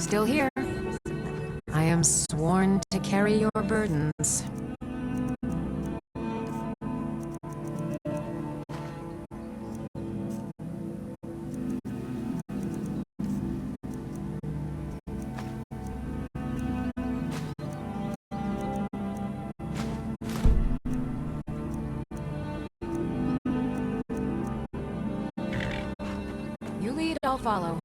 still here. I am sworn to carry your burdens. You lead, I'll follow.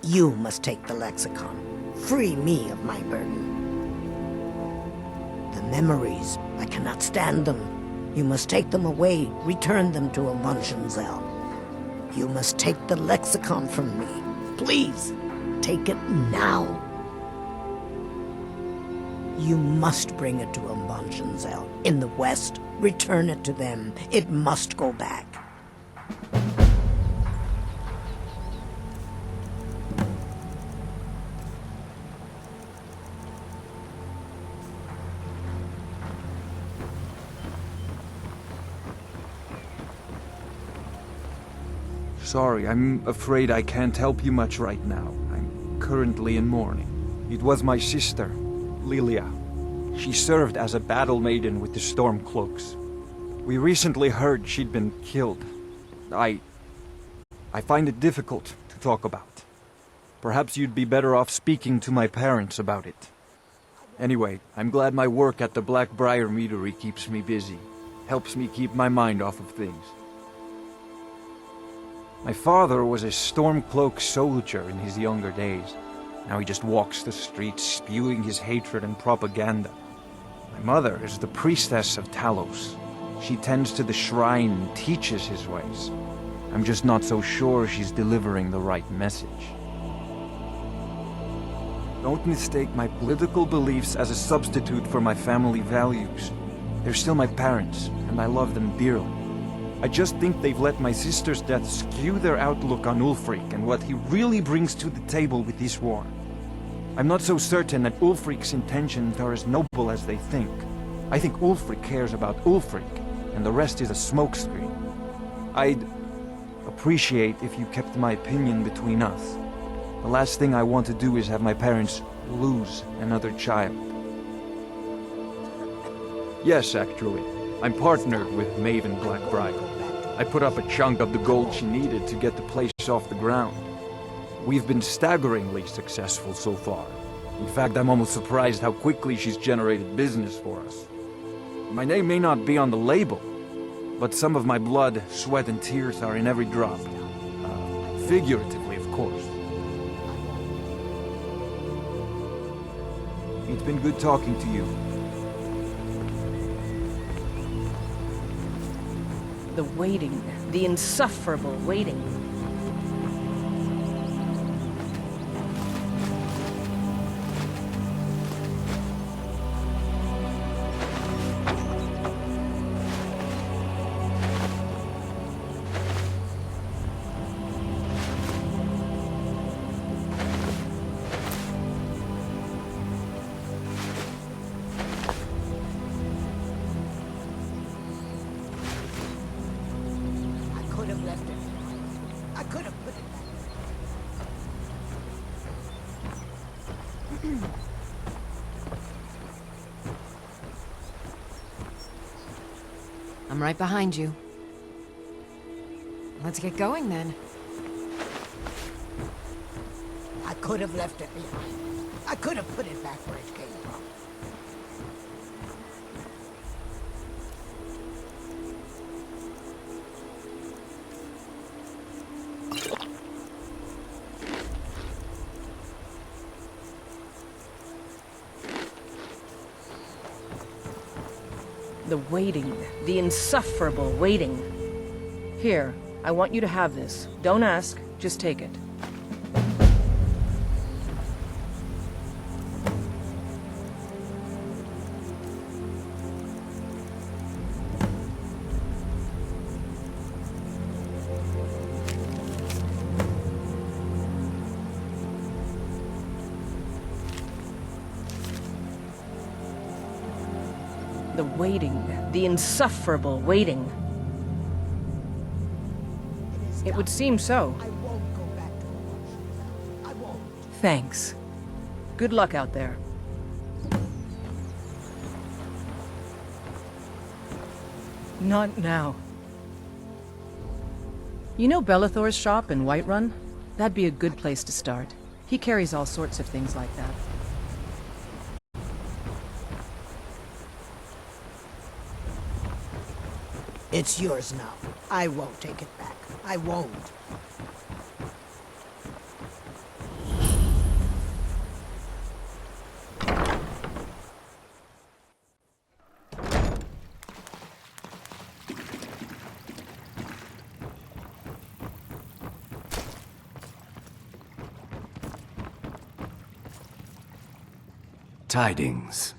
You must take the lexicon. Free me of my burden. The memories, I cannot stand them. You must take them away, return them to Amunshenzell. You must take the lexicon from me. Please, take it now. You must bring it to Amunshenzell. In the west, return it to them. It must go back. Sorry, I'm afraid I can't help you much right now. I'm currently in mourning. It was my sister, Lilia. She served as a battle maiden with the Stormcloaks. We recently heard she'd been killed. I find it difficult to talk about. Perhaps you'd be better off speaking to my parents about it. Anyway, I'm glad my work at the Blackbriar Meadery keeps me busy. Helps me keep my mind off of things. My father was a Stormcloak soldier in his younger days. Now he just walks the streets spewing his hatred and propaganda. My mother is the priestess of Talos. She tends to the shrine and teaches his ways. I'm just not so sure she's delivering the right message. Don't mistake my political beliefs as a substitute for my family values. They're still my parents, and I love them dearly. I just think they've let my sister's death skew their outlook on Ulfric and what he really brings to the table with this war. I'm not so certain that Ulfric's intentions are as noble as they think. I think Ulfric cares about Ulfric, and the rest is a smokescreen. I'd appreciate if you kept my opinion between us. The last thing I want to do is have my parents lose another child. Yes, actually. I'm partnered with Maven Blackbriar. I put up a chunk of the gold she needed to get the place off the ground. We've been staggeringly successful so far. In fact, I'm almost surprised how quickly she's generated business for us. My name may not be on the label, but some of my blood, sweat, and tears are in every drop. Figuratively, of course. It's been good talking to you. The waiting, the insufferable waiting. I'm right behind you. Let's get going then. I could have left it behind. I could have put it back where it came from. The waiting. The insufferable waiting. Here, I want you to have this. Don't ask, just take it. The waiting. The insufferable waiting. It would seem so. I won't go back to the Martians. I won't. Thanks. Good luck out there. Not now. You know Bellathor's shop in Whiterun? That'd be a good place to start. He carries all sorts of things like that. It's yours now. I won't take it back. I won't. Tidings.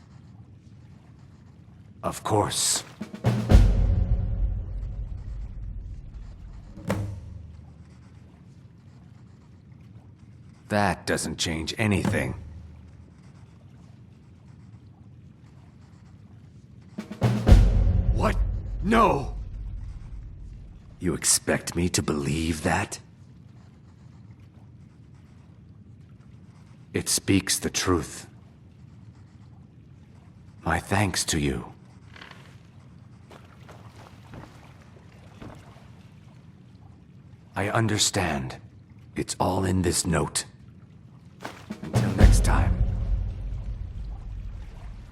Of course. That doesn't change anything. What? No! You expect me to believe that? It speaks the truth. My thanks to you. I understand. It's all in this note. Until next time.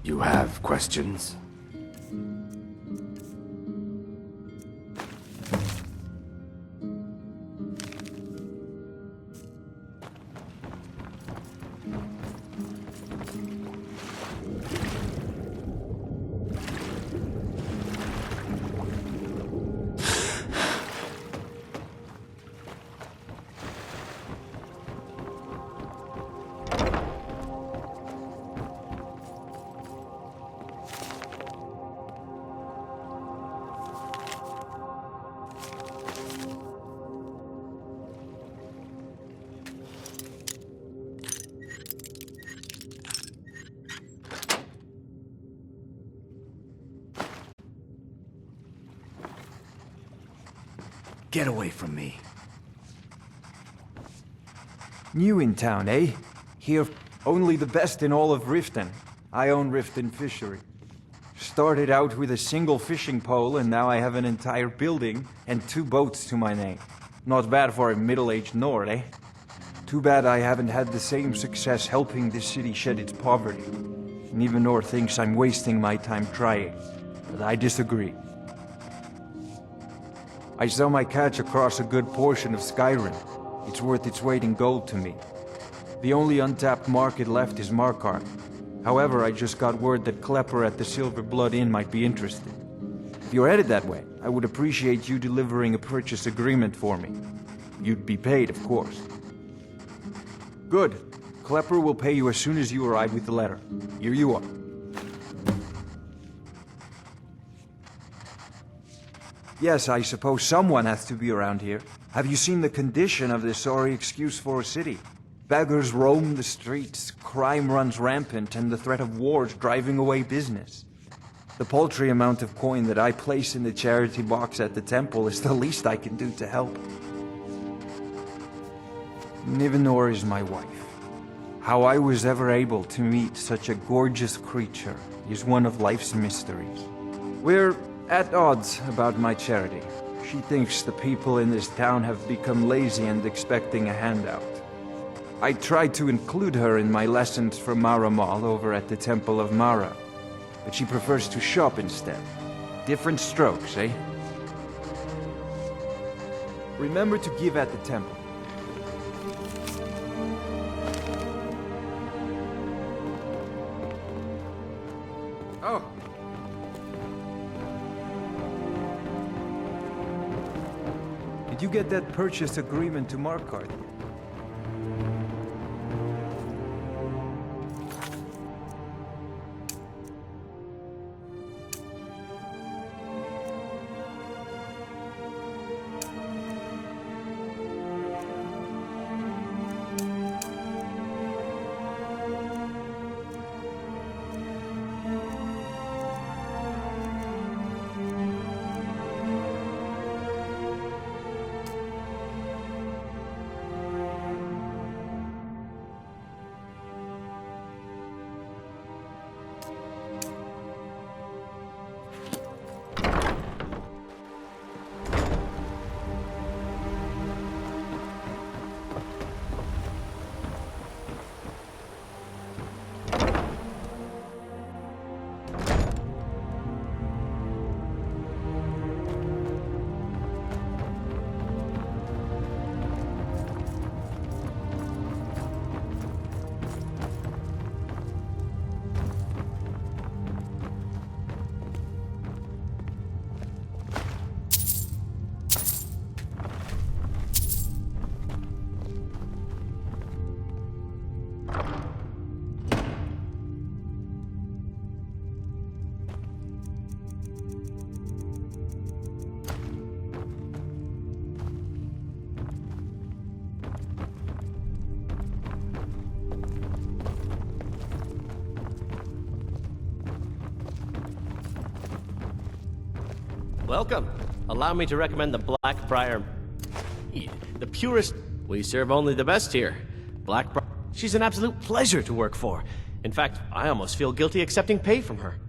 You have questions? Get away from me. New in town, eh? Here, only the best in all of Riften. I own Riften Fishery. Started out with a single fishing pole, and now I have an entire building and 2 boats to my name. Not bad for a middle-aged Nord, eh? Too bad I haven't had the same success helping this city shed its poverty. And even Nord thinks I'm wasting my time trying. But I disagree. I sell my catch across a good portion of Skyrim. It's worth its weight in gold to me. The only untapped market left is Markarth. However, I just got word that Klepper at the Silver Blood Inn might be interested. If you're headed that way, I would appreciate you delivering a purchase agreement for me. You'd be paid, of course. Good. Klepper will pay you as soon as you arrive with the letter. Here you are. Yes, I suppose someone has to be around here. Have you seen the condition of this sorry excuse for a city? Beggars roam the streets, crime runs rampant, and the threat of war's driving away business. The paltry amount of coin that I place in the charity box at the temple is the least I can do to help. Nivenor is my wife. How I was ever able to meet such a gorgeous creature is one of life's mysteries. We're at odds about my charity. She thinks the people in this town have become lazy and expecting a handout. I tried to include her in my lessons for Maramal over at the Temple of Mara, but she prefers to shop instead. Different strokes, eh? Remember to give at the temple. Oh. Did you get that purchase agreement to Markarth? Welcome. Allow me to recommend the Blackbriar Mead. The purest. We serve only the best here. Blackbriar. She's an absolute pleasure to work for. In fact, I almost feel guilty accepting pay from her.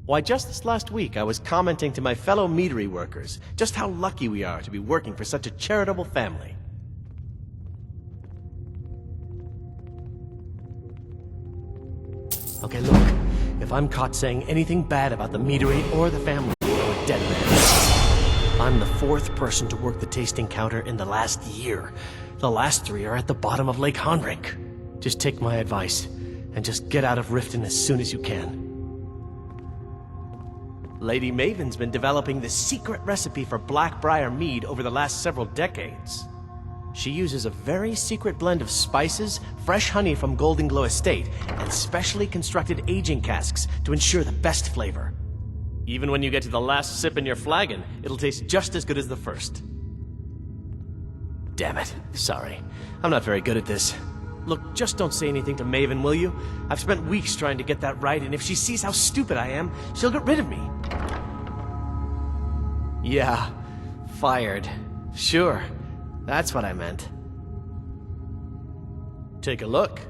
Why, just this last week, I was commenting to my fellow meadery workers just how lucky we are to be working for such a charitable family. Okay, look. If I'm caught saying anything bad about the meadery or the family, I'm a dead man. I'm the 4th person to work the tasting counter in the last year. The last 3 are at the bottom of Lake Honrink. Just take my advice, and just get out of Riften as soon as you can. Lady Maven's been developing the secret recipe for Blackbriar Mead over the last several decades. She uses a very secret blend of spices, fresh honey from Golden Glow Estate, and specially constructed aging casks to ensure the best flavor. Even when you get to the last sip in your flagon, it'll taste just as good as the first. Damn it. Sorry. I'm not very good at this. Look, just don't say anything to Maven, will you? I've spent weeks trying to get that right, and if she sees how stupid I am, she'll get rid of me. Yeah. Fired. Sure. That's what I meant. Take a look.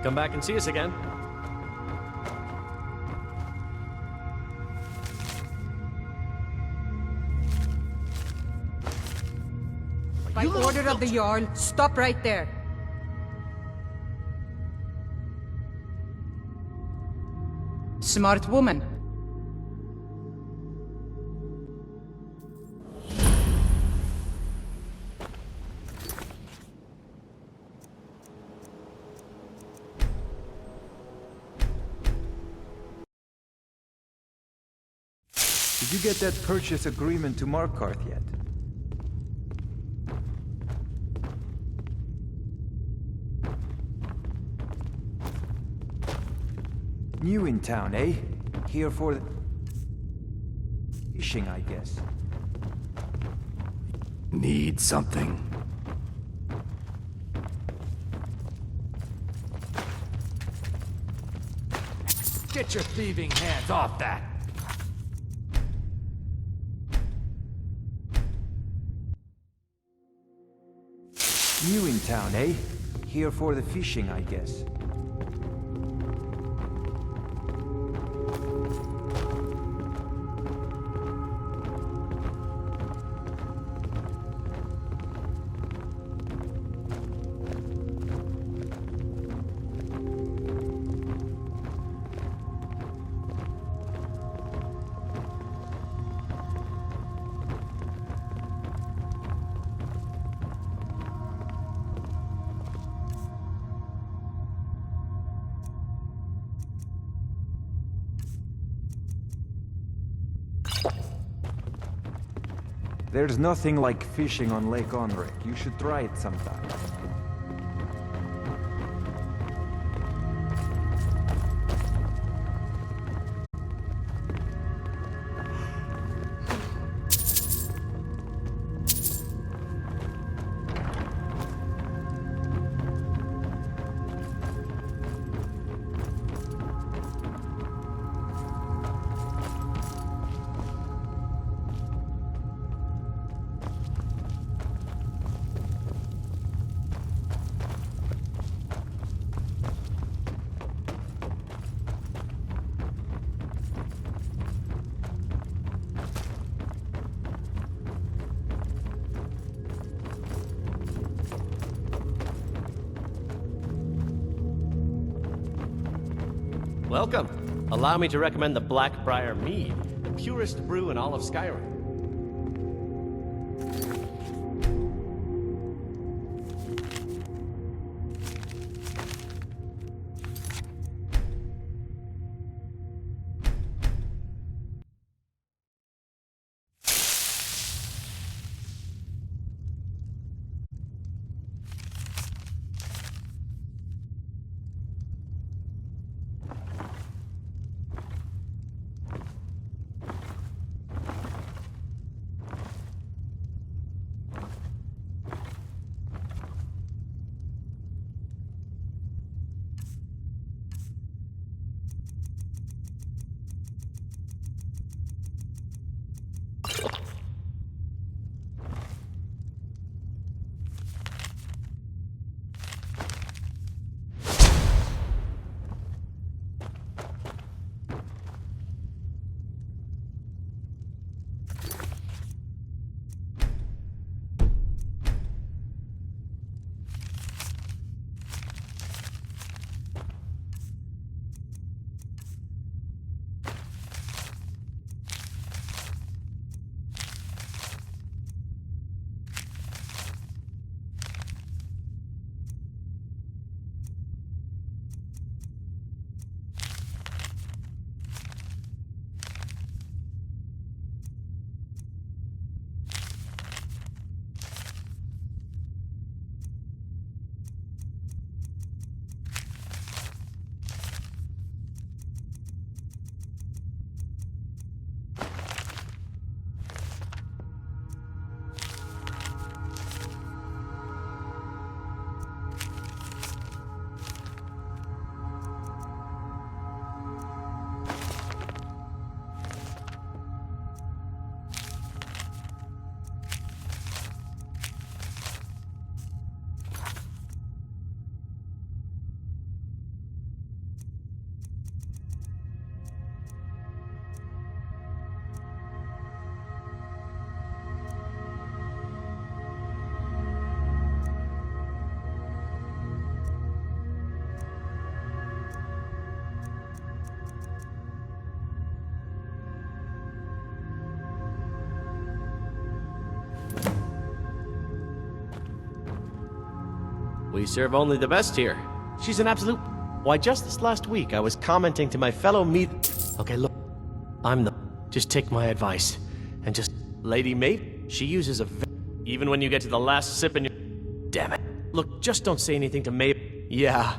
Come back and see us again. By order of the Jarl, stop right there. Smart woman. Did you get that purchase agreement to Markarth yet? New in town, eh? Here for the... fishing, I guess. Need something? Get your thieving hands off that! New in town, eh? Here for the fishing, I guess. There's nothing like fishing on Lake Onrek. You should try it sometime. Welcome. Allow me to recommend the Blackbriar Mead, the purest brew in all of Skyrim. We serve only the best here. She's an absolute... Why, just this last week, I was commenting to my fellow meat... Okay, look. I'm the... Just take my advice. And just... Lady Mate, she uses a... Even when you get to the last sip and you... Damn it. Look, just don't say anything to Mate. Yeah.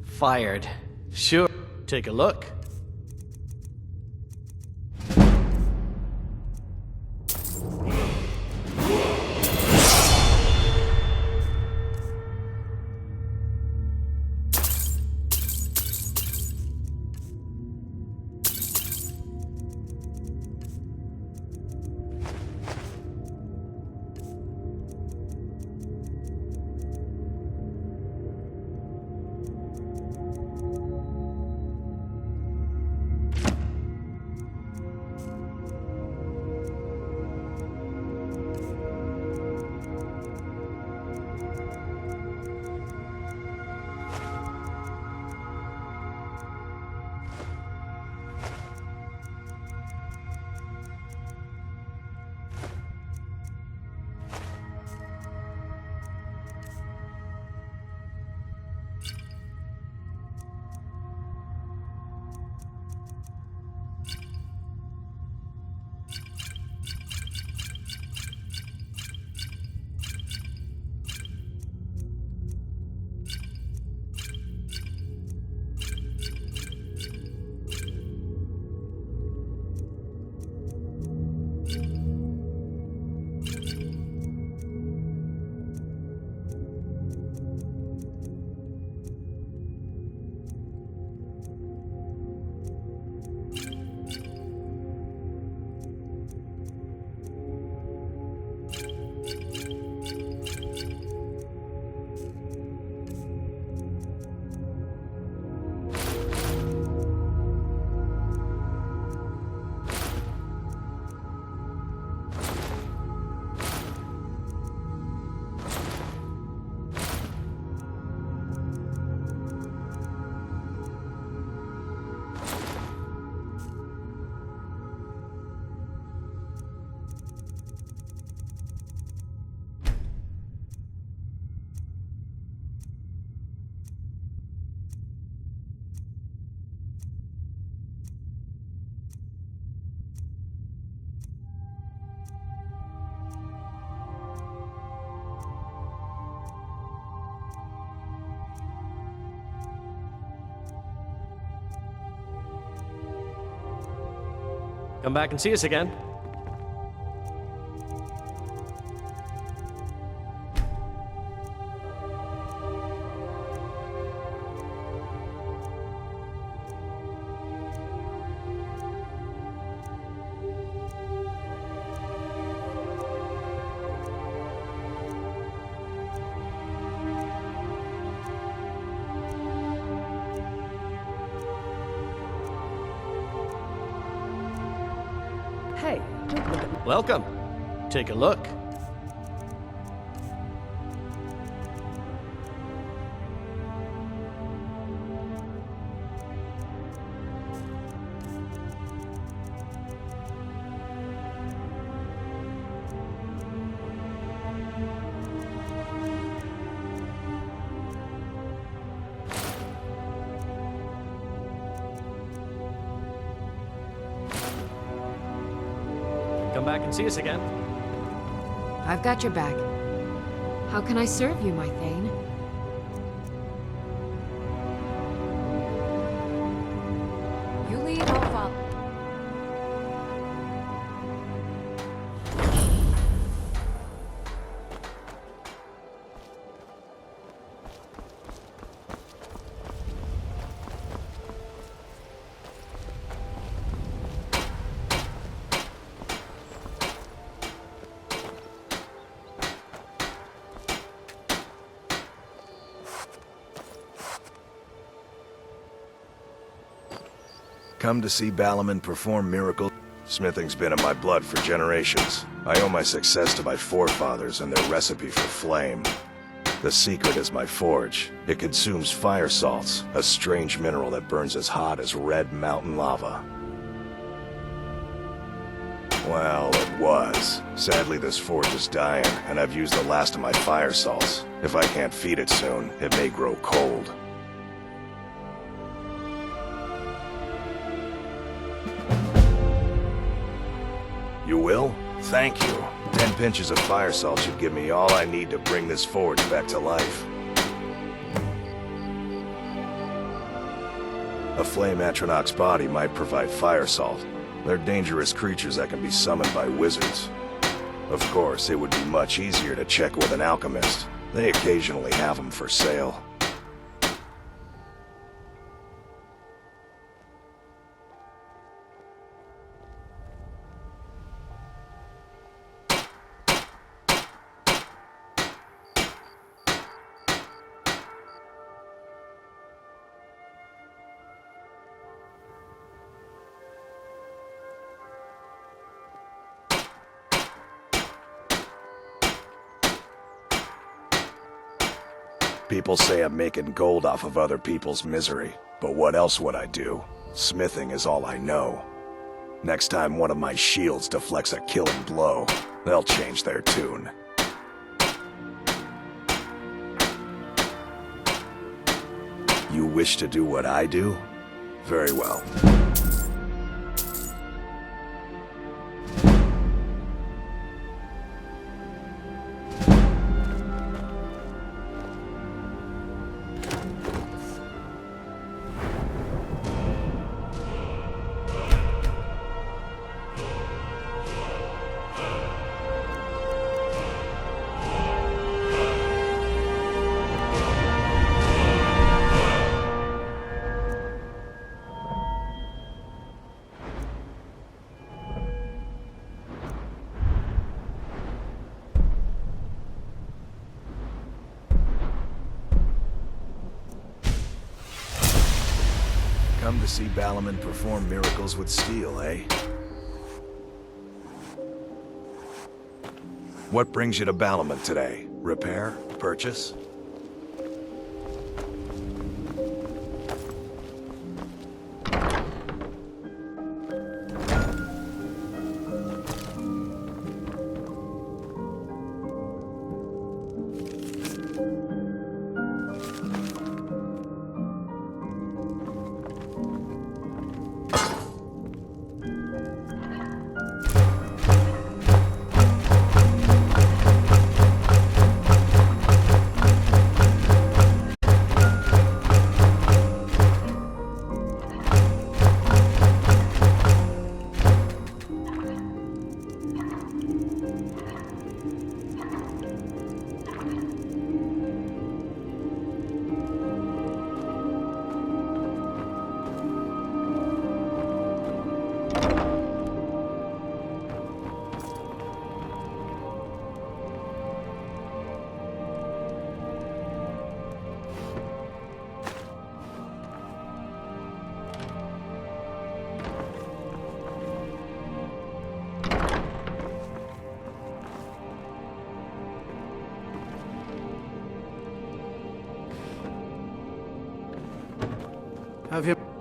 Fired. Sure. Take a look. Come back and see us again. Hey, Welcome. Take a look. Come back and see us again. I've got your back. How can I serve you, my Thane? You lead, I'll follow. Come to see Balaman perform miracles. Smithing's been in my blood for generations. I owe my success to my forefathers and their recipe for flame. The secret is my forge. It consumes fire salts, a strange mineral that burns as hot as red mountain lava. Well, it was. Sadly, this forge is dying, and I've used the last of my fire salts. If I can't feed it soon, it may grow cold. You will? Thank you. 10 pinches of fire salt should give me all I need to bring this forge back to life. A flame Atronach's body might provide fire salt. They're dangerous creatures that can be summoned by wizards. Of course, it would be much easier to check with an alchemist. They occasionally have them for sale. People say I'm making gold off of other people's misery, but what else would I do? Smithing is all I know. Next time one of my shields deflects a killing blow, they'll change their tune. You wish to do what I do? Very well. Come to see Balliman perform miracles with steel, eh? What brings you to Balliman today? Repair? Purchase?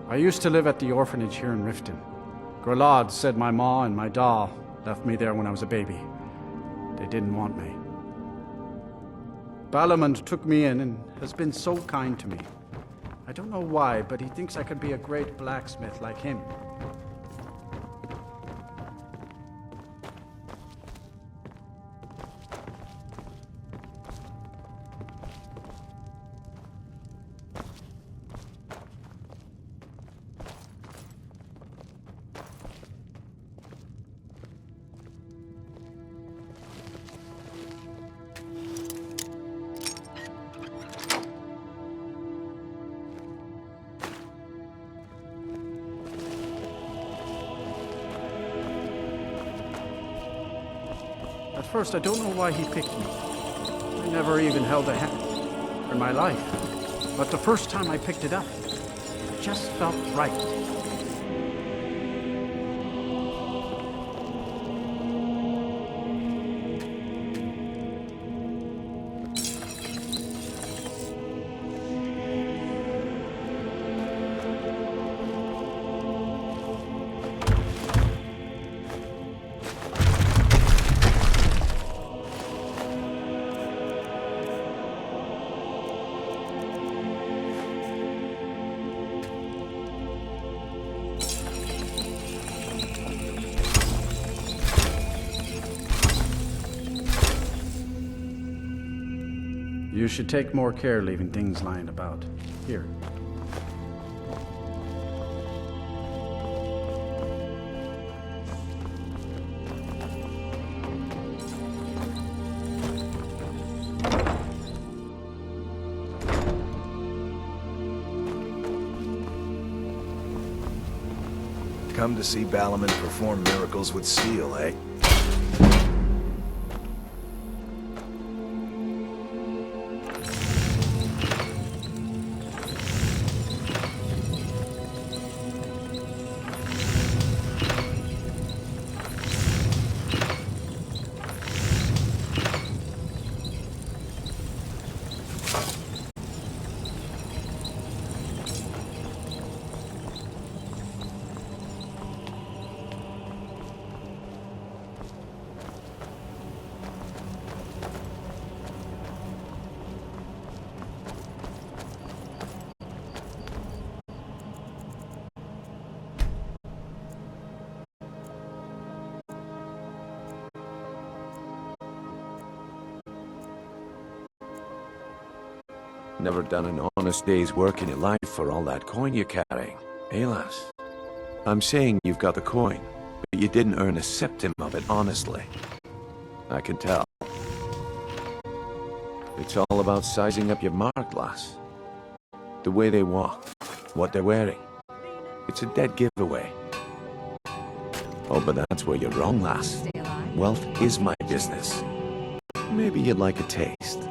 I used to live at the orphanage here in Riften. Grelad said my ma and my da left me there when I was a baby. They didn't want me. Balliman took me in and has been so kind to me. I don't know why, but he thinks I could be a great blacksmith like him. At first, I don't know why he picked me. I never even held a hand in my life. But the first time I picked it up, it just felt right. You should take more care leaving things lying about. Here. Come to see Balliman perform miracles with steel, eh? Never done an honest day's work in your life for all that coin you're carrying, eh, lass? I'm saying you've got the coin, but you didn't earn a septim of it honestly. I can tell. It's all about sizing up your mark, lass. The way they walk, what they're wearing. It's a dead giveaway. Oh, but that's where you're wrong, lass. Wealth is my business. Maybe you'd like a taste.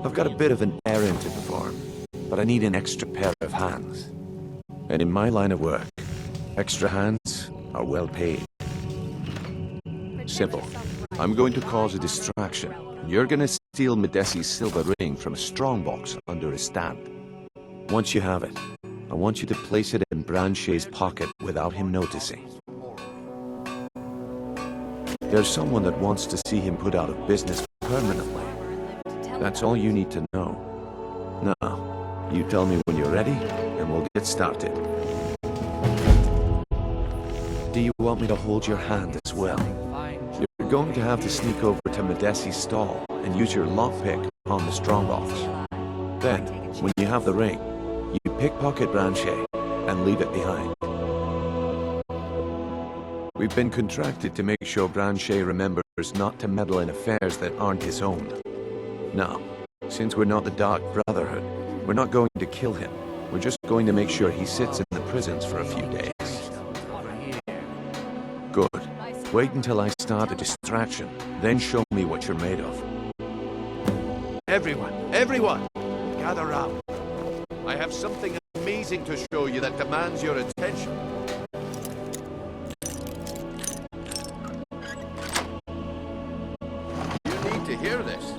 I've got a bit of an errand to perform, but I need an extra pair of hands. And in my line of work, extra hands are well paid. Simple. I'm going to cause a distraction. You're gonna steal Medesi's silver ring from a strongbox under his stand. Once you have it, I want you to place it in Branche's pocket without him noticing. There's someone that wants to see him put out of business permanently. That's all you need to know. Now, you tell me when you're ready, and we'll get started. Do you want me to hold your hand as well? You're going to have to sneak over to Medesi's stall and use your lockpick on the strongbox. Then, when you have the ring, you pickpocket Branche and leave it behind. We've been contracted to make sure Branche remembers not to meddle in affairs that aren't his own. Now, since we're not the Dark Brotherhood, we're not going to kill him. We're just going to make sure he sits in the prisons for a few days. Good. Wait until I start a distraction, then show me what you're made of. Everyone, gather round. I have something amazing to show you that demands your attention. You need to hear this.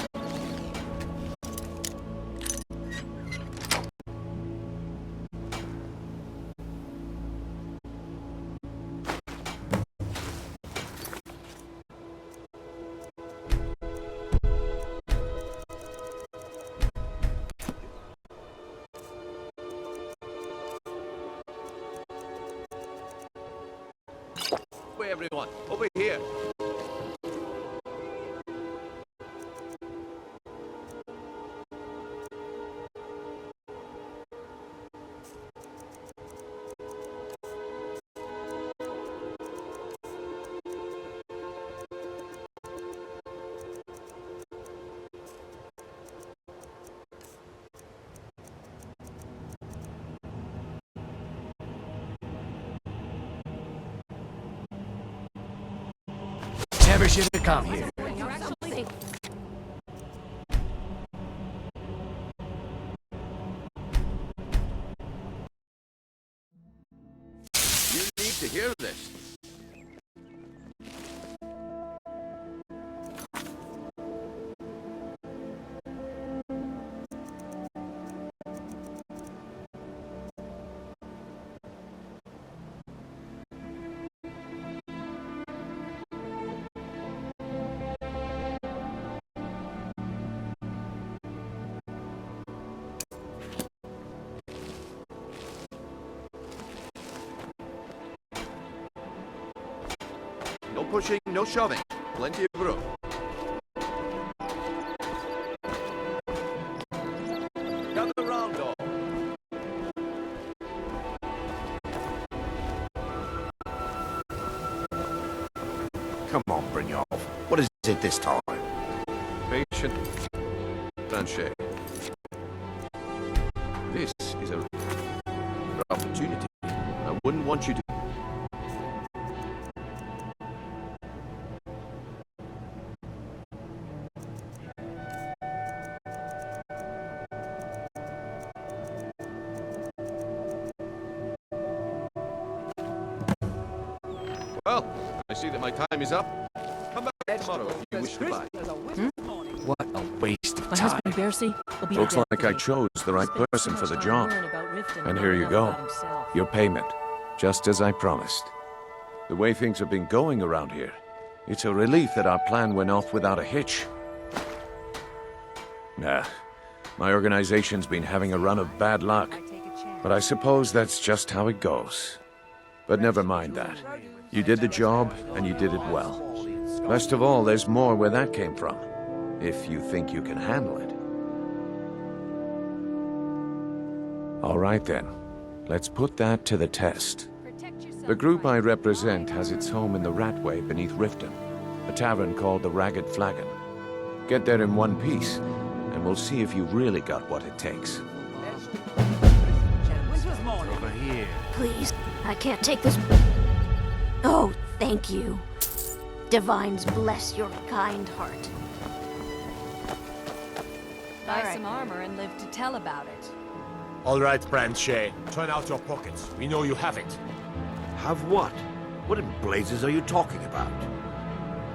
Everyone, over here. Never should have come here. You need to hear this. No pushing, no shoving. Plenty of room. Come on, Brynjolf. What is it this time? Patient Blanchet. This is a rare opportunity. I wouldn't want you to. Well, I see that my time is up. Come back tomorrow if you wish to buy. What a waste of My time. husband Bercy will be Looks dead. like I chose the right person for the job. Learn about Riften And here you find out go. about himself. Your payment, just as I promised. The way things have been going around here, it's a relief that our plan went off without a hitch. Nah, my organization's been having a run of bad luck, but I suppose that's just how it goes. But never mind that. You did the job, and you did it well. Best of all, there's more where that came from, if you think you can handle it. All right then, let's put that to the test. The group I represent has its home in the Ratway beneath Riften, a tavern called the Ragged Flagon. Get there in one piece, and we'll see if you've really got what it takes. Over here. Please, I can't take this. Oh, thank you. Divines bless your kind heart. Buy some armor and live to tell about it. All right, Blanchet. Turn out your pockets. We know you have it. Have what? What in blazes are you talking about?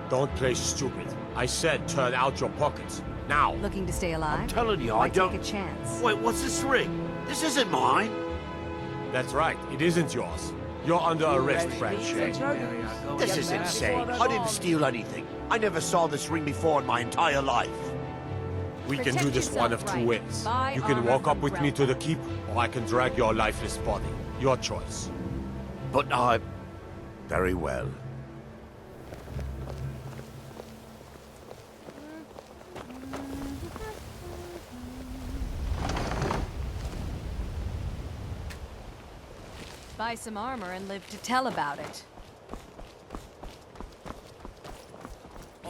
Don't play stupid. I said turn out your pockets. Now. Looking to stay alive? I'm telling you, I Why don't. take a chance? Wait, what's this ring? This isn't mine. That's right. It isn't yours. You're under arrest, Blanchet. This is insane. I didn't steal anything. I never saw this ring before in my entire life. We can do this one of two ways. Buy You can armor walk up from with me to the keep, or I can drag your lifeless body. Your choice. But I... Very well. Buy some armor and live to tell about it.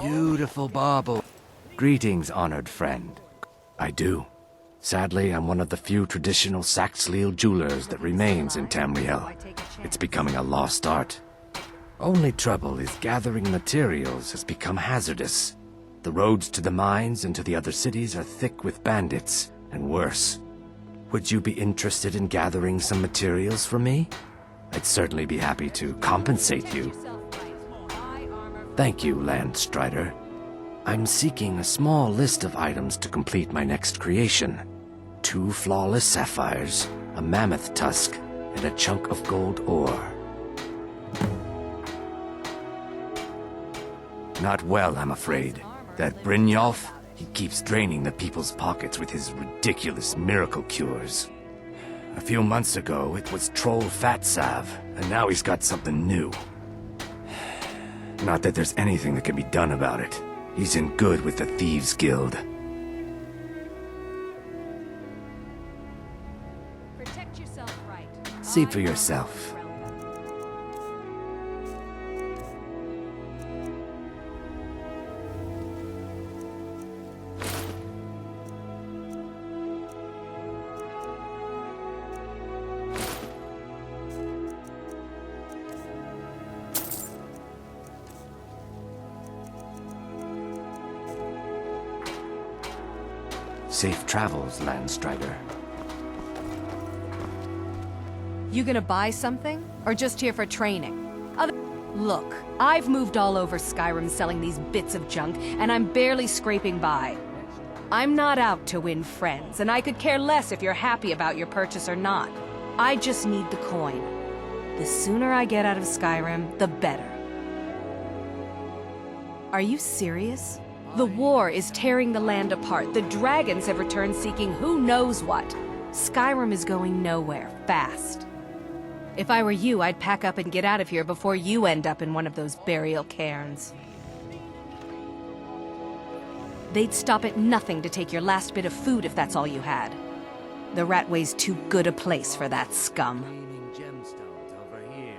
Beautiful bauble. Greetings, honored friend. I do. Sadly, I'm one of the few traditional Saxleal jewelers that remains in Tamriel. It's becoming a lost art. Only trouble is gathering materials has become hazardous. The roads to the mines and to the other cities are thick with bandits, and worse. Would you be interested in gathering some materials for me? I'd certainly be happy to compensate you. Thank you, Landstrider. I'm seeking a small list of items to complete my next creation. 2 flawless sapphires, a mammoth tusk, and a chunk of gold ore. Not well, I'm afraid. That Brynjolf, he keeps draining the people's pockets with his ridiculous miracle cures. A few months ago, it was Troll Fat Salve, and now he's got something new. Not that there's anything that can be done about it. He's in good with the Thieves' Guild. Protect yourself right. See for yourself. Safe travels, Landstrider. You gonna buy something? Or just here for training? Look, I've moved all over Skyrim selling these bits of junk, and I'm barely scraping by. I'm not out to win friends, and I could care less if you're happy about your purchase or not. I just need the coin. The sooner I get out of Skyrim, the better. Are you serious? The war is tearing the land apart. The dragons have returned seeking who knows what. Skyrim is going nowhere, fast. If I were you, I'd pack up and get out of here before you end up in one of those burial cairns. They'd stop at nothing to take your last bit of food if that's all you had. The Ratway's too good a place for that scum.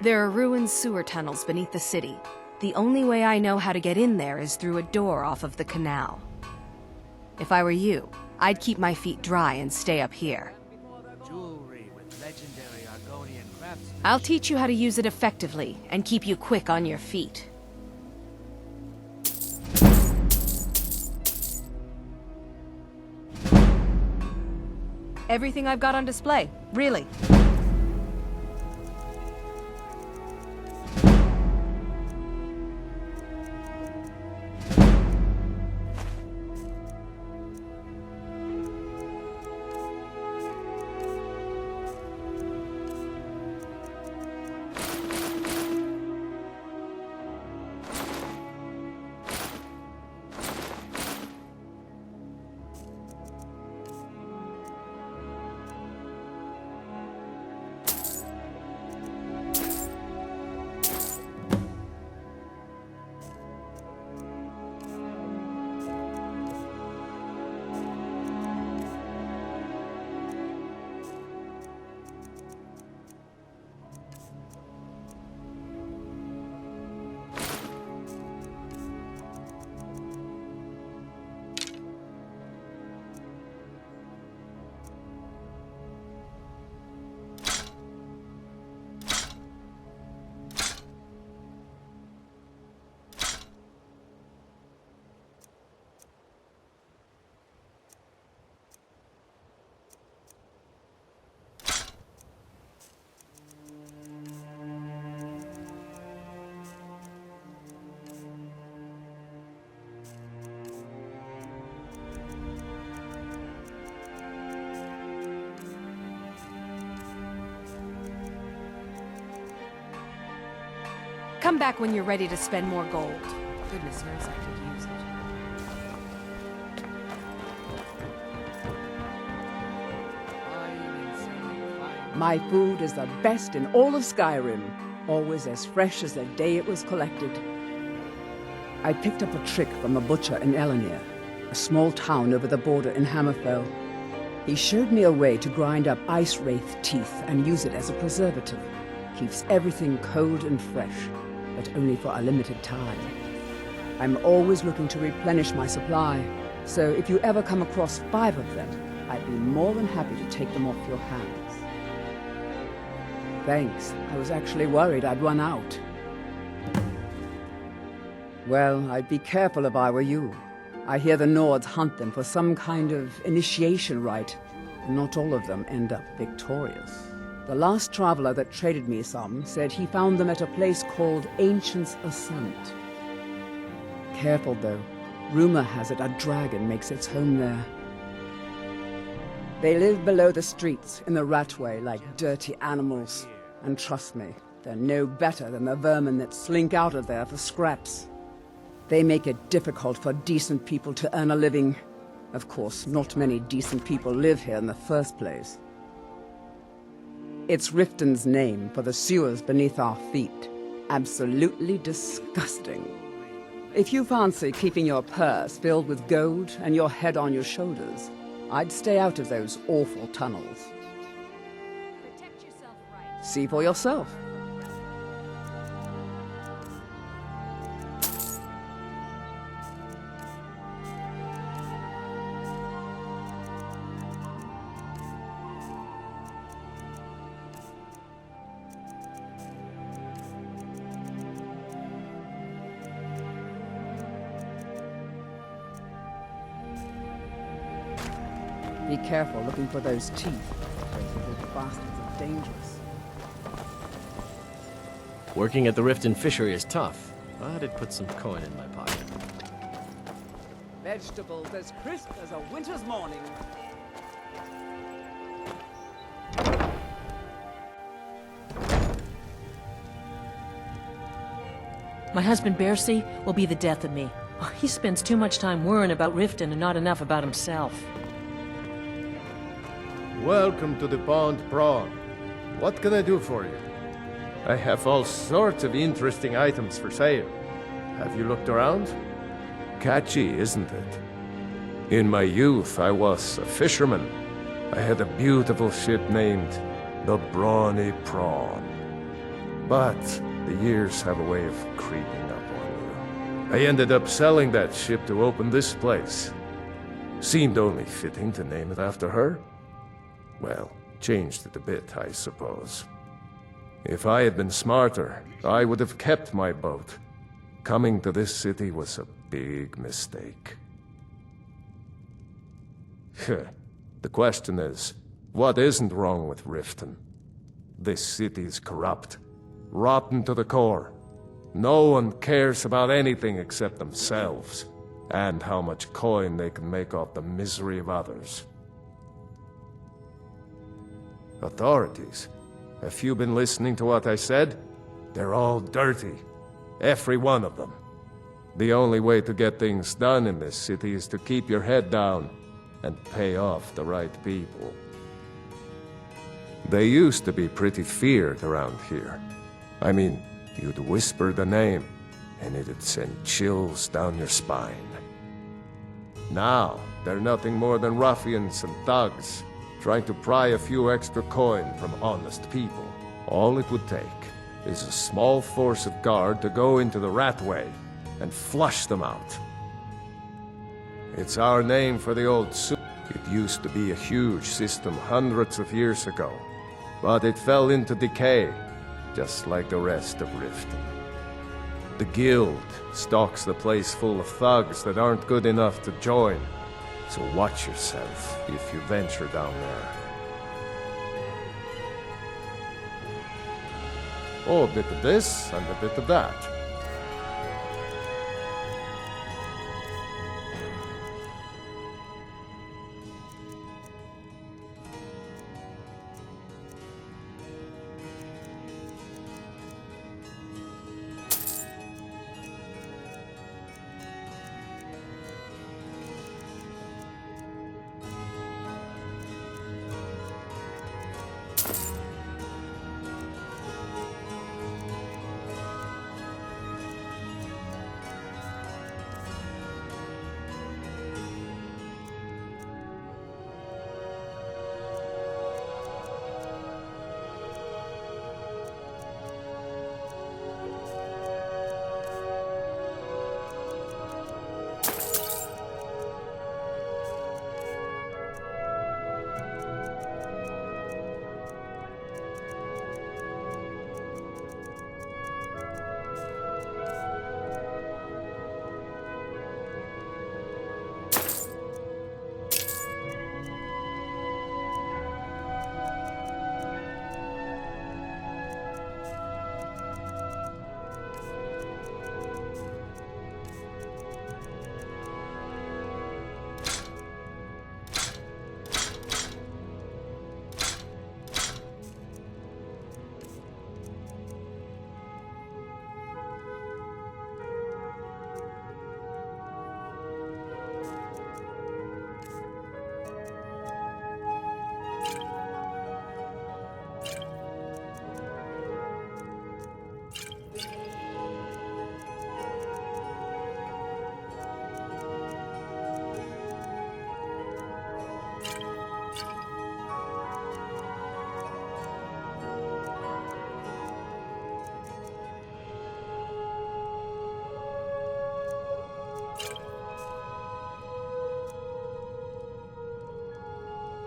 There are ruined sewer tunnels beneath the city. The only way I know how to get in there is through a door off of the canal. If I were you, I'd keep my feet dry and stay up here. I'll teach you how to use it effectively and keep you quick on your feet. Everything I've got on display, really. Come back when you're ready to spend more gold. Goodness knows I could use it. My food is the best in all of Skyrim, always as fresh as the day it was collected. I picked up a trick from a butcher in Elenir, a small town over the border in Hammerfell. He showed me a way to grind up ice wraith teeth and use it as a preservative. Keeps everything cold and fresh, but only for a limited time. I'm always looking to replenish my supply, so if you ever come across 5 of them, I'd be more than happy to take them off your hands. Thanks. I was actually worried I'd run out. Well, I'd be careful if I were you. I hear the Nords hunt them for some kind of initiation rite, and not all of them end up victorious. The last traveler that traded me some said he found them at a place called Ancient's Ascent. Careful though. Rumor has it a dragon makes its home there. They live below the streets in the ratway like dirty animals. And trust me, they're no better than the vermin that slink out of there for scraps. They make it difficult for decent people to earn a living. Of course, not many decent people live here in the first place. It's Riften's name for the sewers beneath our feet. Absolutely disgusting. If you fancy keeping your purse filled with gold and your head on your shoulders, I'd stay out of those awful tunnels. Protect yourself right. See for yourself. Be careful looking for those teeth. Those little bastards are dangerous. Working at the Riften fishery is tough, but it puts some coin in my pocket. Vegetables as crisp as a winter's morning. My husband Bercy will be the death of me. He spends too much time worrying about Riften and not enough about himself. Welcome to the Pond Prawn. What can I do for you? I have all sorts of interesting items for sale. Have you looked around? Catchy, isn't it? In my youth, I was a fisherman. I had a beautiful ship named the Brawny Prawn. But The years have a way of creeping up on you. I ended up selling that ship to open this place. Seemed only fitting to name it after her. Well, changed it a bit, I suppose. If I had been smarter, I would have kept my boat. Coming to this city was a big mistake. The question is, what isn't wrong with Riften? This city is corrupt, rotten to the core. No one cares about anything except themselves, and how much coin they can make off the misery of others. Authorities, have you been listening to what I said? They're all dirty. Every one of them. The only way to get things done in this city is to keep your head down and pay off the right people. They used to be pretty feared around here. I mean, you'd whisper the name, and it'd send chills down your spine. Now, they're nothing more than ruffians and thugs, trying to pry a few extra coin from honest people. All it would take is a small force of guard to go into the Ratway and flush them out. It's our name for the old suit. It used to be a huge system hundreds of years ago, but it fell into decay, just like the rest of Riften. The guild stocks the place full of thugs that aren't good enough to join, so watch yourself if you venture down there. Oh, a bit of this and a bit of that.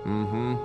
Mm-hmm.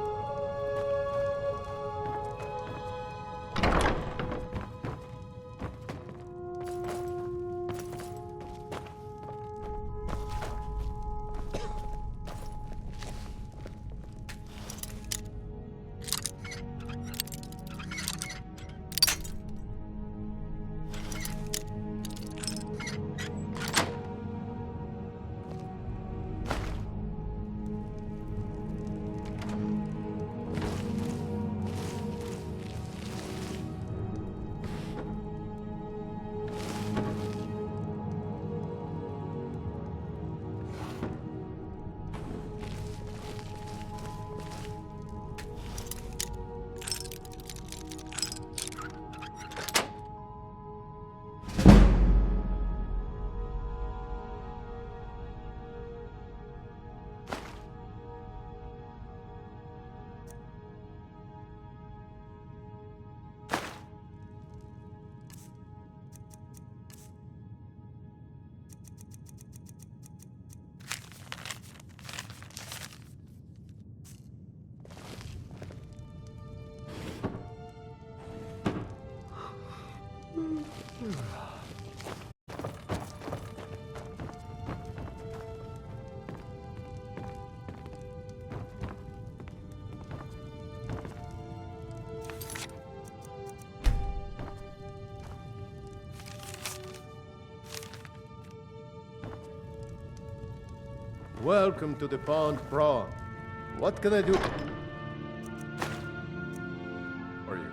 Welcome to the Pond Prawn. What can I do for you?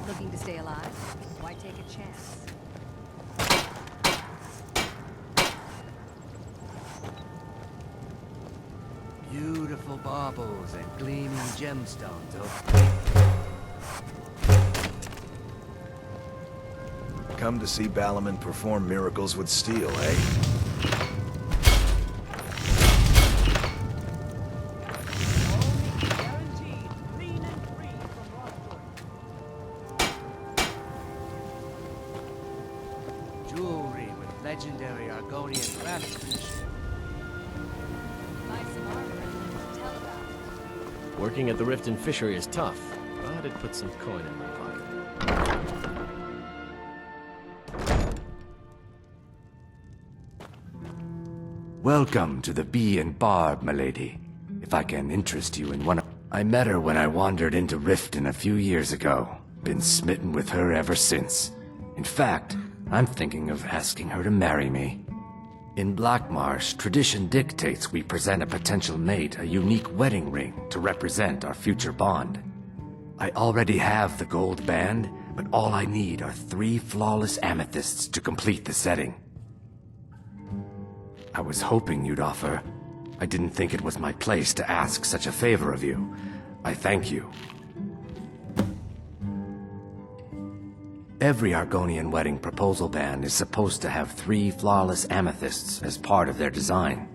Looking to stay alive? Why take a chance? Beautiful baubles and gleaming gemstones. Come to see Balliman perform miracles with steel, eh? Jewelry with legendary Argonian craftsmanship. Working at the Riften fishery is tough, but it puts some coin in my pocket. Welcome to the Bee and Barb, milady. If I can interest you in one of... I met her when I wandered into Riften a few years ago. Been smitten with her ever since. In fact, I'm thinking of asking her to marry me. In Blackmarsh, tradition dictates we present a potential mate a unique wedding ring to represent our future bond. I already have the gold band, but all I need are 3 flawless amethysts to complete the setting. I was hoping you'd offer. I didn't think it was my place to ask such a favor of you. I thank you. Every Argonian wedding proposal band is supposed to have 3 flawless amethysts as part of their design.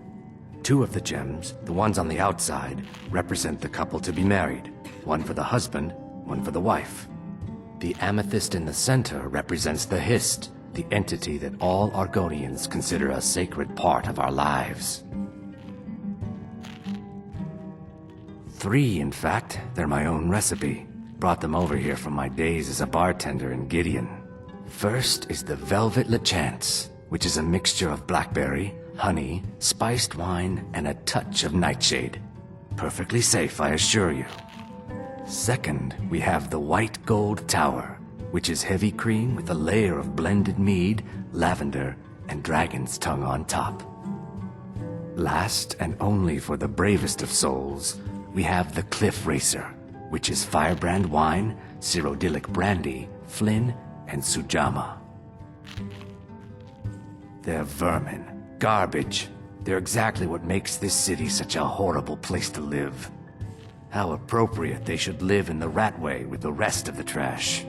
2 of the gems, the ones on the outside, represent the couple to be married. 1 for the husband, 1 for the wife. The amethyst in the center represents the Hist, the entity that all Argonians consider a sacred part of our lives. 3, in fact. They're my own recipe. Brought them over here from my days as a bartender in Gideon. First is the Velvet Lechance, which is a mixture of blackberry, honey, spiced wine, and a touch of nightshade. Perfectly safe, I assure you. Second, we have the White Gold Tower, which is heavy cream with a layer of blended mead, lavender, and dragon's tongue on top. Last, and only for the bravest of souls, we have the Cliff Racer, which is firebrand wine, Cyrodiilic brandy, Flynn, and Sujama. They're vermin, garbage. They're exactly what makes this city such a horrible place to live. How appropriate they should live in the Ratway with the rest of the trash.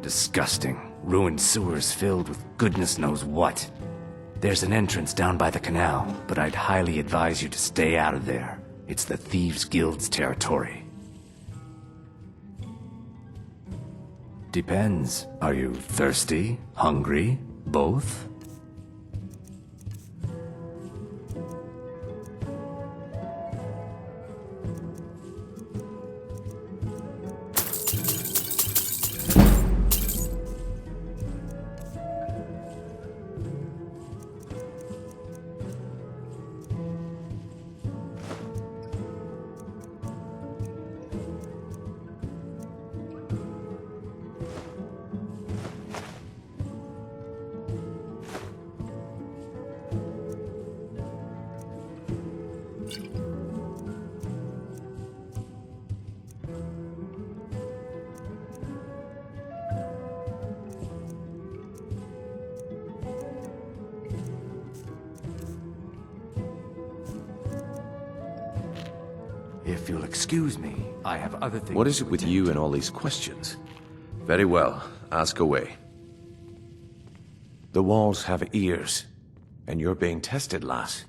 Disgusting, ruined sewers filled with goodness knows what. There's an entrance down by the canal, but I'd highly advise you to stay out of there. It's the Thieves' Guild's territory. Depends. Are you thirsty? Hungry? Both? If you'll excuse me, I have other things. What is it with you and all these questions? Very well, ask away. The walls have ears, and you're being tested, lass.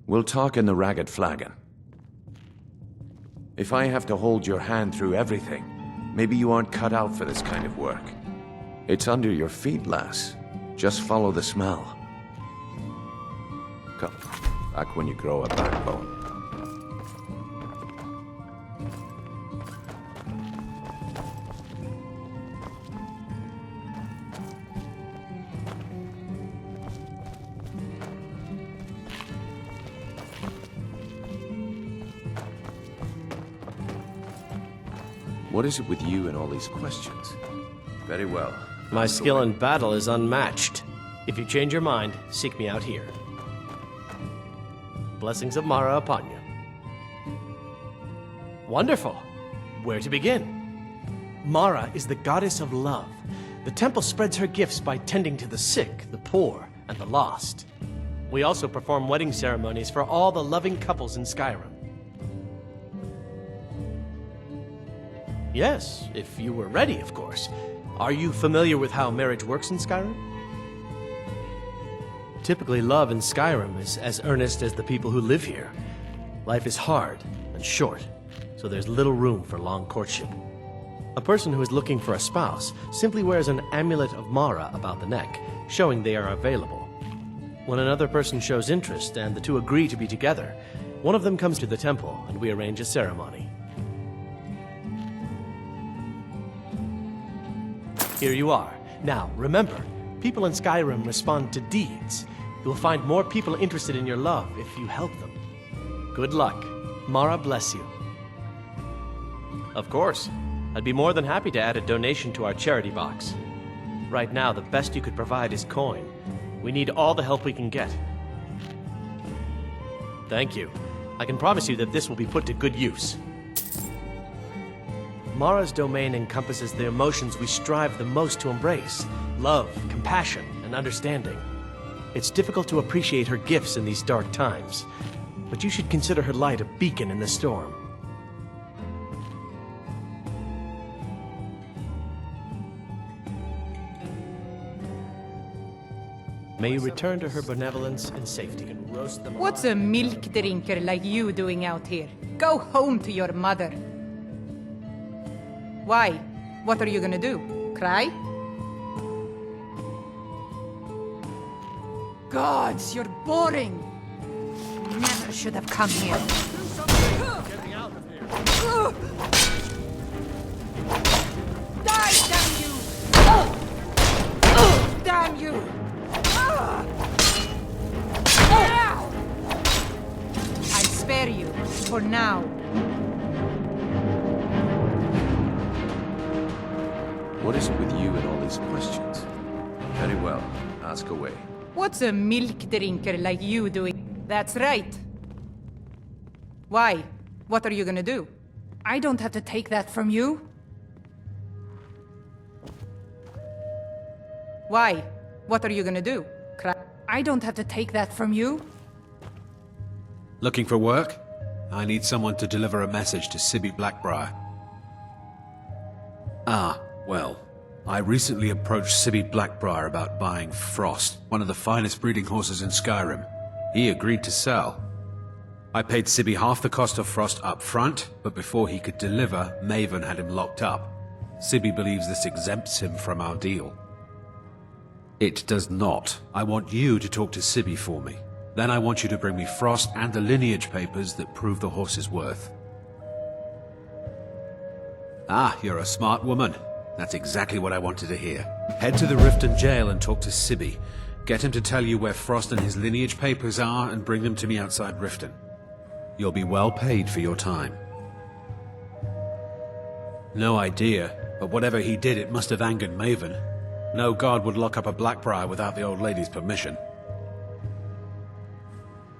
We'll talk in the Ragged Flagon. If I have to hold your hand through everything, maybe you aren't cut out for this kind of work. It's under your feet, lass. Just follow the smell. Come back when you grow a backbone. What is it with you and all these questions? Very well. My skill in battle is unmatched. If you change your mind, seek me out here. Blessings of Mara upon you. Wonderful. Where to begin? Mara is the goddess of love. The temple spreads her gifts by tending to the sick, the poor, and the lost. We also perform wedding ceremonies for all the loving couples in Skyrim. Yes, if you were ready, of course. Are you familiar with how marriage works in Skyrim? Typically, love in Skyrim is as earnest as the people who live here. Life is hard and short, so there's little room for long courtship. A person who is looking for a spouse simply wears an amulet of Mara about the neck, showing they are available. When another person shows interest and the two agree to be together, one of them comes to the temple and we arrange a ceremony. Here you are. Now, remember, people in Skyrim respond to deeds. You'll find more people interested in your love if you help them. Good luck. Mara bless you. Of course. I'd be more than happy to add a donation to our charity box. Right now, the best you could provide is coin. We need all the help we can get. Thank you. I can promise you that this will be put to good use. Mara's domain encompasses the emotions we strive the most to embrace: love, compassion, and understanding. It's difficult to appreciate her gifts in these dark times, but you should consider her light a beacon in the storm. May you return to her benevolence in safety and roast them. What's a milk drinker like you doing out here? Go home to your mother. Why? What are you gonna do? Cry? Gods, you're boring! Never should have come here. Die, damn you! Damn you! I spare you, for now. What is it with you and all these questions? Very well, ask away. What's a milk drinker like you doing? That's right. Why? What are you gonna do? I don't have to take that from you. Why? What are you gonna do? I don't have to take that from you. Looking for work? I need someone to deliver a message to Sibby Blackbriar. Ah, well, I recently approached Sibby Blackbriar about buying Frost, one of the finest breeding horses in Skyrim. He agreed to sell. I paid Sibby half the cost of Frost up front, but before he could deliver, Maven had him locked up. Sibby believes this exempts him from our deal. It does not. I want you to talk to Sibby for me. Then I want you to bring me Frost and the lineage papers that prove the horse's worth. Ah, you're a smart woman. That's exactly what I wanted to hear. Head to the Riften jail and talk to Sibby. Get him to tell you where Frost and his lineage papers are and bring them to me outside Riften. You'll be well paid for your time. No idea, but whatever he did, it must have angered Maven. No god would lock up a Blackbriar without the old lady's permission.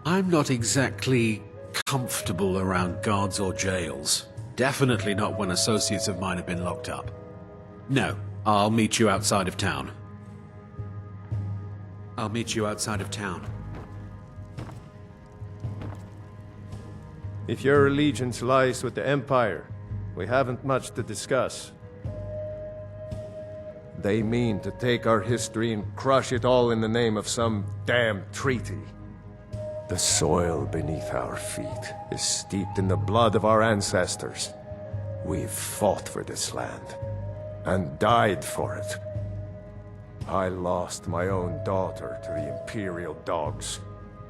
I'm not exactly comfortable around guards or jails. Definitely not when associates of mine have been locked up. No, I'll meet you outside of town. I'll meet you outside of town. If your allegiance lies with the Empire, we haven't much to discuss. They mean to take our history and crush it all in the name of some damn treaty. The soil beneath our feet is steeped in the blood of our ancestors. We've fought for this land, and died for it. I lost my own daughter to the Imperial dogs,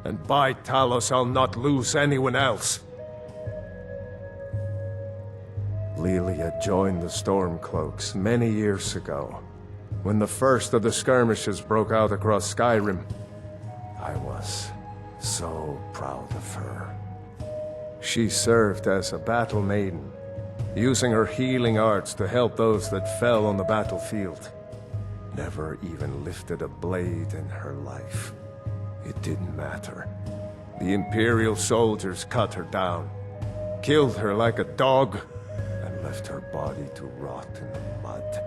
and by Talos I'll not lose anyone else. Lilia joined the Stormcloaks many years ago, when the first of the skirmishes broke out across Skyrim. I was so proud of her. She served as a battle maiden, using her healing arts to help those that fell on the battlefield. Never even lifted a blade in her life. It didn't matter. The Imperial soldiers cut her down, killed her like a dog, and left her body to rot in the mud.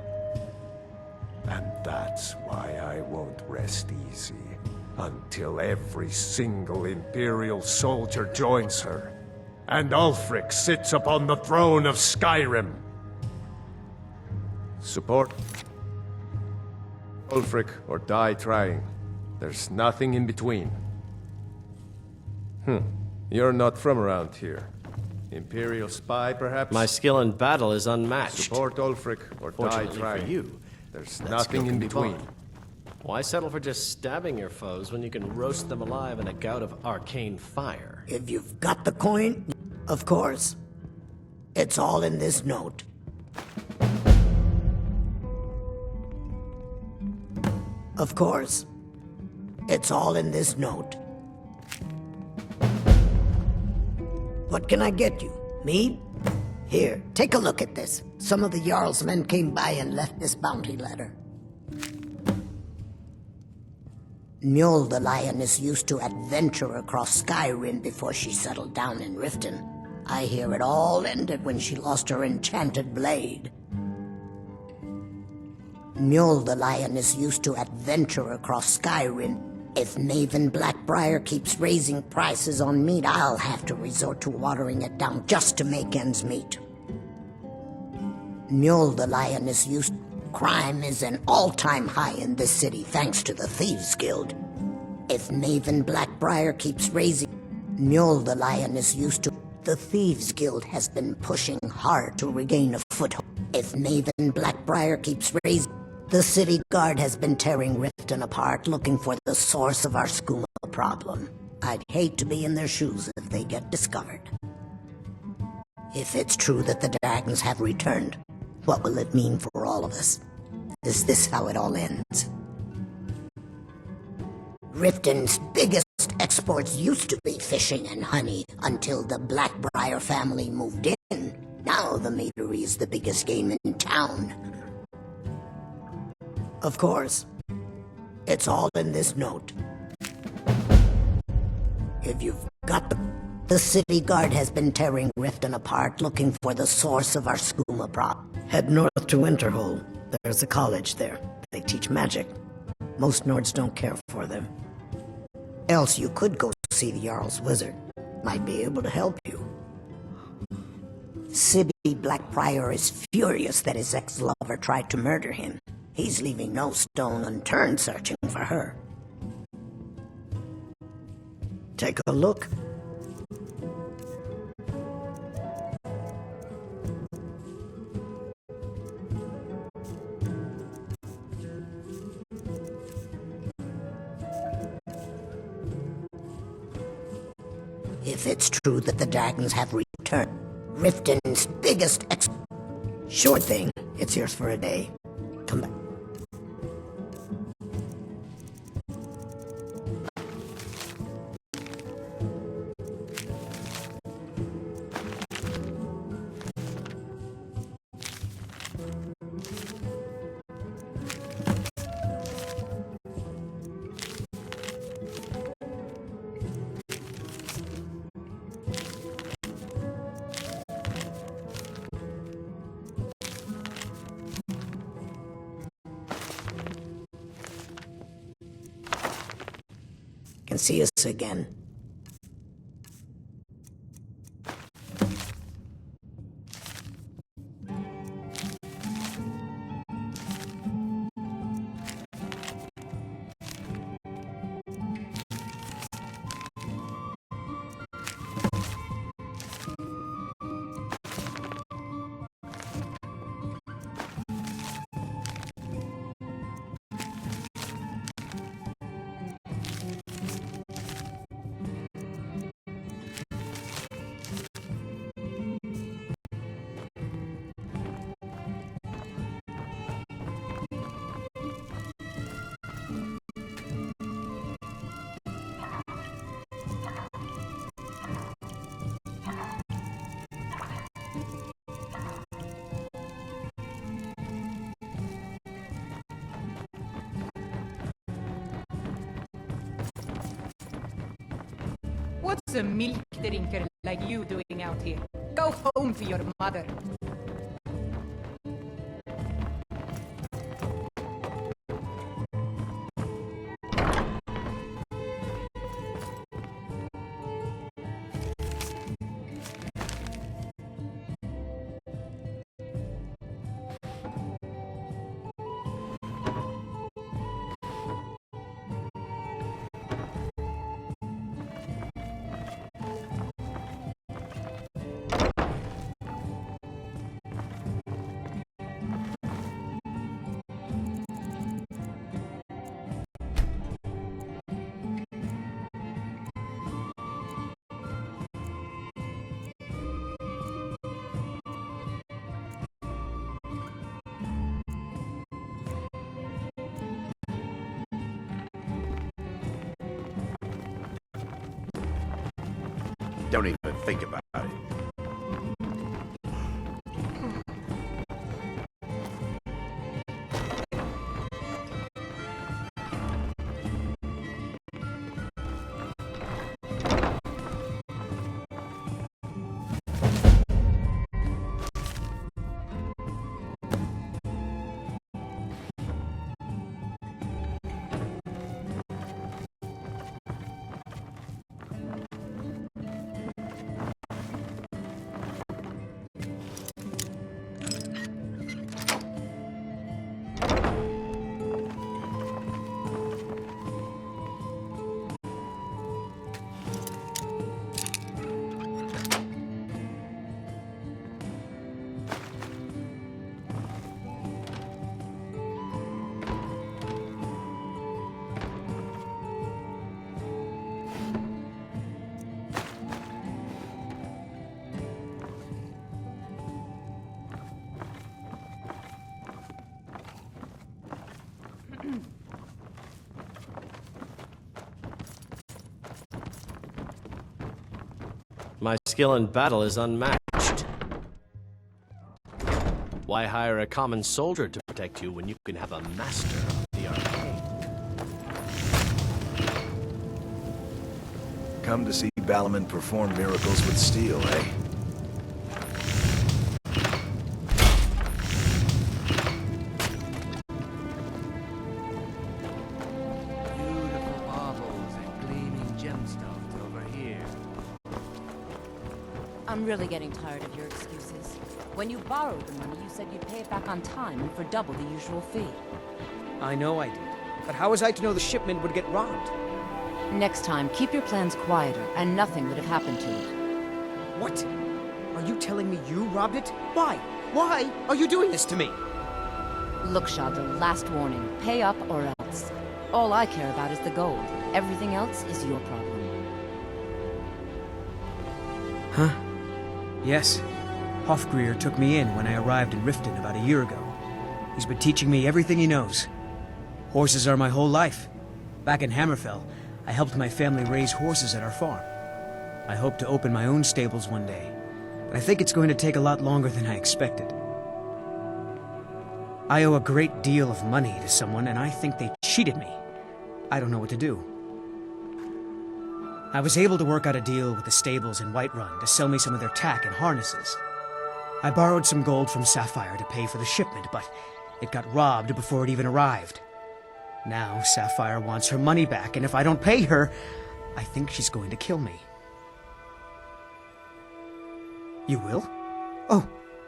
And that's why I won't rest easy until every single Imperial soldier joins her, and Ulfric sits upon the throne of Skyrim. Support Ulfric or die trying. There's nothing in between. You're not from around here. Imperial spy, perhaps? My skill in battle is unmatched. Support Ulfric or die Fortunately trying. for you, There's that nothing skill in can be between. bought. Why settle for just stabbing your foes when you can roast them alive in a gout of arcane fire? If you've got the coin, of course. It's all in this note. Of course. It's all in this note. What can I get you? Mead? Here, take a look at this. Some of the Jarl's men came by and left this bounty letter. Mjol the Lioness used to adventure across Skyrim before she settled down in Riften. I hear it all ended when she lost her enchanted blade. Mjol the Lioness used to adventure across Skyrim. If Maven Blackbriar keeps raising prices on meat, I'll have to resort to watering it down just to make ends meet. Mjol the Lioness used... Crime is an all-time high in this city thanks to the Thieves Guild. If Maven Blackbriar keeps raising... Mjol the Lioness used to... The Thieves Guild has been pushing hard to regain a foothold. If Maven Blackbriar keeps raising... The city guard has been tearing Riften apart looking for the source of our skooma problem. I'd hate to be in their shoes if they get discovered. If it's true that the dragons have returned, what will it mean for all of us? Is this how it all ends? Riften's biggest exports used to be fishing and honey until the Blackbriar family moved in. Now the Maedery is the biggest game in town. Of course, it's all in this note. If you've got the city guard has been tearing Riften apart looking for the source of our skooma problem. Head north to Winterhold. There's a college there. They teach magic. Most Nords don't care for them. Else you could go see the Jarl's wizard. Might be able to help you. Sibby Blackbriar is furious that his ex-lover tried to murder him. He's leaving no stone unturned searching for her. Take a look. If it's true that the dragons have returned, Riften's biggest Sure thing. It's yours for a day. Come back. Can see us again. What's a milk drinker like you doing out here? Go home to your mother. Don't even think about it. My skill in battle is unmatched. Why hire a common soldier to protect you when you can have a master of the arcane? Come to see Balorman perform miracles with steel, eh? Beautiful baubles and gleaming gemstones over here. I'm really getting tired of your excuses. When you borrowed the money, you said you'd pay it back on time and for double the usual fee. I know I did. But how was I to know the shipment would get robbed? Next time, keep your plans quieter, and nothing would have happened to it. What? Are you telling me you robbed it? Why? Why are you doing this to me? Look, Shadra, last warning. Pay up or else. All I care about is the gold. Everything else is your problem. Huh? Yes. Hofgreer took me in when I arrived in Riften about a year ago. He's been teaching me everything he knows. Horses are my whole life. Back in Hammerfell, I helped my family raise horses at our farm. I hope to open my own stables one day, but I think it's going to take a lot longer than I expected. I owe a great deal of money to someone, and I think they cheated me. I don't know what to do. I was able to work out a deal with the stables in Whiterun to sell me some of their tack and harnesses. I borrowed some gold from Sapphire to pay for the shipment, but it got robbed before it even arrived. Now Sapphire wants her money back, and if I don't pay her, I think she's going to kill me. You will? Oh,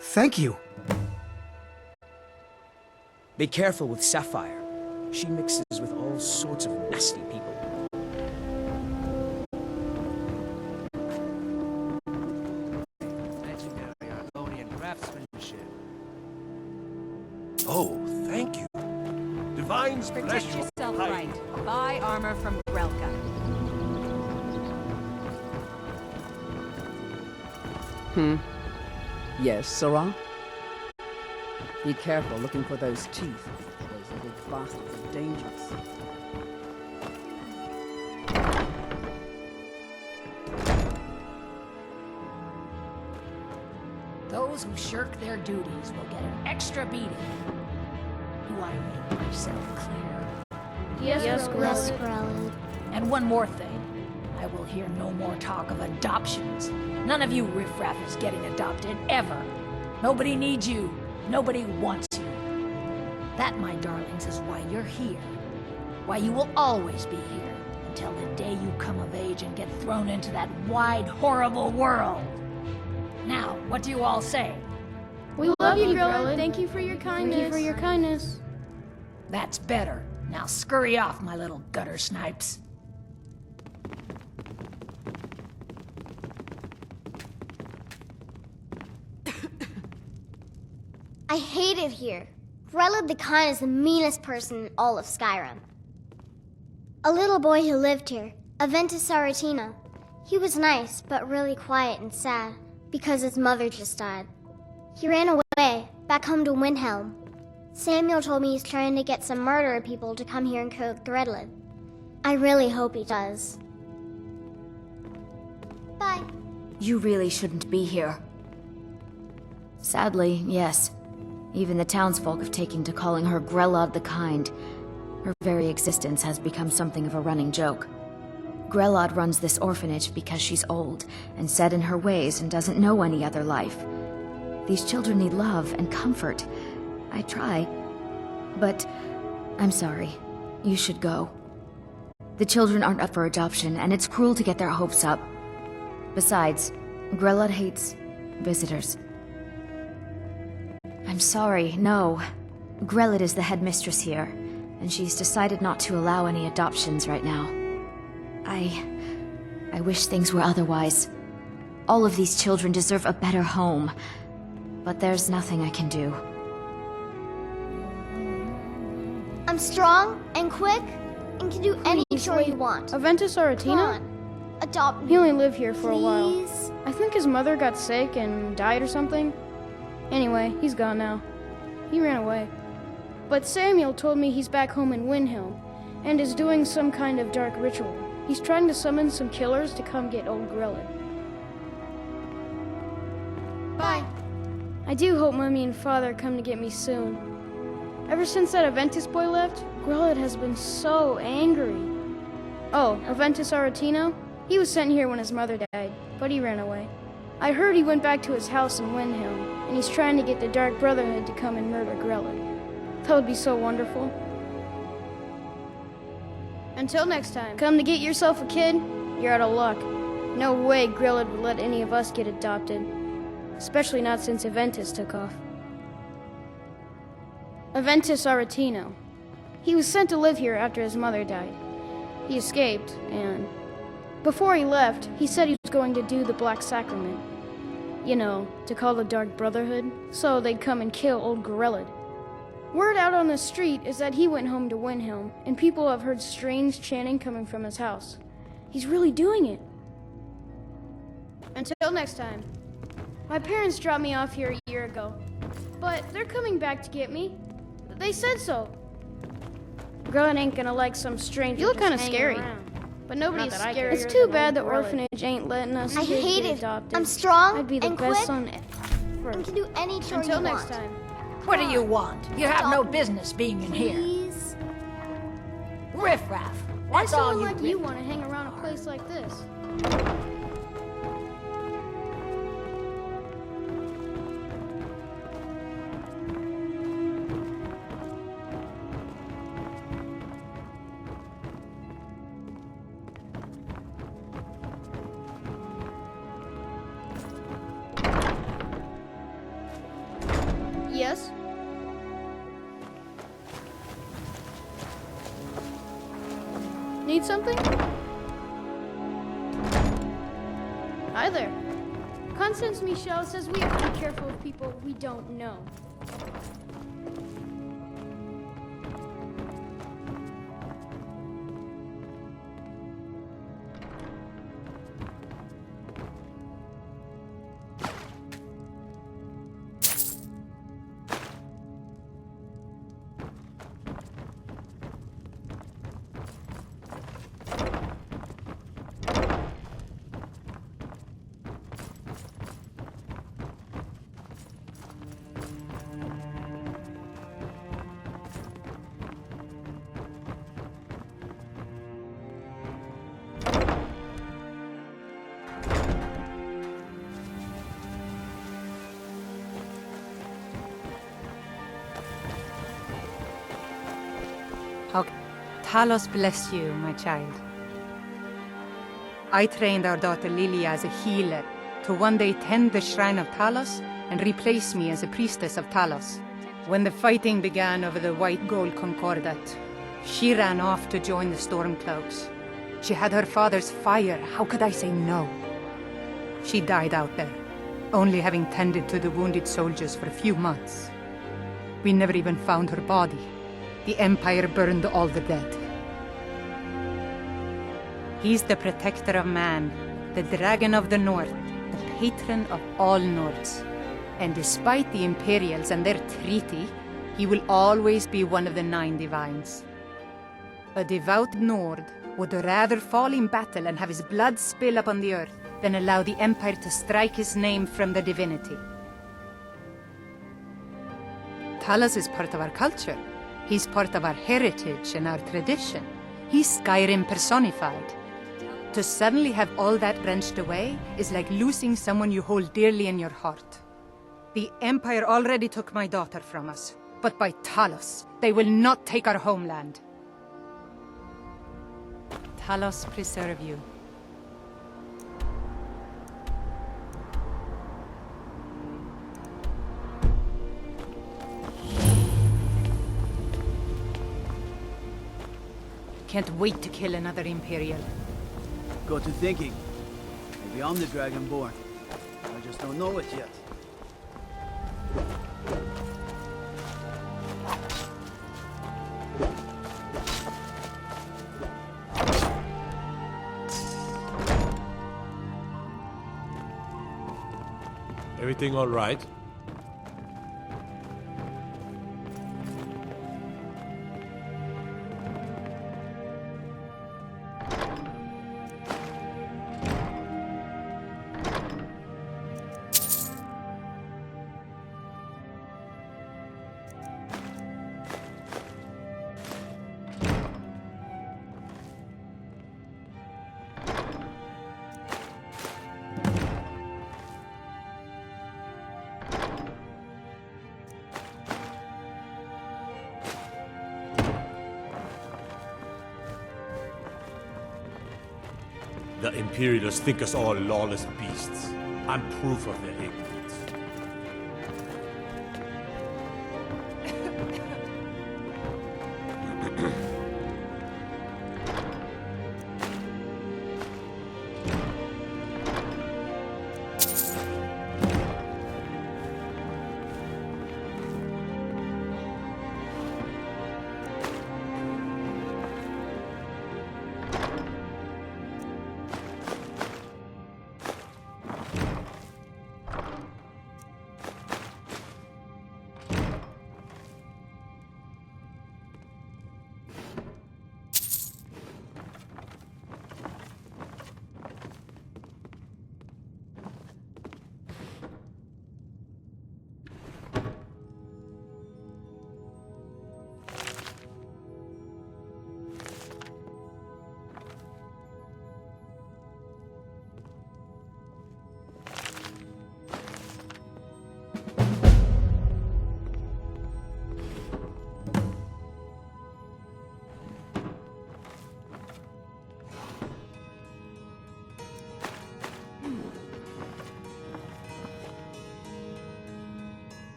thank you. Be careful with Sapphire. She mixes with all sorts of nasty people. Legendary Argonian craftsmanship. Oh, thank you. Divines bless Protect you. yourself right. Buy armor from Grelka. Yes, Sarah? Be careful looking for those teeth. Those little bastards are dangerous. Those who shirk their duties will get an extra beating. Do I make myself clear? Yes, Grelin. And one more thing. I will hear no more talk of adoptions. None of you riffraff is getting adopted, ever. Nobody needs you. Nobody wants you. That, my darlings, is why you're here. Why you will always be here, until the day you come of age and get thrown into that wide, horrible world. Now, what do you all say? We love you, Grella. Thank you for your kindness. Thank you for your kindness. That's better. Now scurry off, my little gutter snipes. I hate it here. Grella the Kind is the meanest person in all of Skyrim. A little boy who lived here, Aventus Saratina. He was nice, but really quiet and sad, because his mother just died. He ran away, back home to Windhelm. Samuel told me he's trying to get some murderer people to come here and kill Gredlin. I really hope he does. Bye. You really shouldn't be here. Sadly, yes. Even the townsfolk have taken to calling her Grella the Kind. Her very existence has become something of a running joke. Grelod runs this orphanage because she's old and set in her ways and doesn't know any other life. These children need love and comfort. I try, but I'm sorry. You should go. The children aren't up for adoption, and it's cruel to get their hopes up. Besides, Grelod hates visitors. I'm sorry, no. Grelod is the headmistress here, and she's decided not to allow any adoptions right now. I wish things were otherwise. All of these children deserve a better home, but there's nothing I can do. I'm strong and quick and can do any chore you want. Aventus Aratina? Come on, adopt me. He only lived here for a while. Please? I think his mother got sick and died or something. Anyway, he's gone now. He ran away. But Samuel told me he's back home in Windhelm and is doing some kind of dark ritual. He's trying to summon some killers to come get old Grelod. Bye. I do hope Mummy and Father come to get me soon. Ever since that Aventus boy left, Grelod has been so angry. Oh, Aventus Aretino? He was sent here when his mother died, but he ran away. I heard he went back to his house in Windhelm, and he's trying to get the Dark Brotherhood to come and murder Grelod. That would be so wonderful. Until next time, come to get yourself a kid, you're out of luck. No way Grelod would let any of us get adopted. Especially not since Aventus took off. Aventus Aretino. He was sent to live here after his mother died. He escaped, and before he left, he said he was going to do the Black Sacrament. You know, to call the Dark Brotherhood, so they'd come and kill old Grelod. Word out on the street is that he went home to Windhelm, and people have heard strange chanting coming from his house. He's really doing it. Until next time. My parents dropped me off here a year ago, but they're coming back to get me. They said so. Grelod ain't gonna like some stranger. You look kind of scary, but nobody's scary. It's too bad the orphanage ain't letting us I kids hate get it. adopted. I'm strong I'd be the and best quick son ever. and can do any chore Until you next want. time. What do you want? You have no business being in here. Please? Riffraff. Why That's all someone you like you want to hang around a place like this? Yes? Need something? Hi there. Constance Michel says we have to be careful of people we don't know. Talos bless you, my child. I trained our daughter Lilia as a healer to one day tend the shrine of Talos and replace me as a priestess of Talos. When the fighting began over the white gold concordat, she ran off to join the Stormcloaks. She had her father's fire. How could I say no? She died out there, only having tended to the wounded soldiers for a few months. We never even found her body. The Empire burned all the dead. He's the protector of man, the Dragon of the North, the patron of all Nords. And despite the Imperials and their treaty, he will always be one of the 9 divines. A devout Nord would rather fall in battle and have his blood spill upon the earth than allow the Empire to strike his name from the divinity. Talos is part of our culture. He's part of our heritage and our tradition. He's Skyrim personified. To suddenly have all that wrenched away is like losing someone you hold dearly in your heart. The Empire already took my daughter from us, but by Talos, they will not take our homeland. Talos preserve you. Can't wait to kill another Imperial. Got to thinking. Maybe I'm the Dragonborn. I just don't know it yet. Everything all right? The Imperials think us all lawless beasts. I'm proof of their ignorance.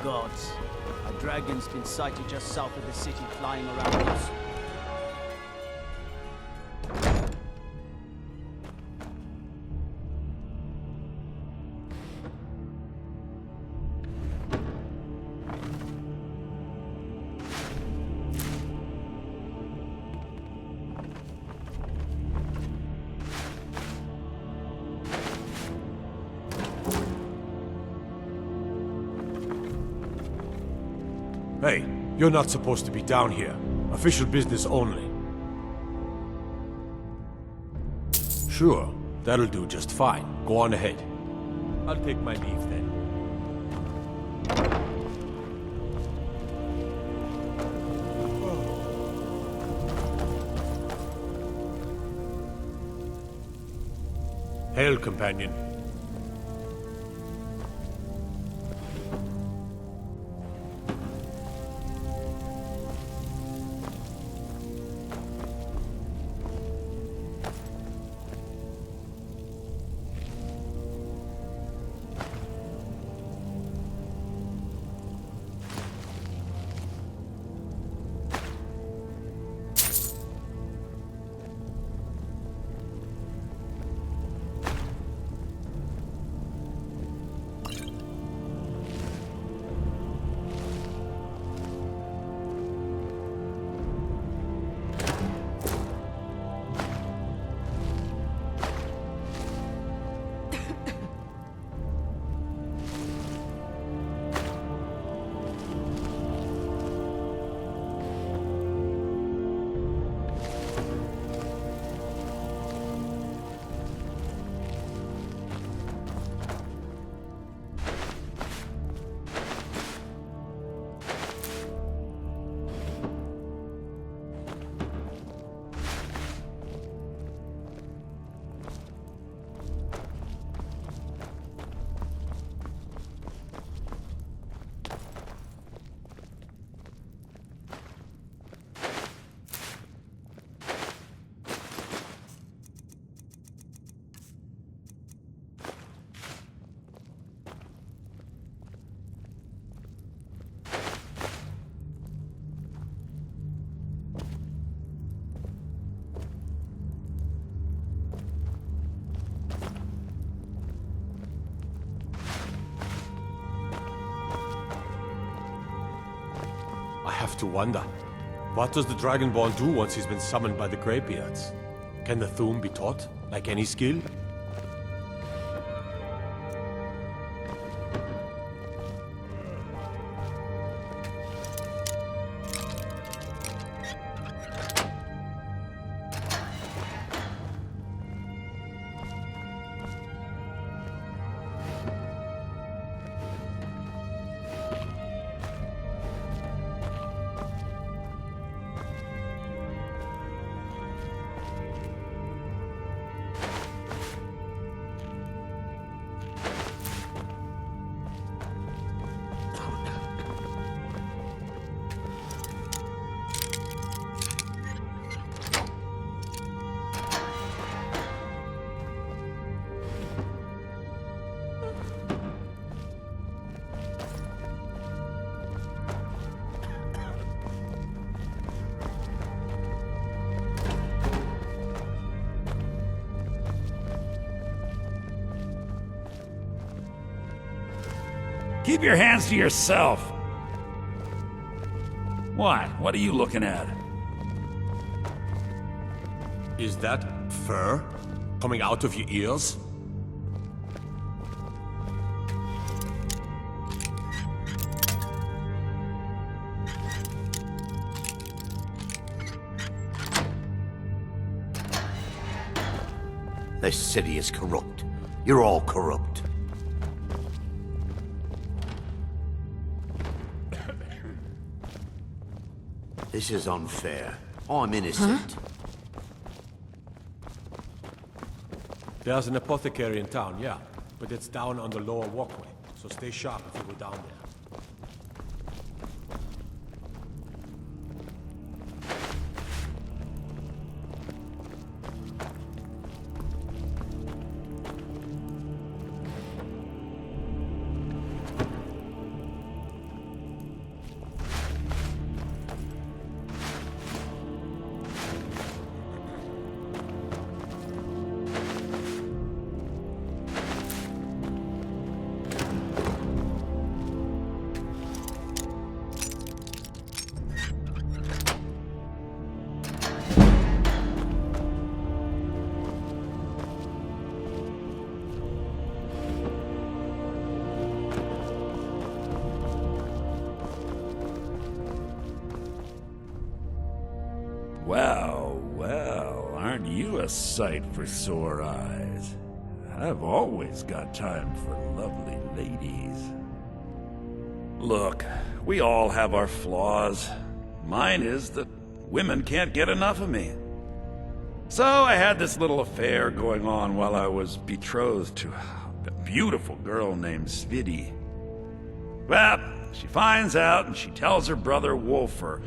Gods. A dragon's been sighted just south of the city, flying around us. Hey, you're not supposed to be down here. Official business only. Sure, that'll do just fine. Go on ahead. I'll take my leave then. Hail, companion. I have to wonder, what does the Dragonborn do once he's been summoned by the Greybeards? Can the Thu'um be taught, like any skill? Keep your hands to yourself! What? What are you looking at? Is that fur coming out of your ears? This city is corrupt. You're all corrupt. This is unfair. I'm innocent. There's an apothecary in town, yeah. But it's down on the lower walkway, so stay sharp if you go down there. Well, well, aren't you a sight for sore eyes? I've always got time for lovely ladies. Look, we all have our flaws. Mine is that women can't get enough of me. So I had this little affair going on while I was betrothed to a beautiful girl named Svidi. Well, she finds out and she tells her brother Wolfer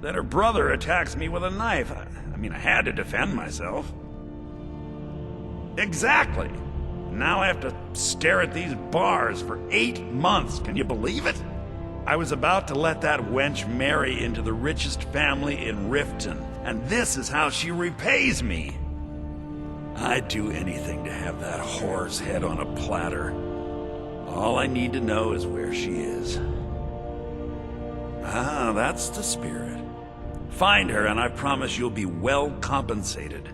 that her brother attacks me with a knife. I mean, I had to defend myself. Exactly. Now I have to stare at these bars for 8 months. Can you believe it? I was about to let that wench marry into the richest family in Riften, and this is how she repays me. I'd do anything to have that whore's head on a platter. All I need to know is where she is. Ah, that's the spirit. Find her, and I promise you'll be well compensated.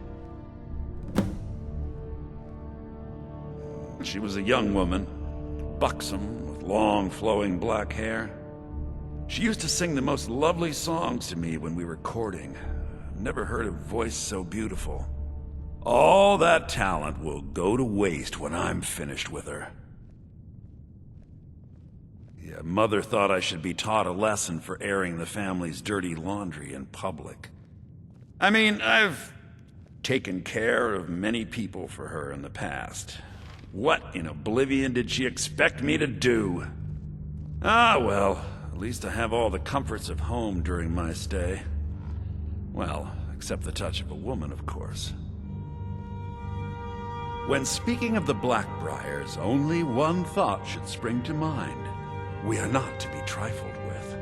She was a young woman, buxom, with long, flowing black hair. She used to sing the most lovely songs to me when we were courting. I've never heard a voice so beautiful. All that talent will go to waste when I'm finished with her. Yeah, Mother thought I should be taught a lesson for airing the family's dirty laundry in public. I mean, I've taken care of many people for her in the past. What in oblivion did she expect me to do? Ah, well, at least I have all the comforts of home during my stay. Well, except the touch of a woman, of course. When speaking of the Blackbriars, only one thought should spring to mind. We are not to be trifled with.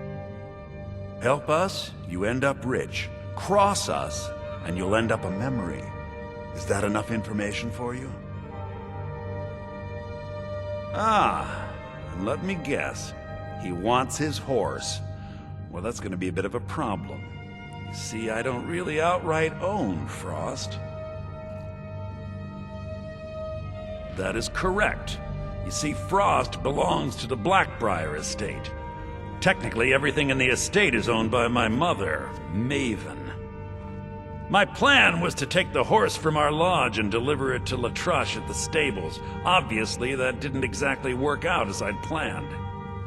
Help us, you end up rich. Cross us, and you'll end up a memory. Is that enough information for you? Ah, and let me guess. He wants his horse. Well, that's going to be a bit of a problem. You see, I don't really outright own Frost. That is correct. You see, Frost belongs to the Blackbriar estate. Technically, everything in the estate is owned by my mother, Maven. My plan was to take the horse from our lodge and deliver it to Latrush at the stables. Obviously, that didn't exactly work out as I'd planned.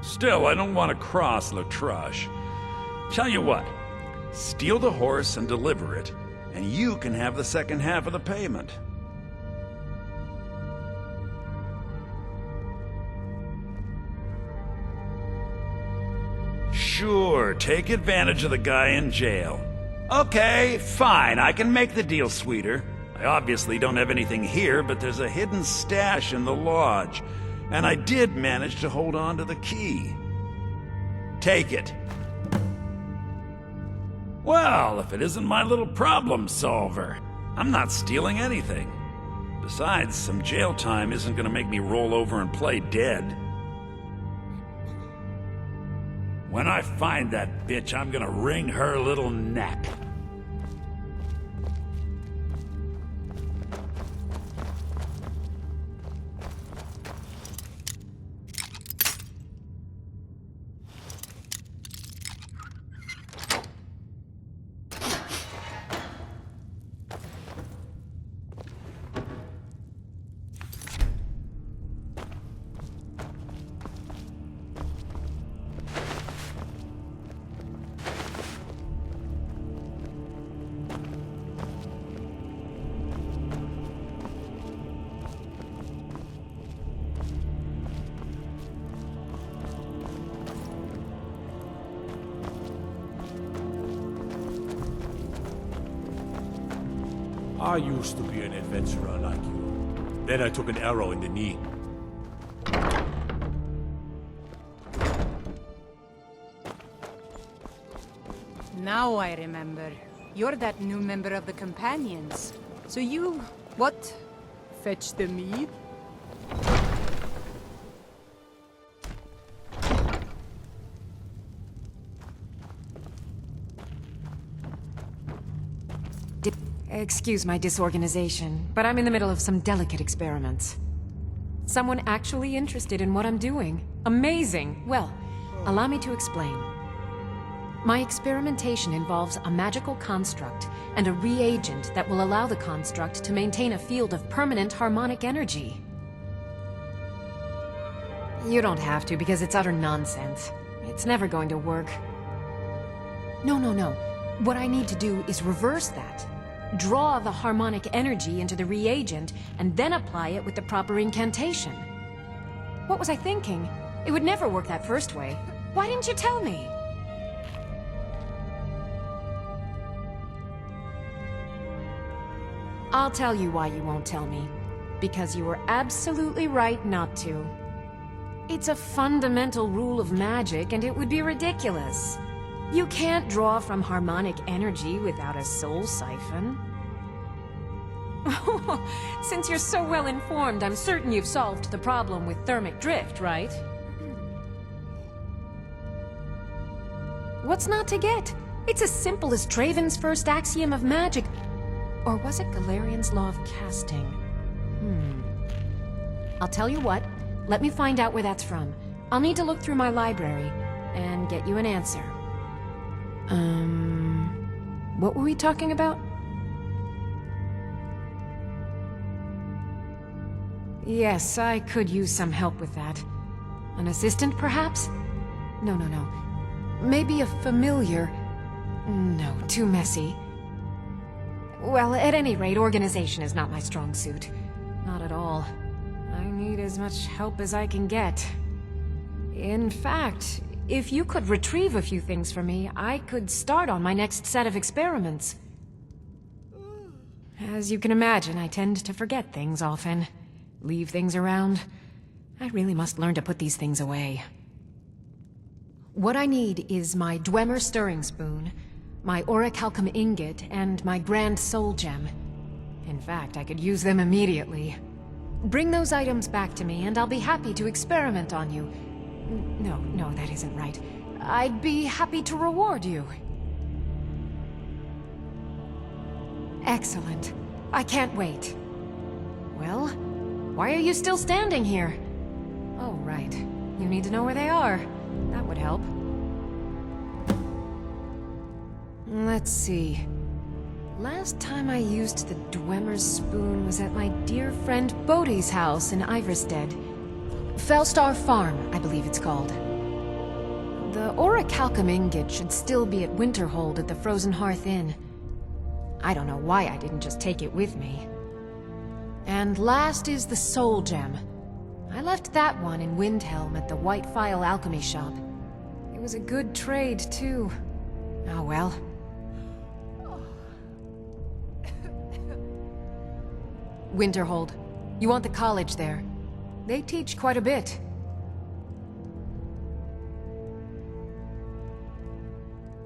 Still, I don't want to cross Latrush. Tell you what, steal the horse and deliver it, and you can have the second half of the payment. Sure, take advantage of the guy in jail. Okay, fine, I can make the deal sweeter. I obviously don't have anything here, but there's a hidden stash in the lodge, and I did manage to hold on to the key. Take it. Well, if it isn't my little problem solver, I'm not stealing anything. Besides, some jail time isn't gonna make me roll over and play dead. When I find that bitch, I'm gonna wring her little neck. I used to be an adventurer like you. Then I took an arrow in the knee. Now I remember. You're that new member of the Companions. So you, what? Fetch the mead? Excuse my disorganization, but I'm in the middle of some delicate experiments. Someone actually interested in what I'm doing. Amazing! Well, allow me to explain. My experimentation involves a magical construct and a reagent that will allow the construct to maintain a field of permanent harmonic energy. You don't have to, because it's utter nonsense. It's never going to work. No. What I need to do is reverse that. Draw the harmonic energy into the reagent, and then apply it with the proper incantation. What was I thinking? It would never work that first way. Why didn't you tell me? I'll tell you why you won't tell me. Because you were absolutely right not to. It's a fundamental rule of magic, and it would be ridiculous. You can't draw from harmonic energy without a soul siphon. Since you're so well informed, I'm certain you've solved the problem with thermic drift, right? What's not to get? It's as simple as Traven's first axiom of magic. Or was it Galarian's law of casting? I'll tell you what. Let me find out where that's from. I'll need to look through my library and get you an answer. What were we talking about? Yes, I could use some help with that. An assistant, perhaps? No. Maybe a familiar. No, too messy. Well, at any rate, organization is not my strong suit. Not at all. I need as much help as I can get. In fact, if you could retrieve a few things for me, I could start on my next set of experiments. As you can imagine, I tend to forget things often. Leave things around. I really must learn to put these things away. What I need is my Dwemer stirring spoon, my orichalcum ingot, and my Grand Soul Gem. In fact, I could use them immediately. Bring those items back to me, and I'll be happy to experiment on you. No, that isn't right. I'd be happy to reward you. Excellent. I can't wait. Well, why are you still standing here? Oh, right. You need to know where they are. That would help. Let's see. Last time I used the Dwemer's spoon was at my dear friend Bodhi's house in Iverstead. Fellstar Farm, I believe it's called. The orichalcum ingot should still be at Winterhold at the Frozen Hearth Inn. I don't know why I didn't just take it with me. And last is the Soul Gem. I left that one in Windhelm at the White Phial Alchemy Shop. It was a good trade, too. Oh well. Winterhold. You want the college there. They teach quite a bit.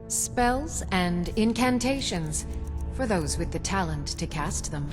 Spells and incantations, for those with the talent to cast them.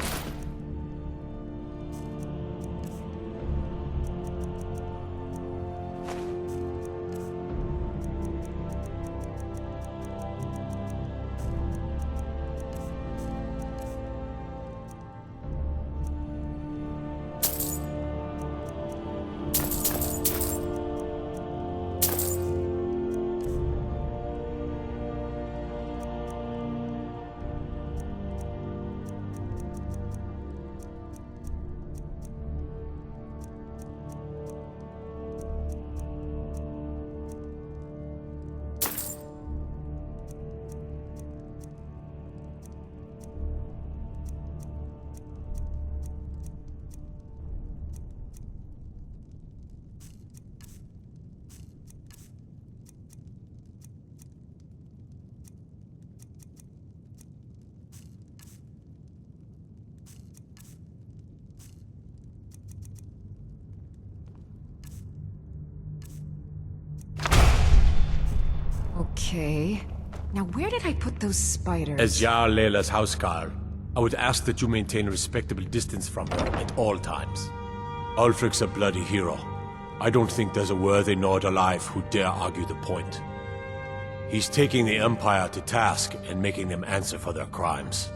Okay. Now where did I put those spiders? As Jarl Layla's housecarl, I would ask that you maintain a respectable distance from her at all times. Ulfric's a bloody hero. I don't think there's a worthy Nord alive who dare argue the point. He's taking the Empire to task and making them answer for their crimes.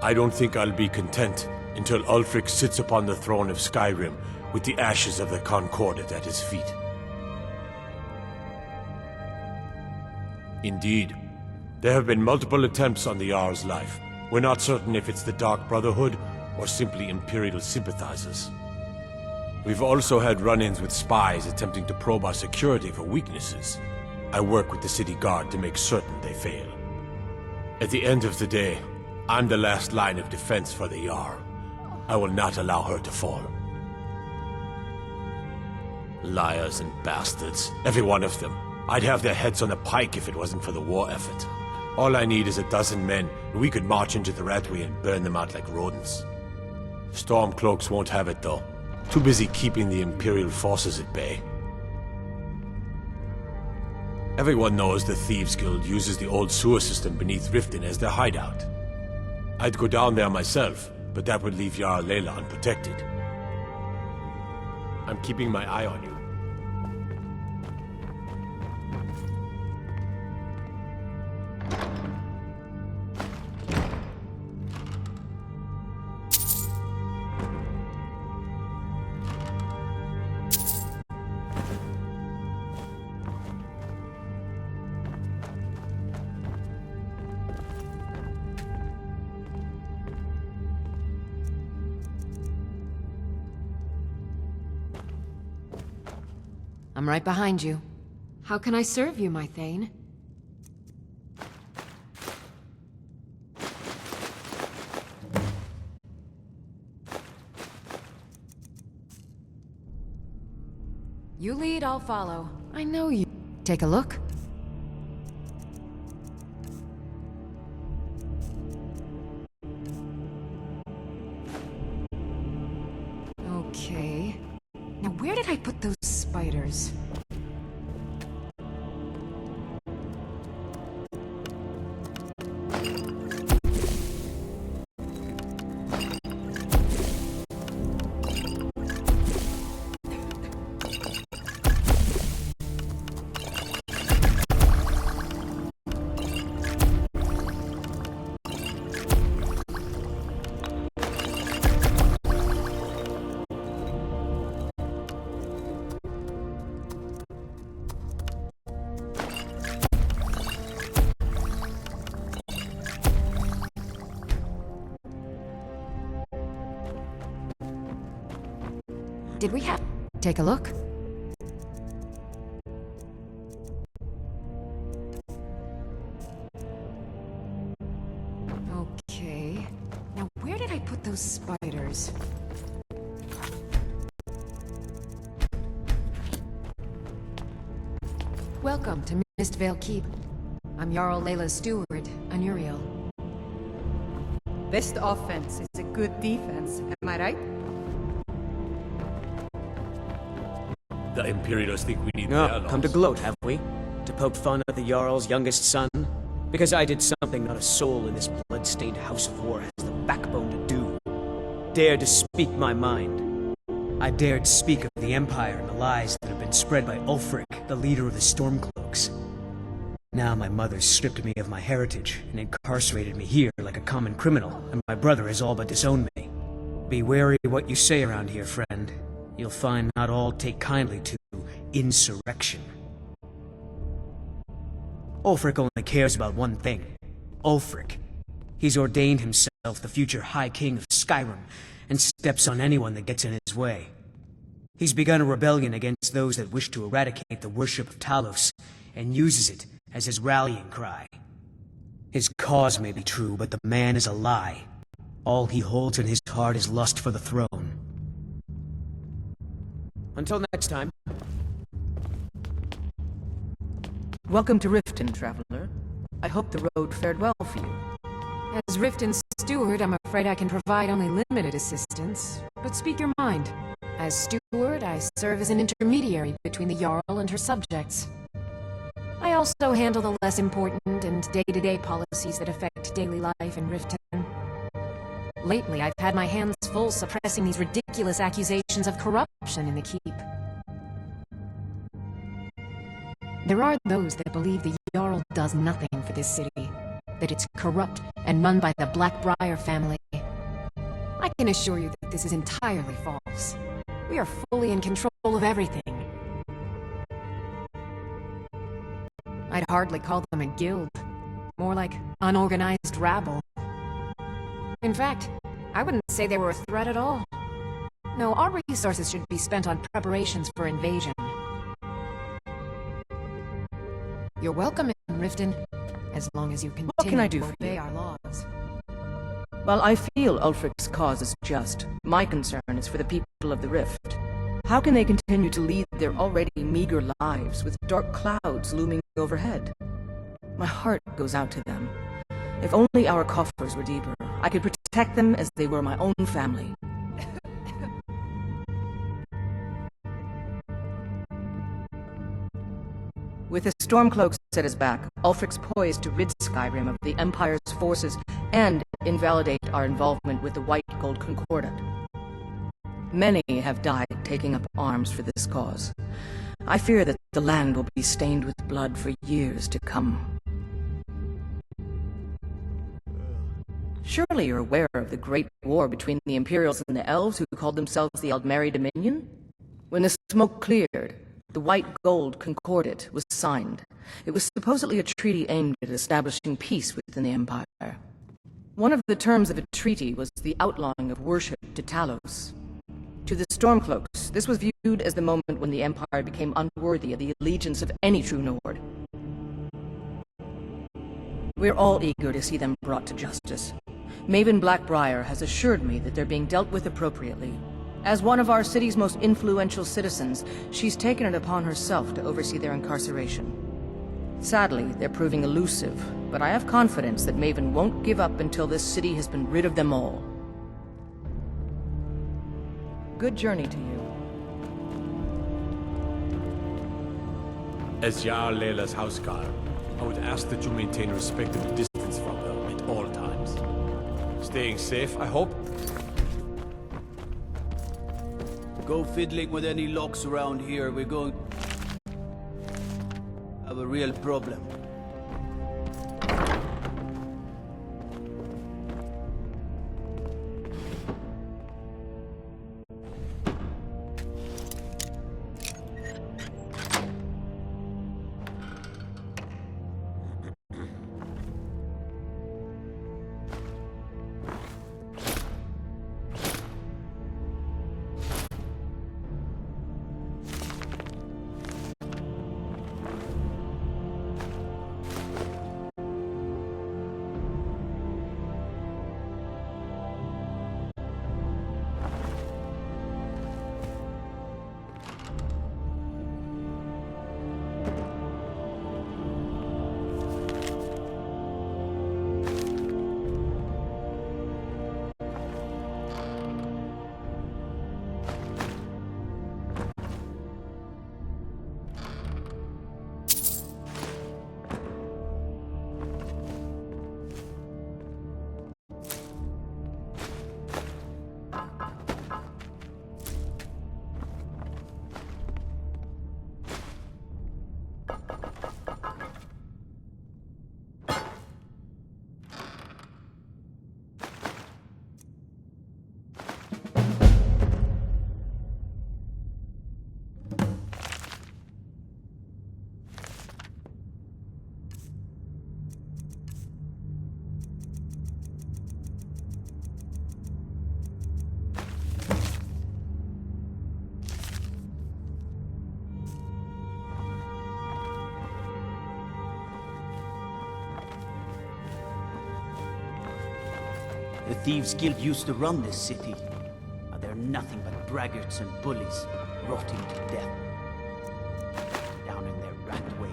I don't think I'll be content until Ulfric sits upon the throne of Skyrim with the ashes of the Concordat at his feet. Indeed. There have been multiple attempts on the Jarl's life. We're not certain if it's the Dark Brotherhood or simply Imperial sympathizers. We've also had run-ins with spies attempting to probe our security for weaknesses. I work with the city guard to make certain they fail. At the end of the day, I'm the last line of defense for the Jarl. I will not allow her to fall. Liars and bastards, every one of them. I'd have their heads on a pike if it wasn't for the war effort. All I need is a dozen men, and we could march into the Ratway and burn them out like rodents. Stormcloaks won't have it, though. Too busy keeping the Imperial forces at bay. Everyone knows the Thieves Guild uses the old sewer system beneath Riften as their hideout. I'd go down there myself, but that would leave Jarl Layla unprotected. I'm keeping my eye on you. I'm right behind you. How can I serve you, my Thane? You lead, I'll follow. I know you. Take a look. Okay. Now where did I put those spiders? Did we have... Take a look. Okay. Now where did I put those spiders? Welcome to Mistvale Keep. I'm Jarl Layla's steward, Anuriel. Best offense is a good defense, am I right? The Imperials think we need come to gloat, have we? To poke fun at the Jarl's youngest son? Because I did something not a soul in this blood-stained house of war has the backbone to do. Dared to speak my mind. I dared speak of the Empire and the lies that have been spread by Ulfric, the leader of the Stormcloaks. Now my mother stripped me of my heritage and incarcerated me here like a common criminal, and my brother has all but disowned me. Be wary what you say around here, friend. You'll find not all take kindly to insurrection. Ulfric only cares about one thing. Ulfric. He's ordained himself the future High King of Skyrim, and steps on anyone that gets in his way. He's begun a rebellion against those that wish to eradicate the worship of Talos, and uses it as his rallying cry. His cause may be true, but the man is a lie. All he holds in his heart is lust for the throne. Until next time. Welcome to Riften, traveler. I hope the road fared well for you. As Riften's steward, I'm afraid I can provide only limited assistance. But speak your mind. As steward, I serve as an intermediary between the Jarl and her subjects. I also handle the less important and day-to-day policies that affect daily life in Riften. Lately, I've had my hands full suppressing these ridiculous accusations of corruption in the keep. There are those that believe the Jarl does nothing for this city, that it's corrupt and run by the Blackbriar family. I can assure you that this is entirely false. We are fully in control of everything. I'd hardly call them a guild. More like unorganized rabble. In fact, I wouldn't say they were a threat at all. No, our resources should be spent on preparations for invasion. You're welcome in Riften, as long as you continue can I do to for obey you? our laws. While I feel Ulfric's cause is just, my concern is for the people of the Rift. How can they continue to lead their already meager lives with dark clouds looming overhead? My heart goes out to them. If only our coffers were deeper, I could protect them as they were my own family. With the Stormcloaks at his back, Ulfric's poised to rid Skyrim of the Empire's forces and invalidate our involvement with the White Gold Concordat. Many have died taking up arms for this cause. I fear that the land will be stained with blood for years to come. Surely you're aware of the Great War between the Imperials and the Elves who called themselves the Aldmeri Dominion? When the smoke cleared, the White Gold Concordat was signed. It was supposedly a treaty aimed at establishing peace within the Empire. One of the terms of the treaty was the outlawing of worship to Talos. To the Stormcloaks, this was viewed as the moment when the Empire became unworthy of the allegiance of any true Nord. We're all eager to see them brought to justice. Maven Blackbriar has assured me that they're being dealt with appropriately. As one of our city's most influential citizens, she's taken it upon herself to oversee their incarceration. Sadly, they're proving elusive, but I have confidence that Maven won't give up until this city has been rid of them all. Good journey to you. As Jarl Layla's houseguard, I would ask that you maintain a respectable distance from her at all times. Staying safe, I hope? Go fiddling with any locks around here. We're going to have a real problem. The Thieves' Guild used to run this city. Now they're nothing but braggarts and bullies, rotting to death. Down in their rat way.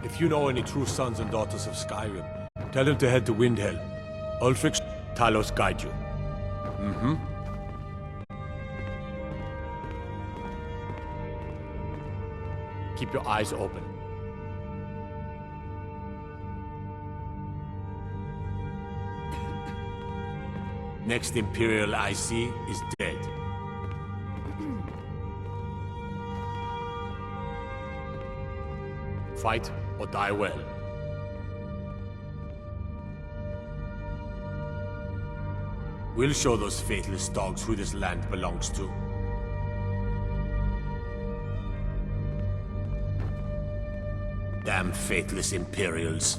If you know any true sons and daughters of Skyrim, tell them to head to Windhell. Ulfric Talos guide you. Mm-hmm. Keep your eyes open. Next Imperial I see is dead. Fight or die well. We'll show those faithless dogs who this land belongs to. Damn faithless Imperials.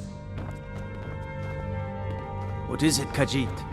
What is it, Khajiit?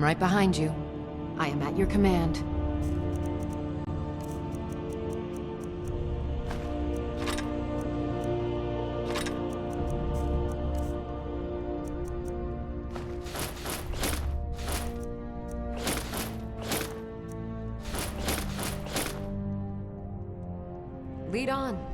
I'm right behind you. I am at your command. Lead on.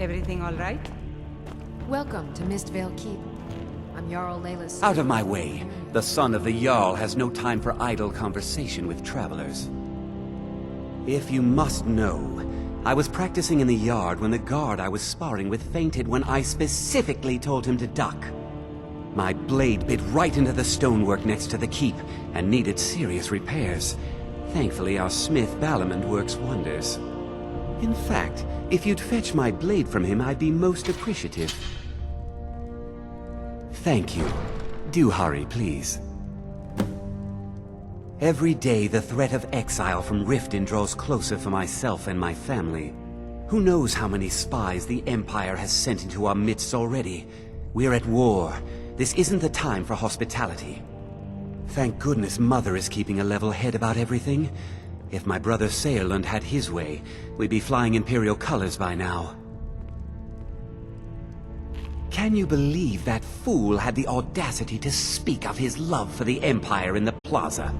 Everything all right? Welcome to Mistvale Keep. I'm Jarl Leylas. Out of my way. The son of the Jarl has no time for idle conversation with travelers. If you must know, I was practicing in the yard when the guard I was sparring with fainted when I specifically told him to duck. My blade bit right into the stonework next to the keep and needed serious repairs. Thankfully, our smith Balamond works wonders. In fact, if you'd fetch my blade from him, I'd be most appreciative. Thank you. Do hurry, please. Every day, the threat of exile from Riften draws closer for myself and my family. Who knows how many spies the Empire has sent into our midst already? We're at war. This isn't the time for hospitality. Thank goodness Mother is keeping a level head about everything. If my brother Saerlund had his way, we'd be flying Imperial colors by now. Can you believe that fool had the audacity to speak of his love for the Empire in the plaza?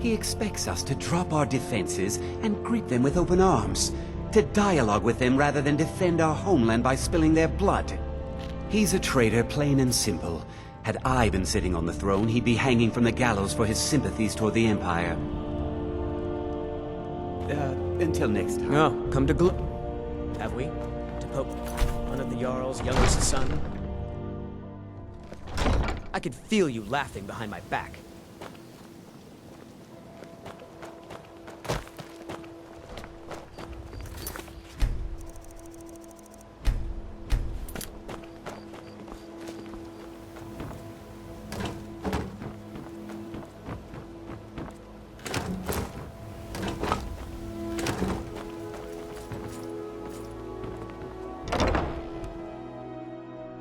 He expects us to drop our defenses and greet them with open arms, to dialogue with them rather than defend our homeland by spilling their blood. He's a traitor, plain and simple. Had I been sitting on the throne, he'd be hanging from the gallows for his sympathies toward the Empire. Until next time. Oh, come to Have we? To poke one of the Jarl's youngest son? I could feel you laughing behind my back.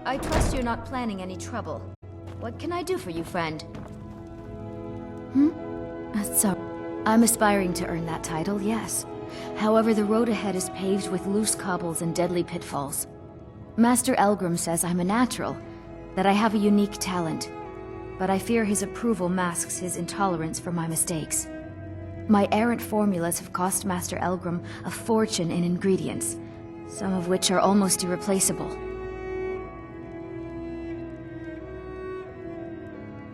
I trust you're not planning any trouble. What can I do for you, friend? So, I'm aspiring to earn that title, yes. However, the road ahead is paved with loose cobbles and deadly pitfalls. Master Elgrim says I'm a natural, that I have a unique talent, but I fear his approval masks his intolerance for my mistakes. My errant formulas have cost Master Elgrim a fortune in ingredients, some of which are almost irreplaceable.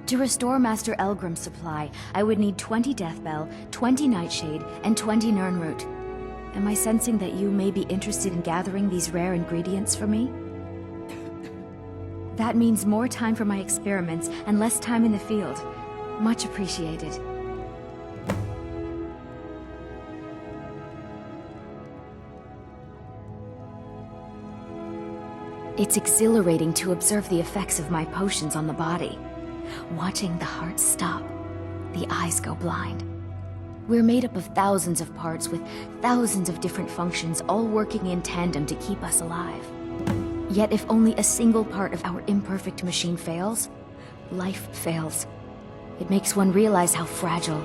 To restore Master Elgrim's supply, I would need 20 Deathbell, 20 Nightshade, and 20 Nirnroot. Am I sensing that you may be interested in gathering these rare ingredients for me? That means more time for my experiments and less time in the field. Much appreciated. It's exhilarating to observe the effects of my potions on the body. Watching the heart stop, the eyes go blind. We're made up of thousands of parts with thousands of different functions, all working in tandem to keep us alive. Yet if only a single part of our imperfect machine fails, life fails. It makes one realize how fragile,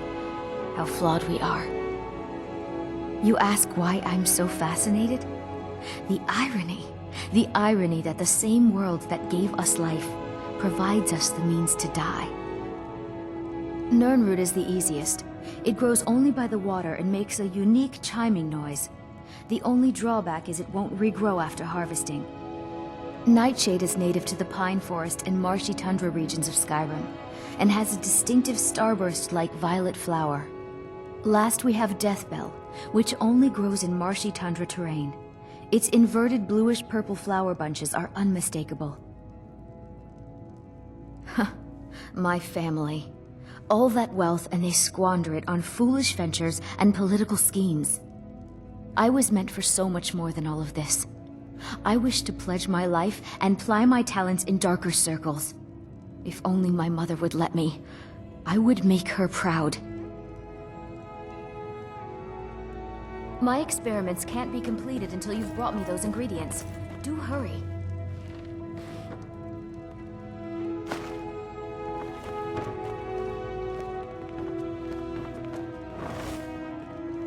how flawed we are. You ask why I'm so fascinated? The irony that the same world that gave us life provides us the means to die. Nirnroot is the easiest. It grows only by the water and makes a unique chiming noise. The only drawback is it won't regrow after harvesting. Nightshade is native to the pine forest and marshy tundra regions of Skyrim, and has a distinctive starburst-like violet flower. Last we have Deathbell, which only grows in marshy tundra terrain. Its inverted bluish-purple flower bunches are unmistakable. My family. All that wealth and they squander it on foolish ventures and political schemes. I was meant for so much more than all of this. I wish to pledge my life and ply my talents in darker circles. If only my mother would let me, I would make her proud. My experiments can't be completed until you've brought me those ingredients. Do hurry.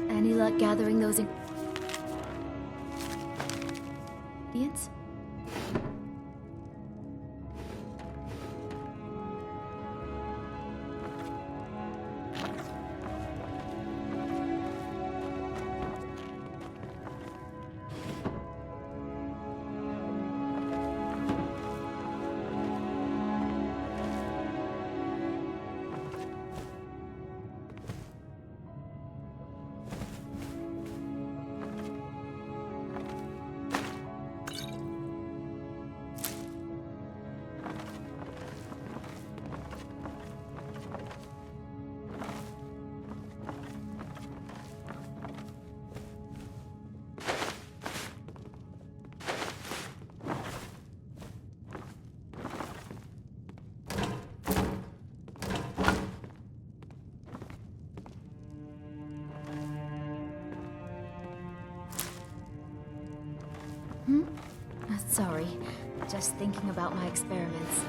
Any luck gathering those ingredients? Sorry, just thinking about my experiments.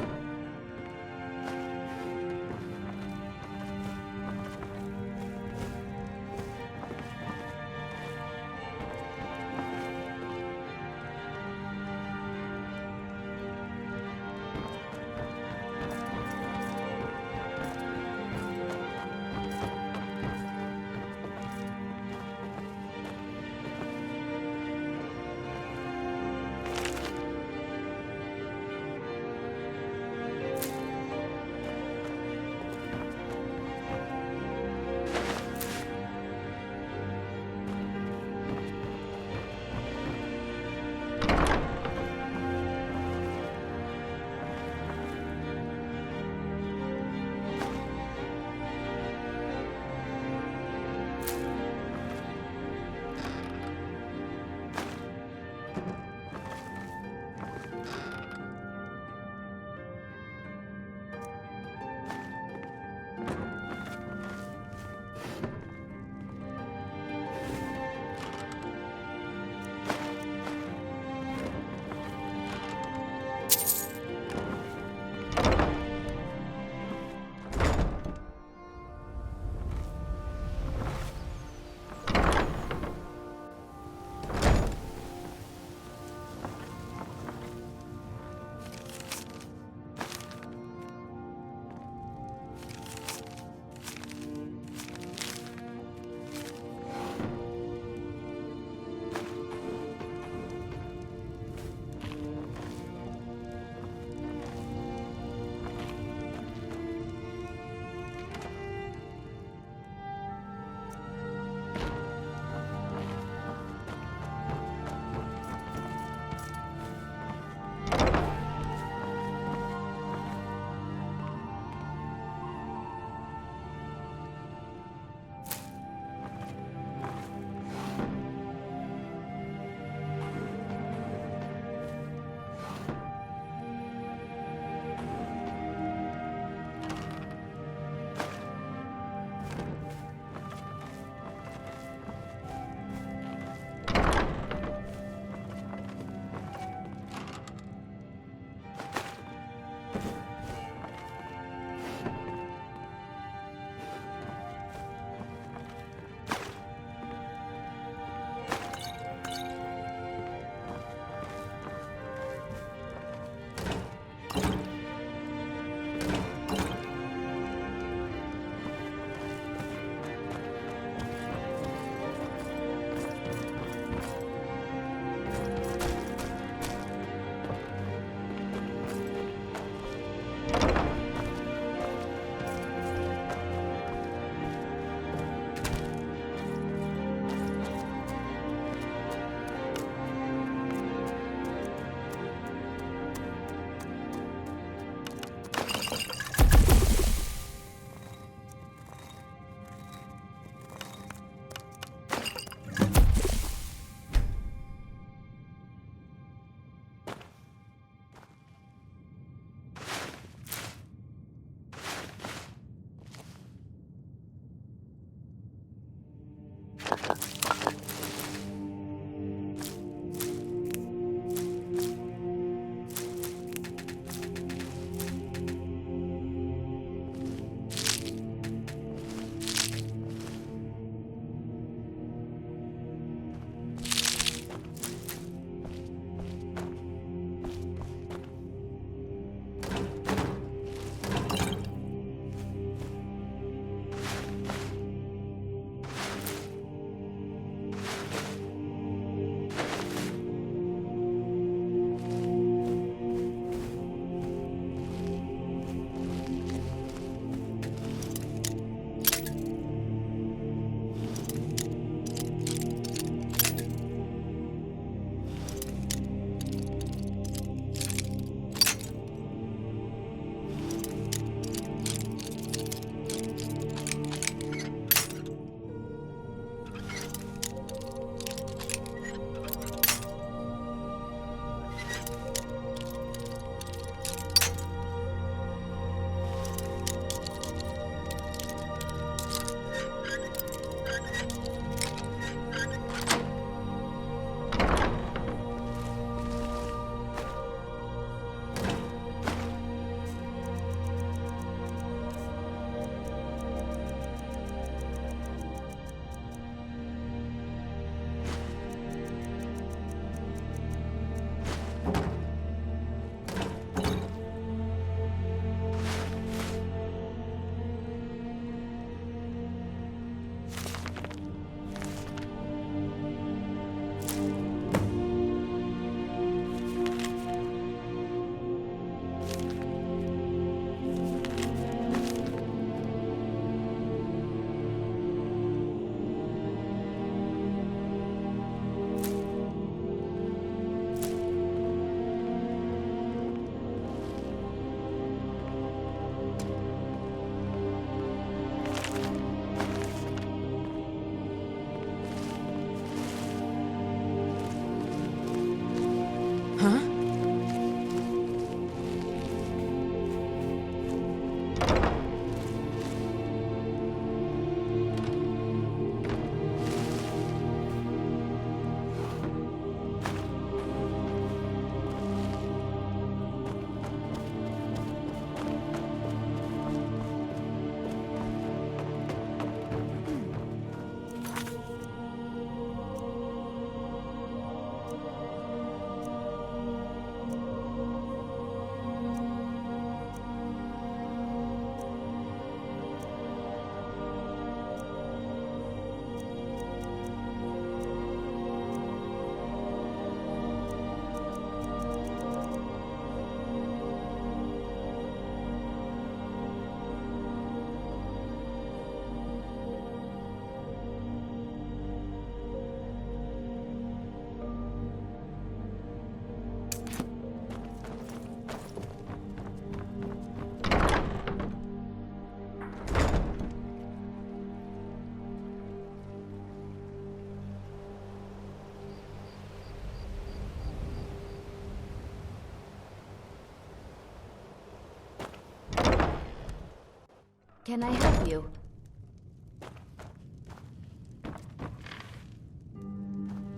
Can I help you?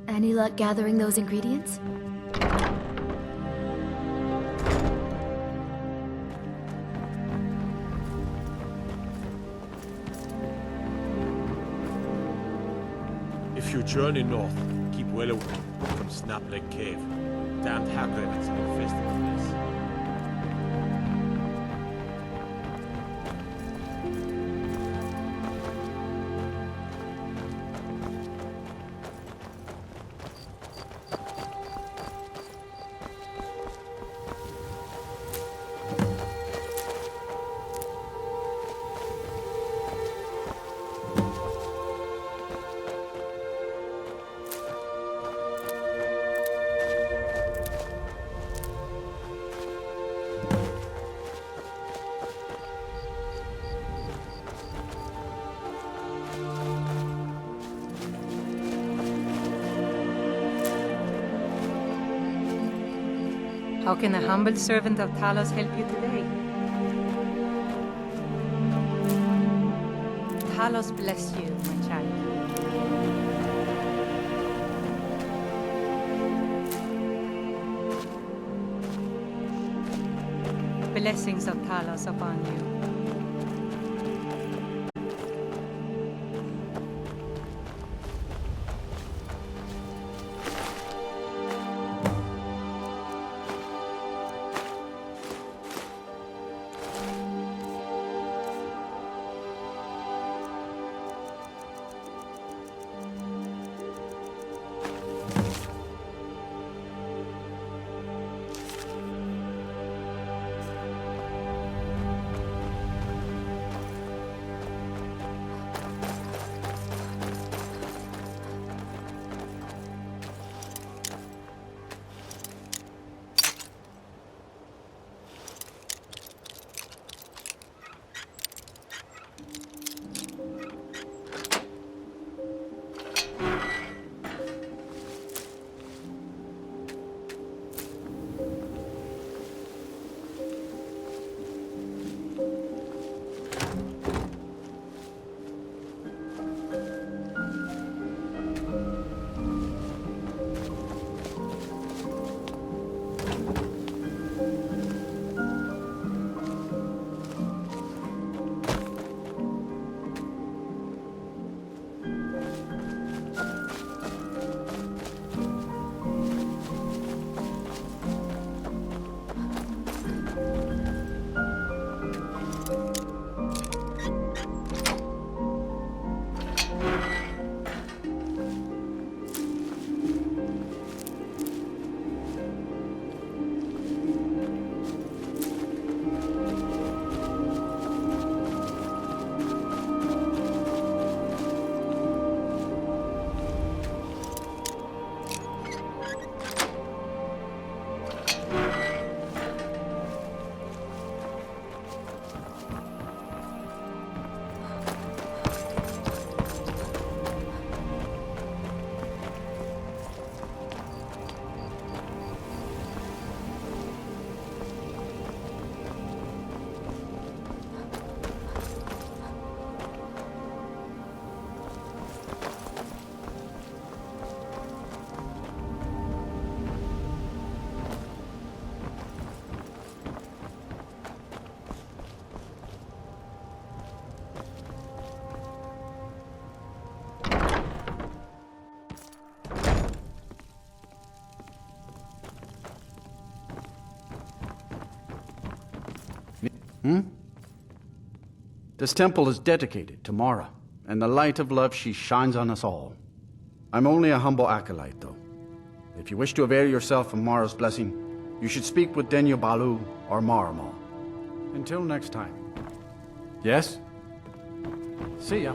Any luck gathering those ingredients? If you journey north, keep well away from Snapleg Cave. Damned hag rabbits infested the place. How can a humble servant of Talos help you today? Talos bless you, my child. Blessings of Talos upon you. This temple is dedicated to Mara, and the light of love she shines on us all. I'm only a humble acolyte, though. If you wish to avail yourself of Mara's blessing, you should speak with Denyo Balu or Maramal. Until next time. Yes? See ya.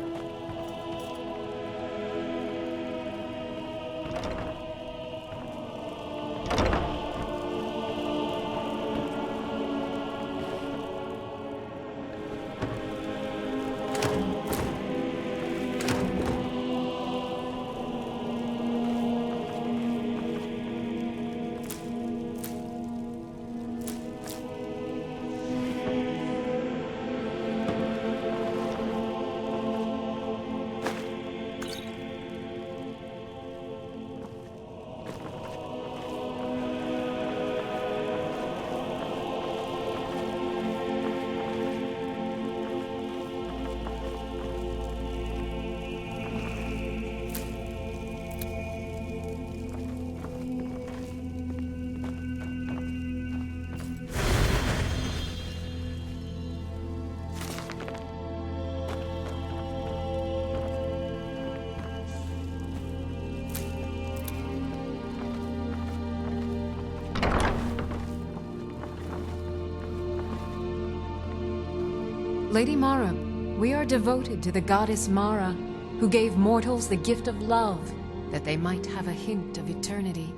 Lady Mara, we are devoted to the goddess Mara, who gave mortals the gift of love, that they might have a hint of eternity.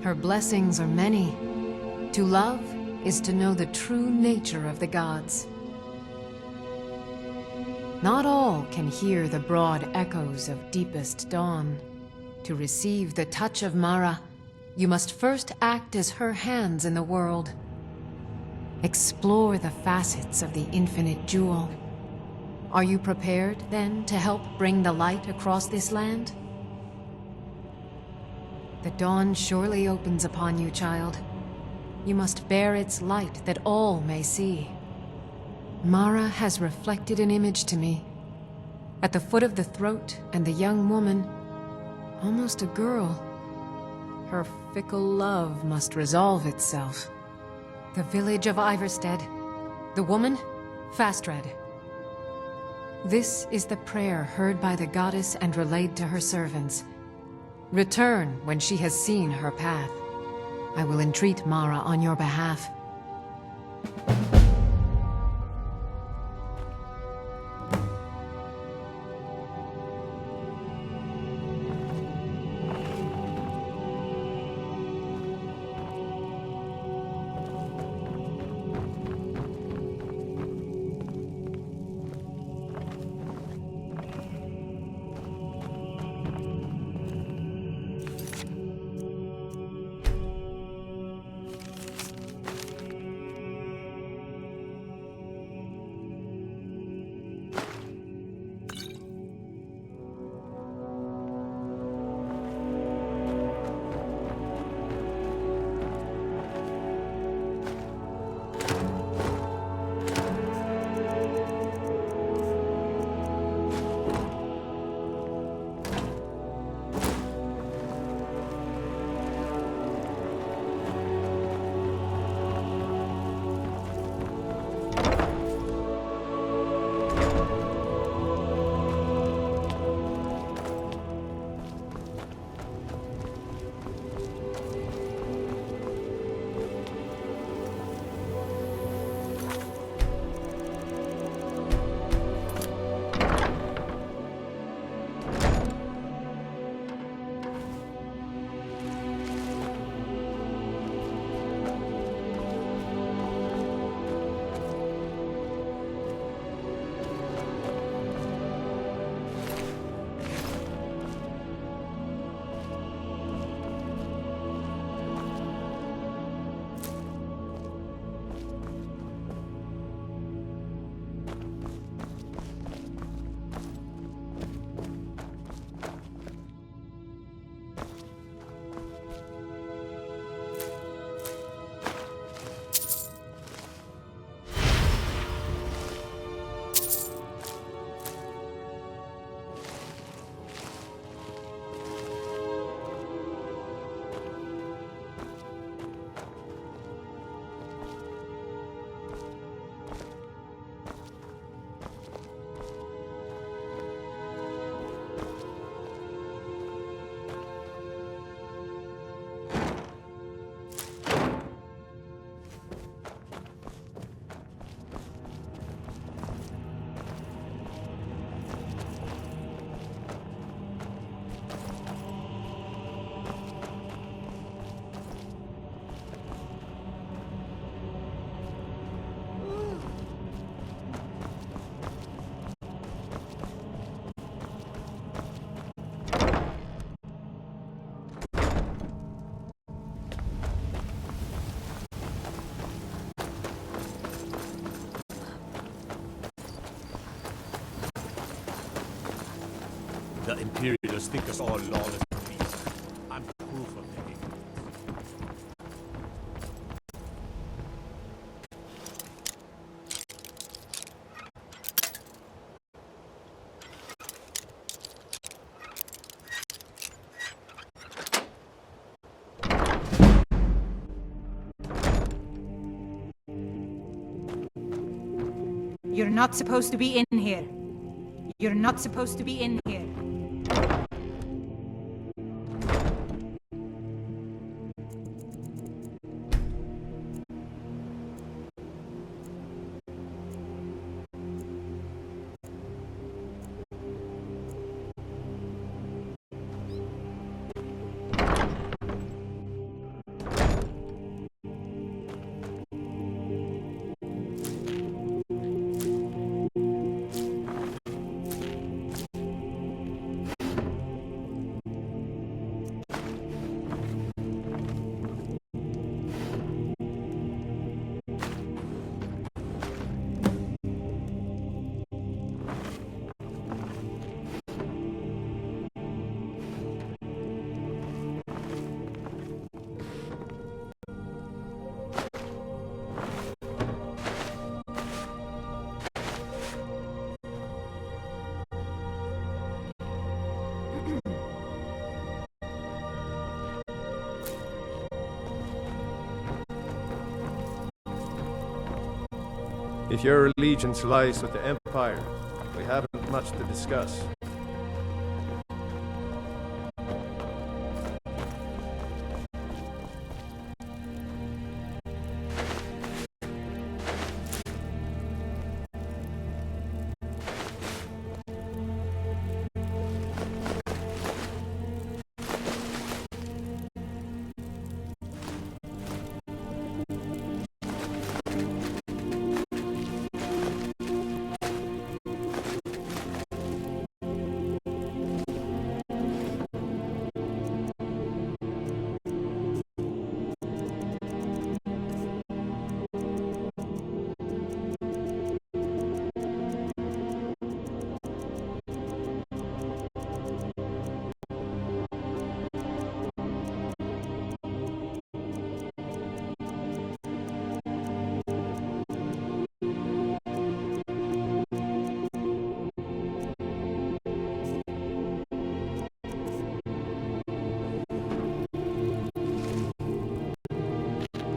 Her blessings are many. To love is to know the true nature of the gods. Not all can hear the broad echoes of deepest dawn. To receive the touch of Mara, you must first act as her hands in the world. Explore the facets of the infinite jewel. Are you prepared, then, to help bring the light across this land? The dawn surely opens upon you, child. You must bear its light that all may see. Mara has reflected an image to me. At the foot of the throat and the young woman, almost a girl. Her fickle love must resolve itself. The village of Iverstead. The woman, Fastred. This is the prayer heard by the goddess and relayed to her servants. Return when she has seen her path. I will entreat Mara on your behalf. The Imperials think us all lawless beasts. I'm proof of their ignorance. You're not supposed to be in here. You're not supposed to be in here. If your allegiance lies with the Empire, we haven't much to discuss.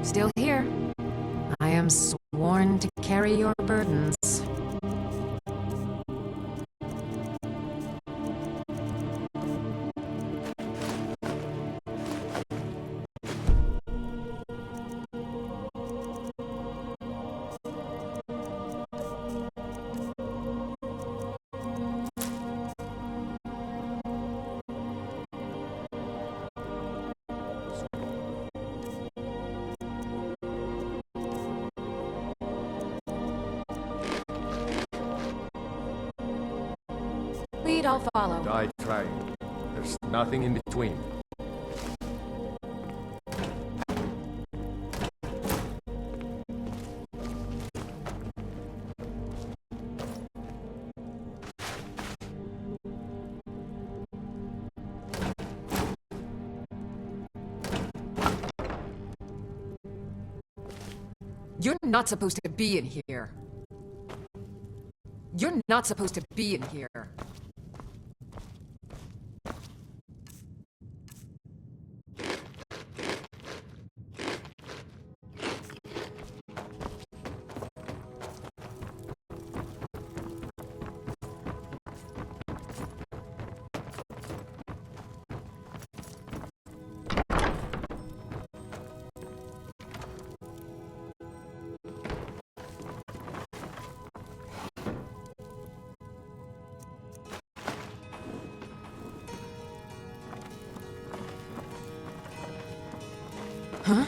Still here. I am sworn to carry your burdens. Lead, I'll follow. Die trying. There's nothing in between. You're not supposed to be in here. You're not supposed to be in here. Huh?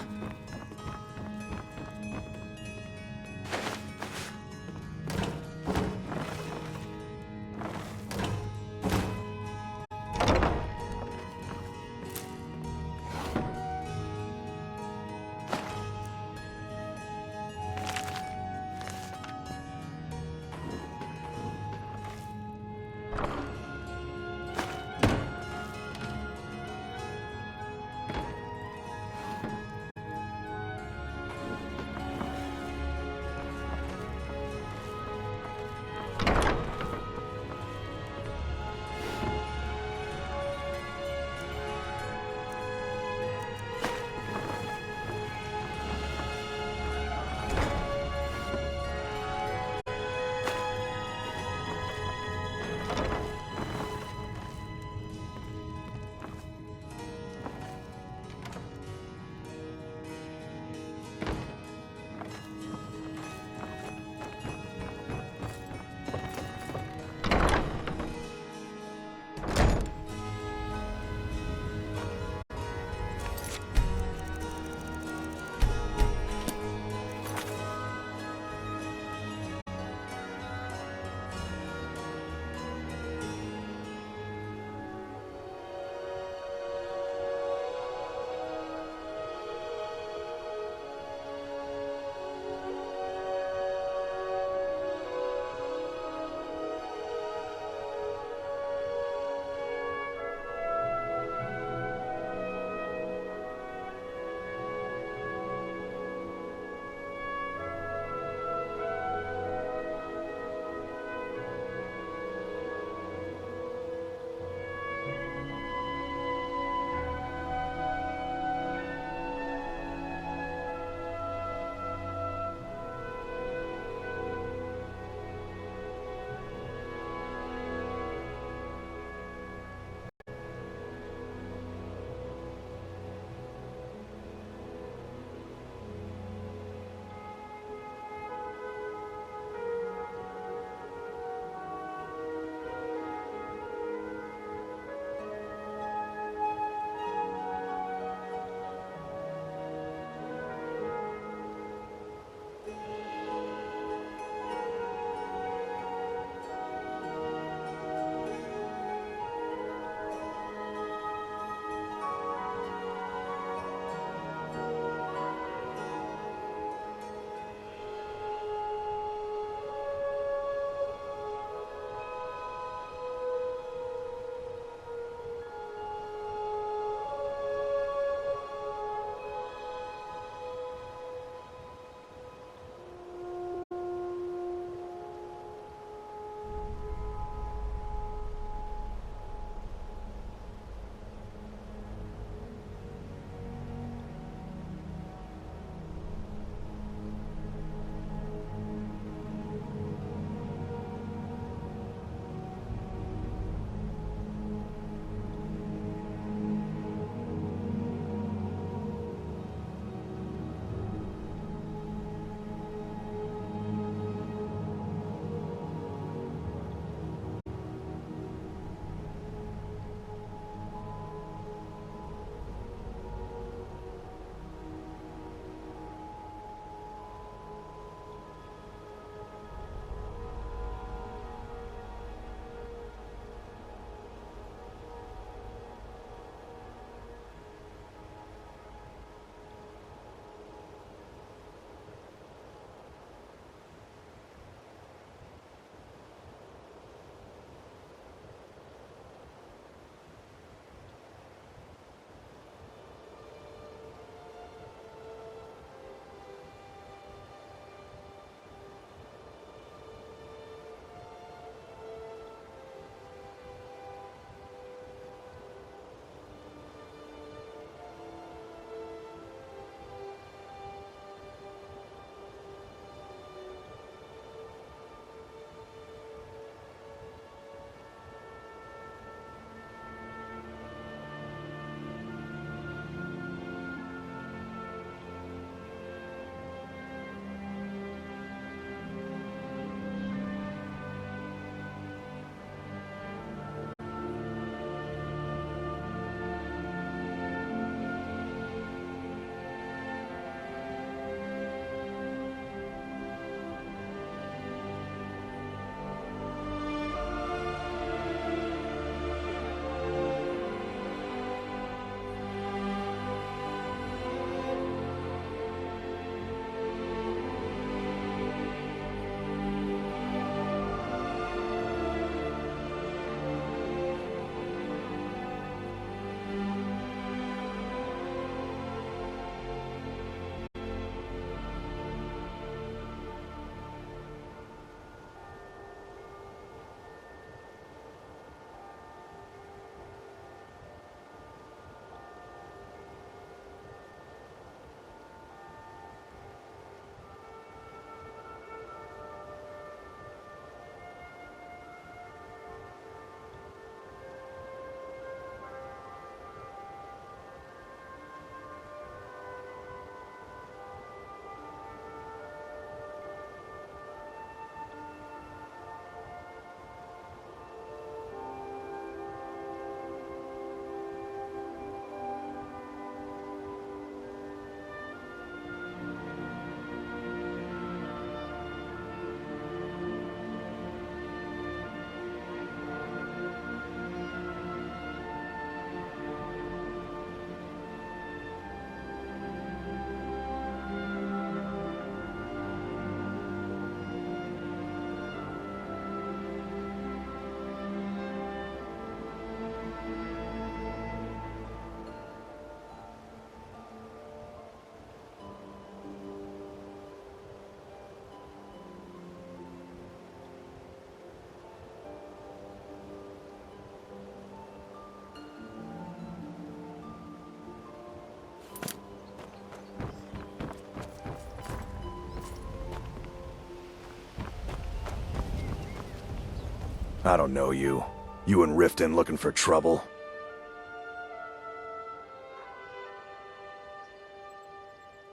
I don't know you. You in Riften looking for trouble?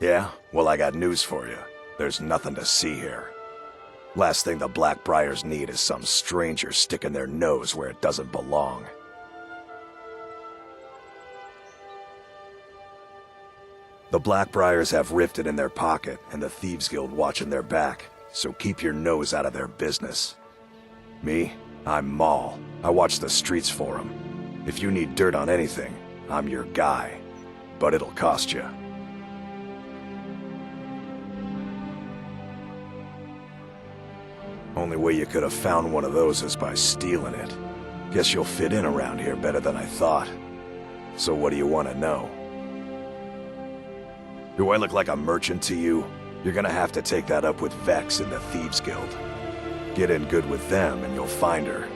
Yeah? Well, I got news for you. There's nothing to see here. Last thing the Blackbriars need is some stranger sticking their nose where it doesn't belong. The Blackbriars have Riften in their pocket and the Thieves Guild watching their back, so keep your nose out of their business. Me? I'm Maul. I watch the streets for them. If you need dirt on anything, I'm your guy. But it'll cost you. Only way you could have found one of those is by stealing it. Guess you'll fit in around here better than I thought. So what do you want to know? Do I look like a merchant to you? You're gonna have to take that up with Vex in the Thieves Guild. Get in good with them and you'll find her.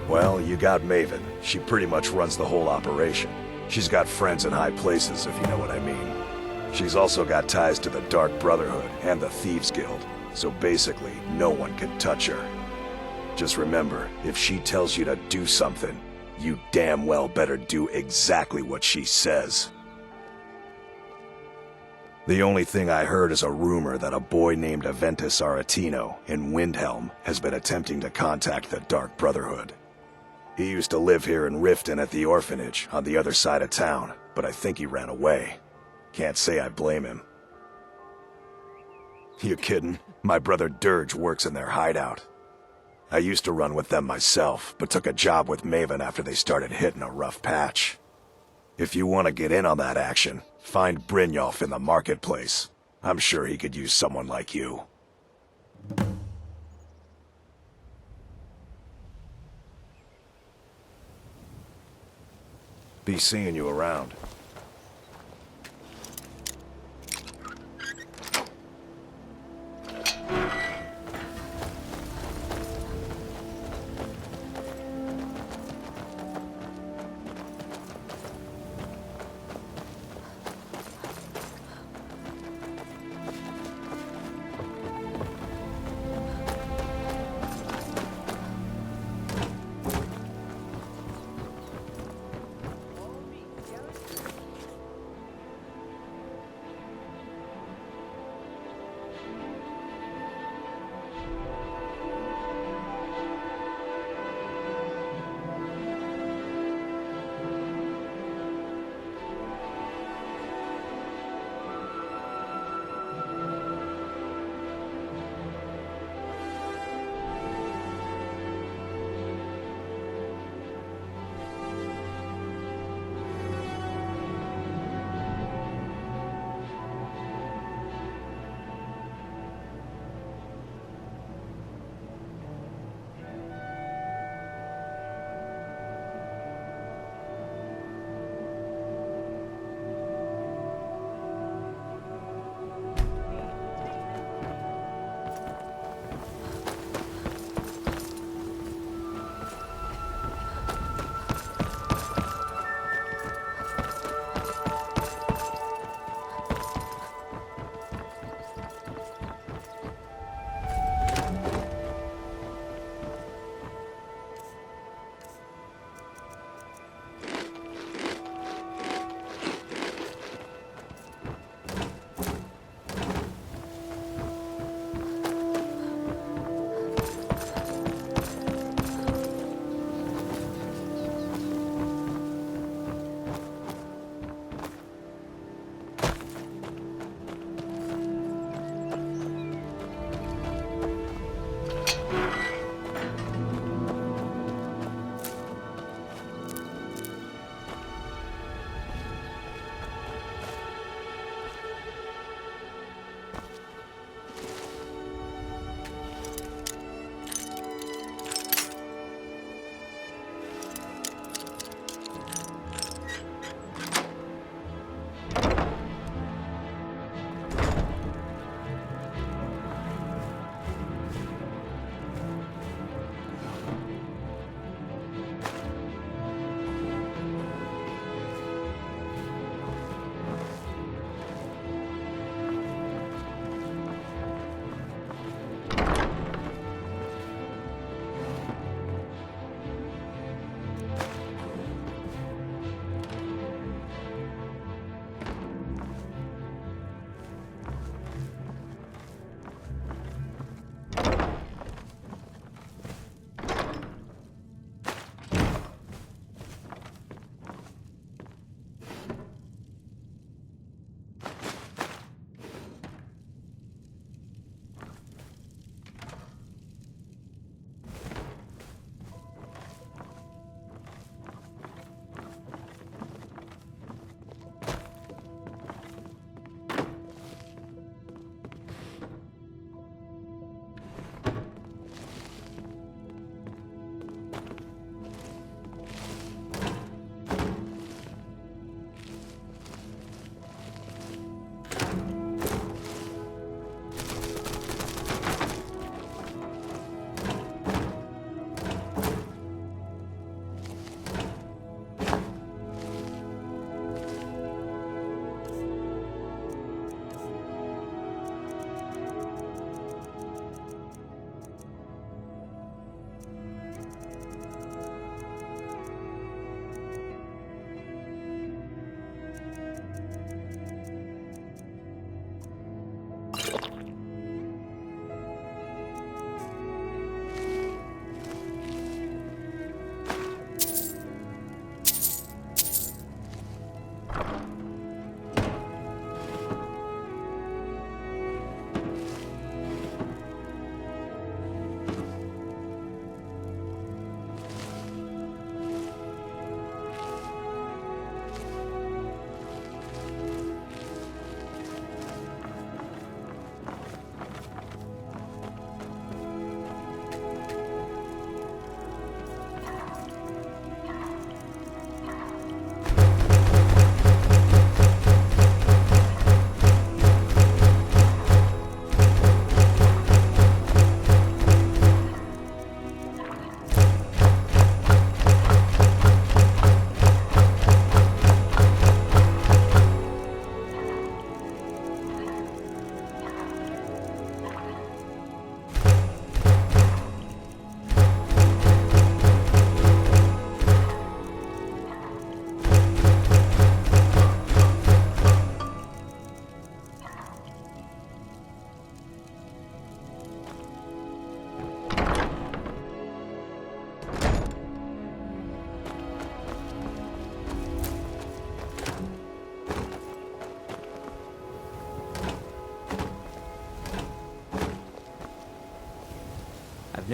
Well, you got Maven. She pretty much runs the whole operation. She's got friends in high places, if you know what I mean. She's also got ties to the Dark Brotherhood and the Thieves Guild, so basically, no one can touch her. Just remember, if she tells you to do something, you damn well better do exactly what she says. The only thing I heard is a rumor that a boy named Aventus Aretino in Windhelm has been attempting to contact the Dark Brotherhood. He used to live here in Riften at the orphanage on the other side of town, but I think he ran away. Can't say I blame him. You kidding? My brother Dirge works in their hideout. I used to run with them myself, but took a job with Maven after they started hitting a rough patch. If you want to get in on that action, find Brynjolf in the marketplace. I'm sure he could use someone like you. Be seeing you around.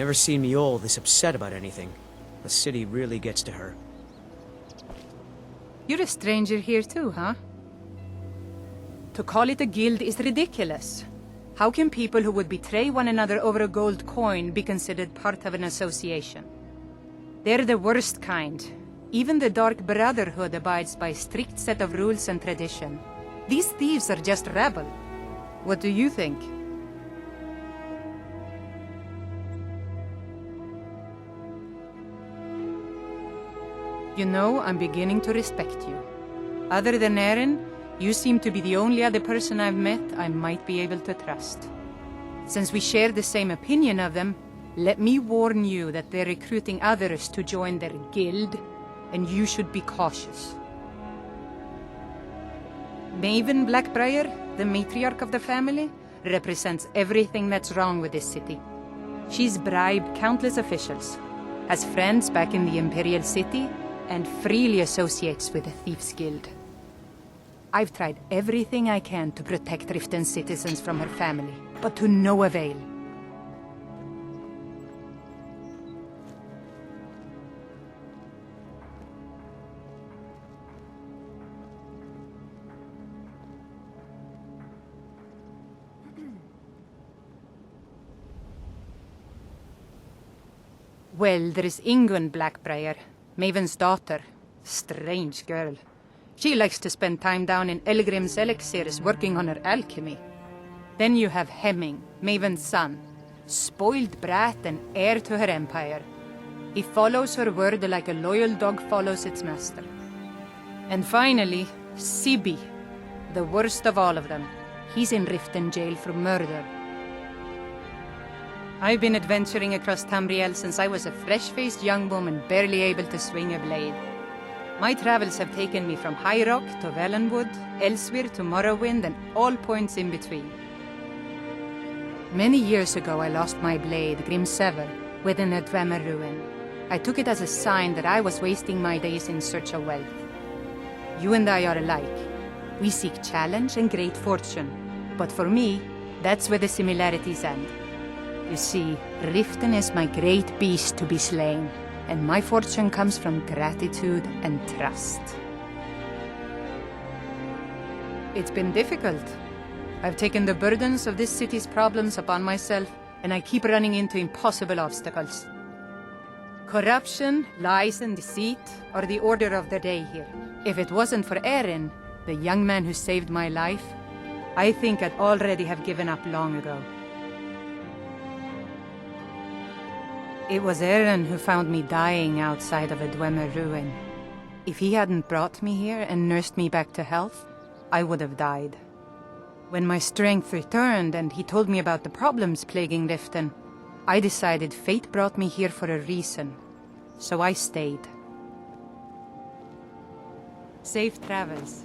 Never seen me all this upset about anything. The city really gets to her. You're a stranger here too, huh? To call it a guild is ridiculous. How can people who would betray one another over a gold coin be considered part of an association? They're the worst kind. Even the Dark Brotherhood abides by a strict set of rules and tradition. These thieves are just rabble. What do you think? You know, I'm beginning to respect you. Other than Eren, you seem to be the only other person I've met I might be able to trust. Since we share the same opinion of them, let me warn you that they're recruiting others to join their guild, and you should be cautious. Maven Blackbriar, the matriarch of the family, represents everything that's wrong with this city. She's bribed countless officials, has friends back in the Imperial City, and freely associates with the Thieves Guild. I've tried everything I can to protect Riften citizens from her family, but to no avail. Well, there is Ingun Blackbriar, Maven's daughter. Strange girl. She likes to spend time down in Elgrim's elixirs working on her alchemy. Then you have Hemming, Maven's son. Spoiled brat and heir to her empire. He follows her word like a loyal dog follows its master. And finally, Sibi, the worst of all of them. He's in Riften jail for murder. I've been adventuring across Tamriel since I was a fresh-faced young woman barely able to swing a blade. My travels have taken me from High Rock to Valenwood, Elsewhere to Morrowind, and all points in between. Many years ago I lost my blade, Grimsever, within a Dwemer ruin. I took it as a sign that I was wasting my days in search of wealth. You and I are alike. We seek challenge and great fortune. But for me, that's where the similarities end. You see, Riften is my great beast to be slain, and my fortune comes from gratitude and trust. It's been difficult. I've taken the burdens of this city's problems upon myself, and I keep running into impossible obstacles. Corruption, lies and deceit are the order of the day here. If it wasn't for Eren, the young man who saved my life, I think I'd already have given up long ago. It was Eren who found me dying outside of a Dwemer ruin. If he hadn't brought me here and nursed me back to health, I would have died. When my strength returned and he told me about the problems plaguing Riften, I decided fate brought me here for a reason, so I stayed. Safe travels.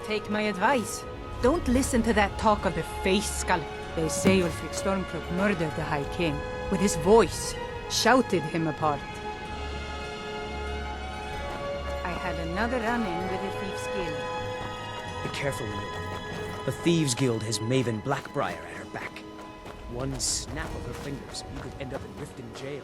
Take my advice. Don't listen to that talk of the face skull. They say Ulfric Stormcloak murdered the High King. With his voice, shouted him apart. I had another run-in with the Thieves Guild. Be careful, Leo. The Thieves Guild has Maven Blackbriar at her back. One snap of her fingers, and you could end up in Riften jail.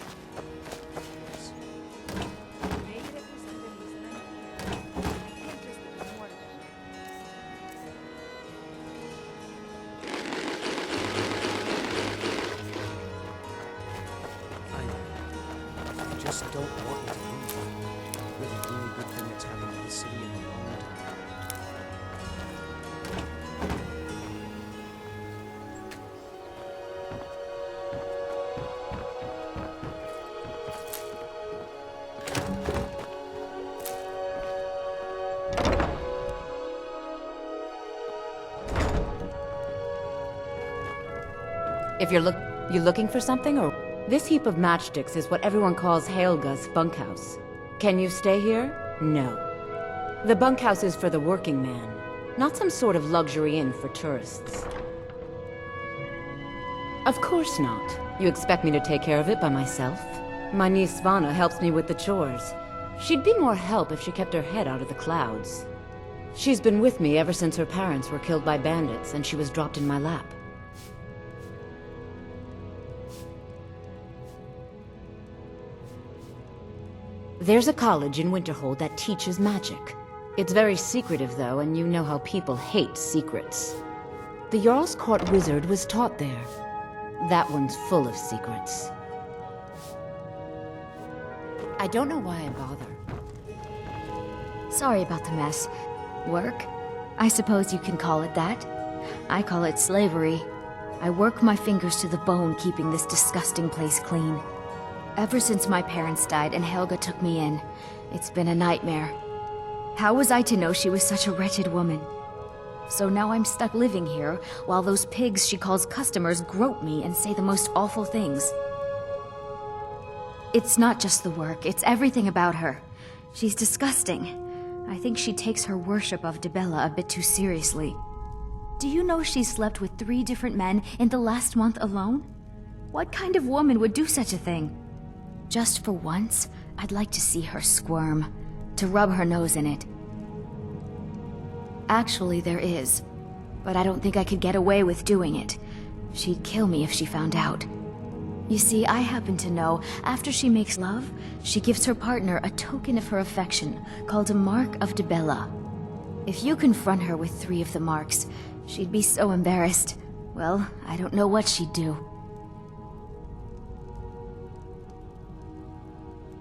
I just don't want me to leave. We're the only good thing that's happened in the city in a long time. If you're looking for something, or... This heap of matchsticks is what everyone calls Helga's bunkhouse. Can you stay here? No. The bunkhouse is for the working man, not some sort of luxury inn for tourists. Of course not. You expect me to take care of it by myself? My niece Svana helps me with the chores. She'd be more help if she kept her head out of the clouds. She's been with me ever since her parents were killed by bandits and she was dropped in my lap. There's a college in Winterhold that teaches magic. It's very secretive, though, and you know how people hate secrets. The Jarl's Court wizard was taught there. That one's full of secrets. I don't know why I bother. Sorry about the mess. Work? I suppose you can call it that. I call it slavery. I work my fingers to the bone keeping this disgusting place clean. Ever since my parents died and Helga took me in, it's been a nightmare. How was I to know she was such a wretched woman? So now I'm stuck living here, while those pigs she calls customers grope me and say the most awful things. It's not just the work, it's everything about her. She's disgusting. I think she takes her worship of Dibella a bit too seriously. Do you know she slept with 3 different men in the last month alone? What kind of woman would do such a thing? Just for once, I'd like to see her squirm, to rub her nose in it. Actually, there is, but I don't think I could get away with doing it. She'd kill me if she found out. You see, I happen to know, after she makes love, she gives her partner a token of her affection, called a Mark of Dibella. If you confront her with 3 of the marks, she'd be so embarrassed. Well, I don't know what she'd do.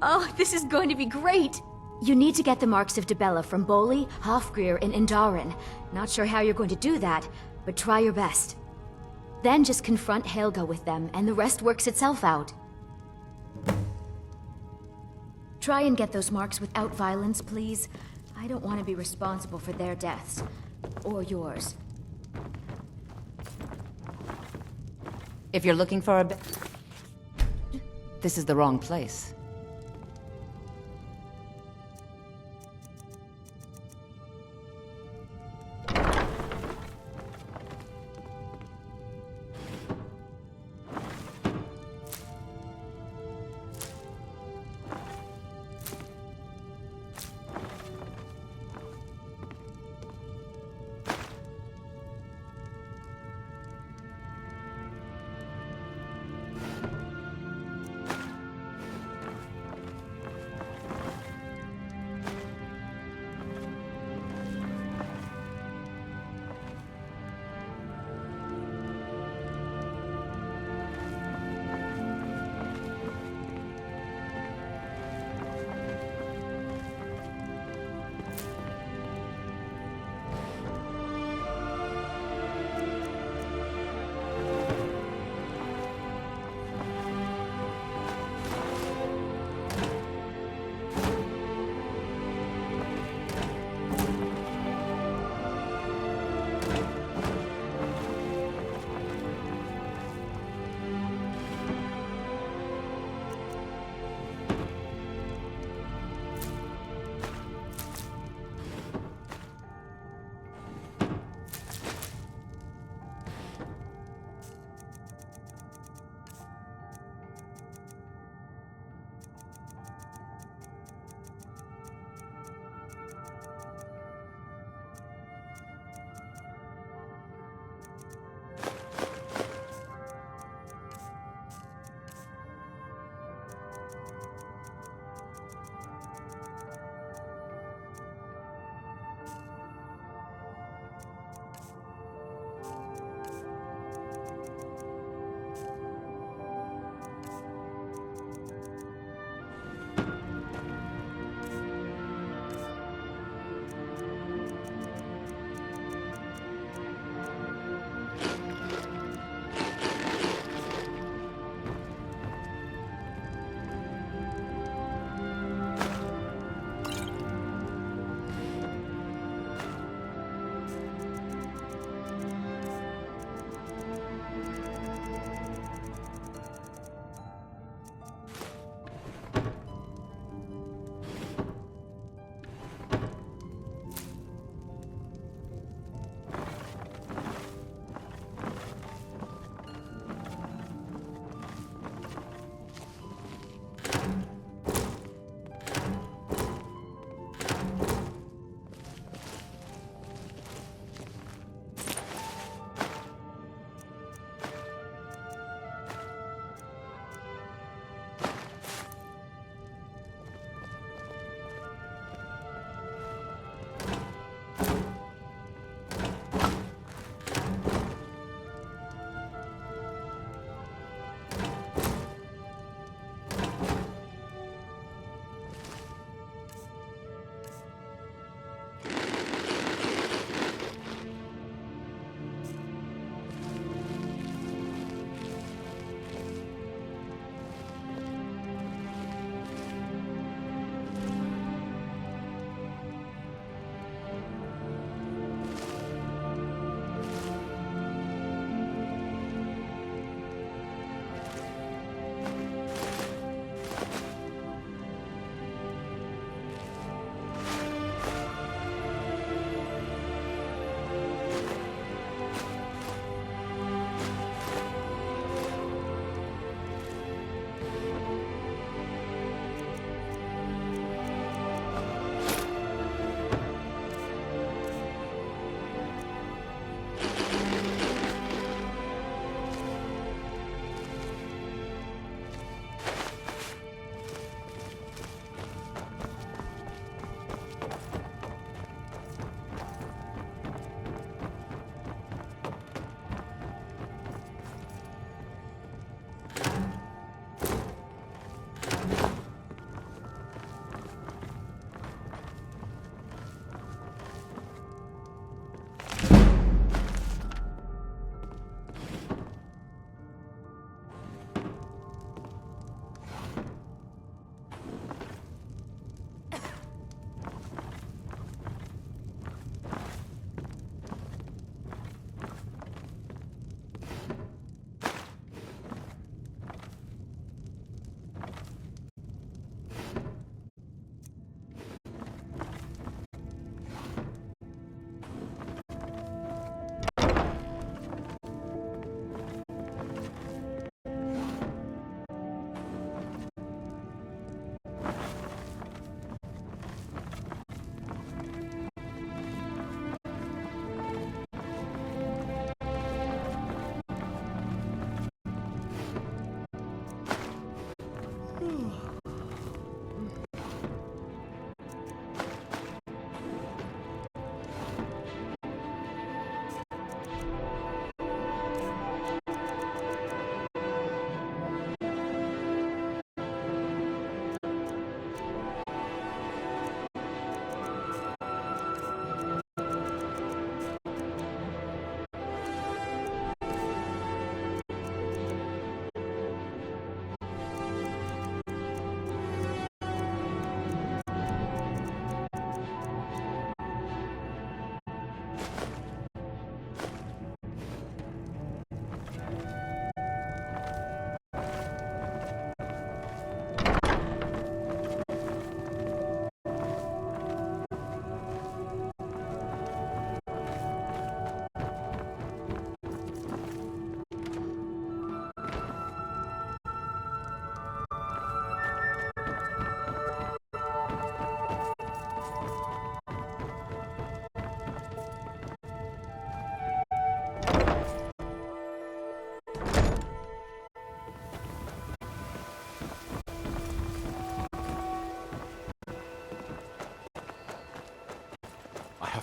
Oh, this is going to be great! You need to get the marks of Dibella from Boli, Hofgrir, and Indaren. Not sure how you're going to do that, but try your best. Then just confront Helga with them, and the rest works itself out. Try and get those marks without violence, please. I don't want to be responsible for their deaths. Or yours. If you're looking for this is the wrong place.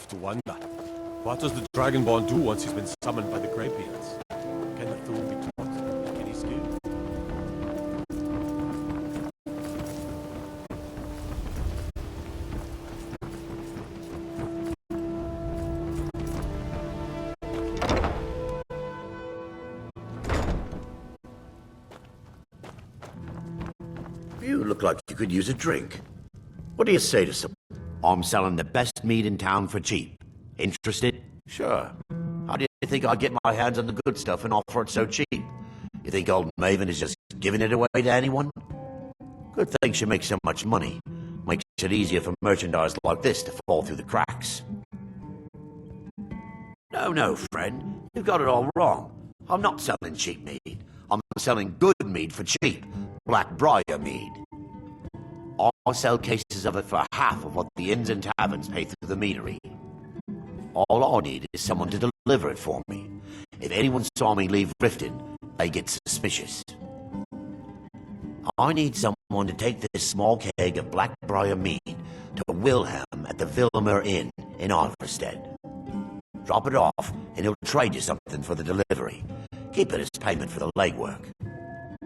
have to wonder. What does the Dragonborn do once he's been summoned by the Greybeards? Can the fool be taught any skill? You look like you could use a drink. What do you say to some? I'm selling the best meat in town for cheap. Interested? Sure. How do you think I get my hands on the good stuff and offer it so cheap? You think old Maven is just giving it away to anyone? Good thing she makes so much money. Makes it easier for merchandise like this to fall through the cracks. No, friend. You've got it all wrong. I'm not selling cheap meat. I'm selling good meat for cheap. Blackbriar mead. I sell cases of it for half of what the inns and taverns pay through the meadery. All I need is someone to deliver it for me. If anyone saw me leave Riften, they get suspicious. I need someone to take this small keg of Blackbriar mead to Wilhelm at the Vilmer Inn in Iverstead. Drop it off, and he'll trade you something for the delivery. Keep it as payment for the legwork.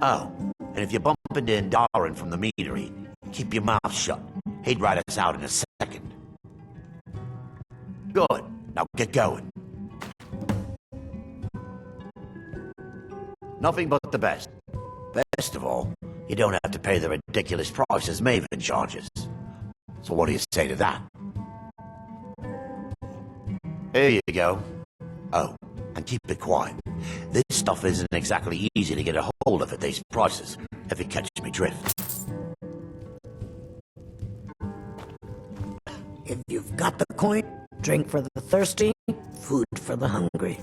Oh, and if you bump into Darren from the meadery, keep your mouth shut. He'd write us out in a second. Good. Now get going. Nothing but the best. Best of all, you don't have to pay the ridiculous prices Maven charges. So what do you say to that? Here you go. Oh, and keep it quiet. This stuff isn't exactly easy to get a hold of at these prices, if you catch me drift. If you've got the coin, drink for the thirsty, food for the hungry.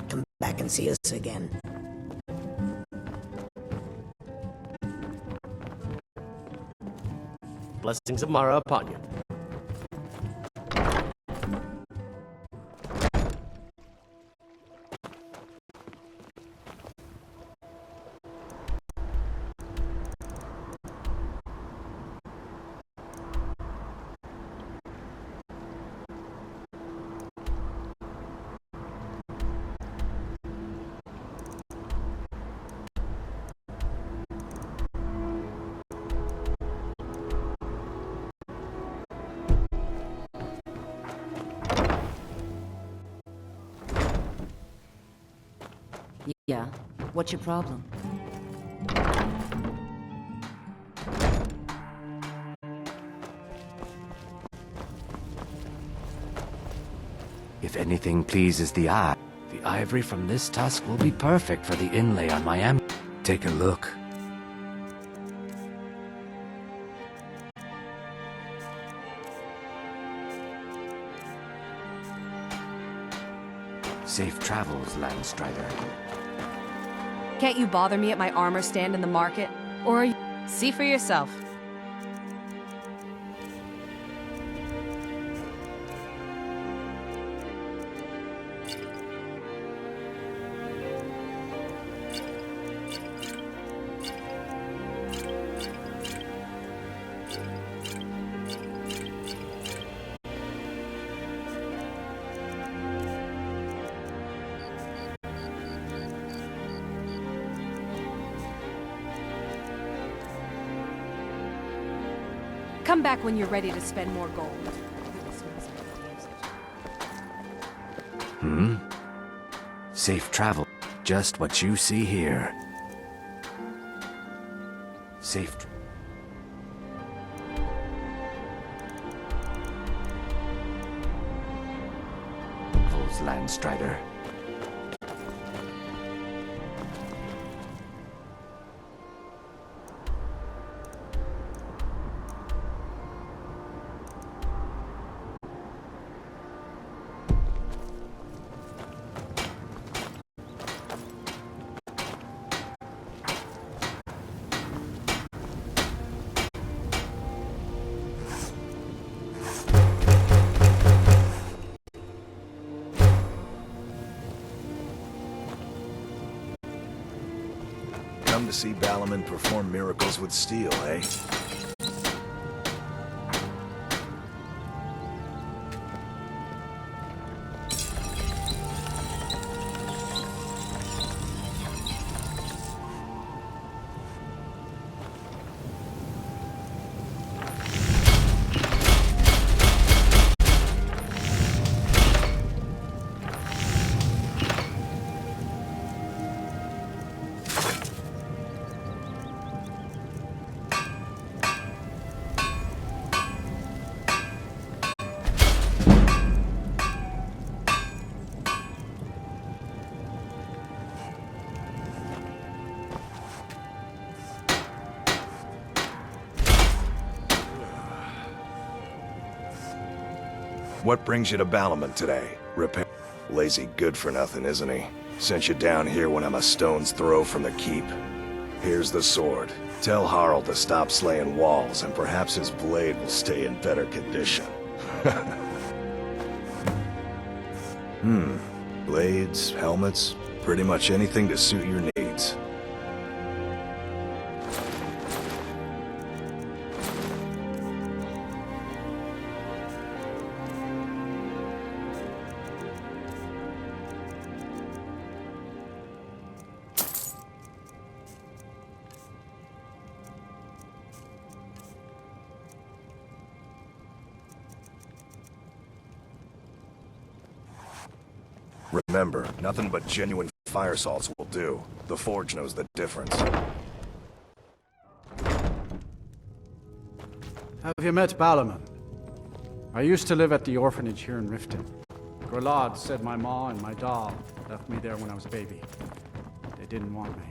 Come back and see us again. Blessings of Mara upon you. Yeah? What's your problem? If anything pleases the eye, the ivory from this tusk will be perfect for the inlay on my am. Take a look. Safe travels, Landstrider. Can't you bother me at my armor stand in the market? Or are you... See for yourself. Come back when you're ready to spend more gold. Safe travel. Just what you see here. Safe travels, Landstrider. fun to see Balaman perform miracles with steel, eh? What brings you to Balaman today? Repair? Lazy good for nothing, isn't he? Sent you down here when I'm a stone's throw from the keep. Here's the sword. Tell Harald to stop slaying walls, and perhaps his blade will stay in better condition. Blades, helmets, pretty much anything to suit your needs. Remember, nothing but genuine fire salts will do. The Forge knows the difference. Have you met Balaman? I used to live at the orphanage here in Riften. Grelad said my ma and my doll left me there when I was a baby. They didn't want me.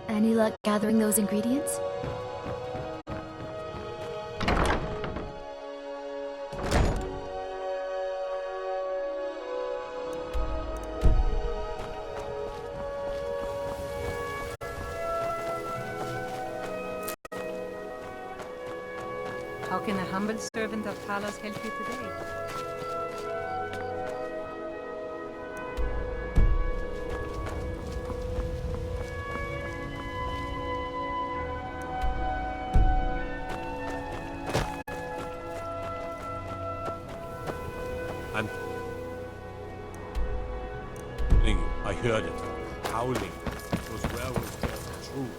Any luck gathering those ingredients? How can a humble servant of Talos help you today? I heard it. Howling. Those werewolves there are true.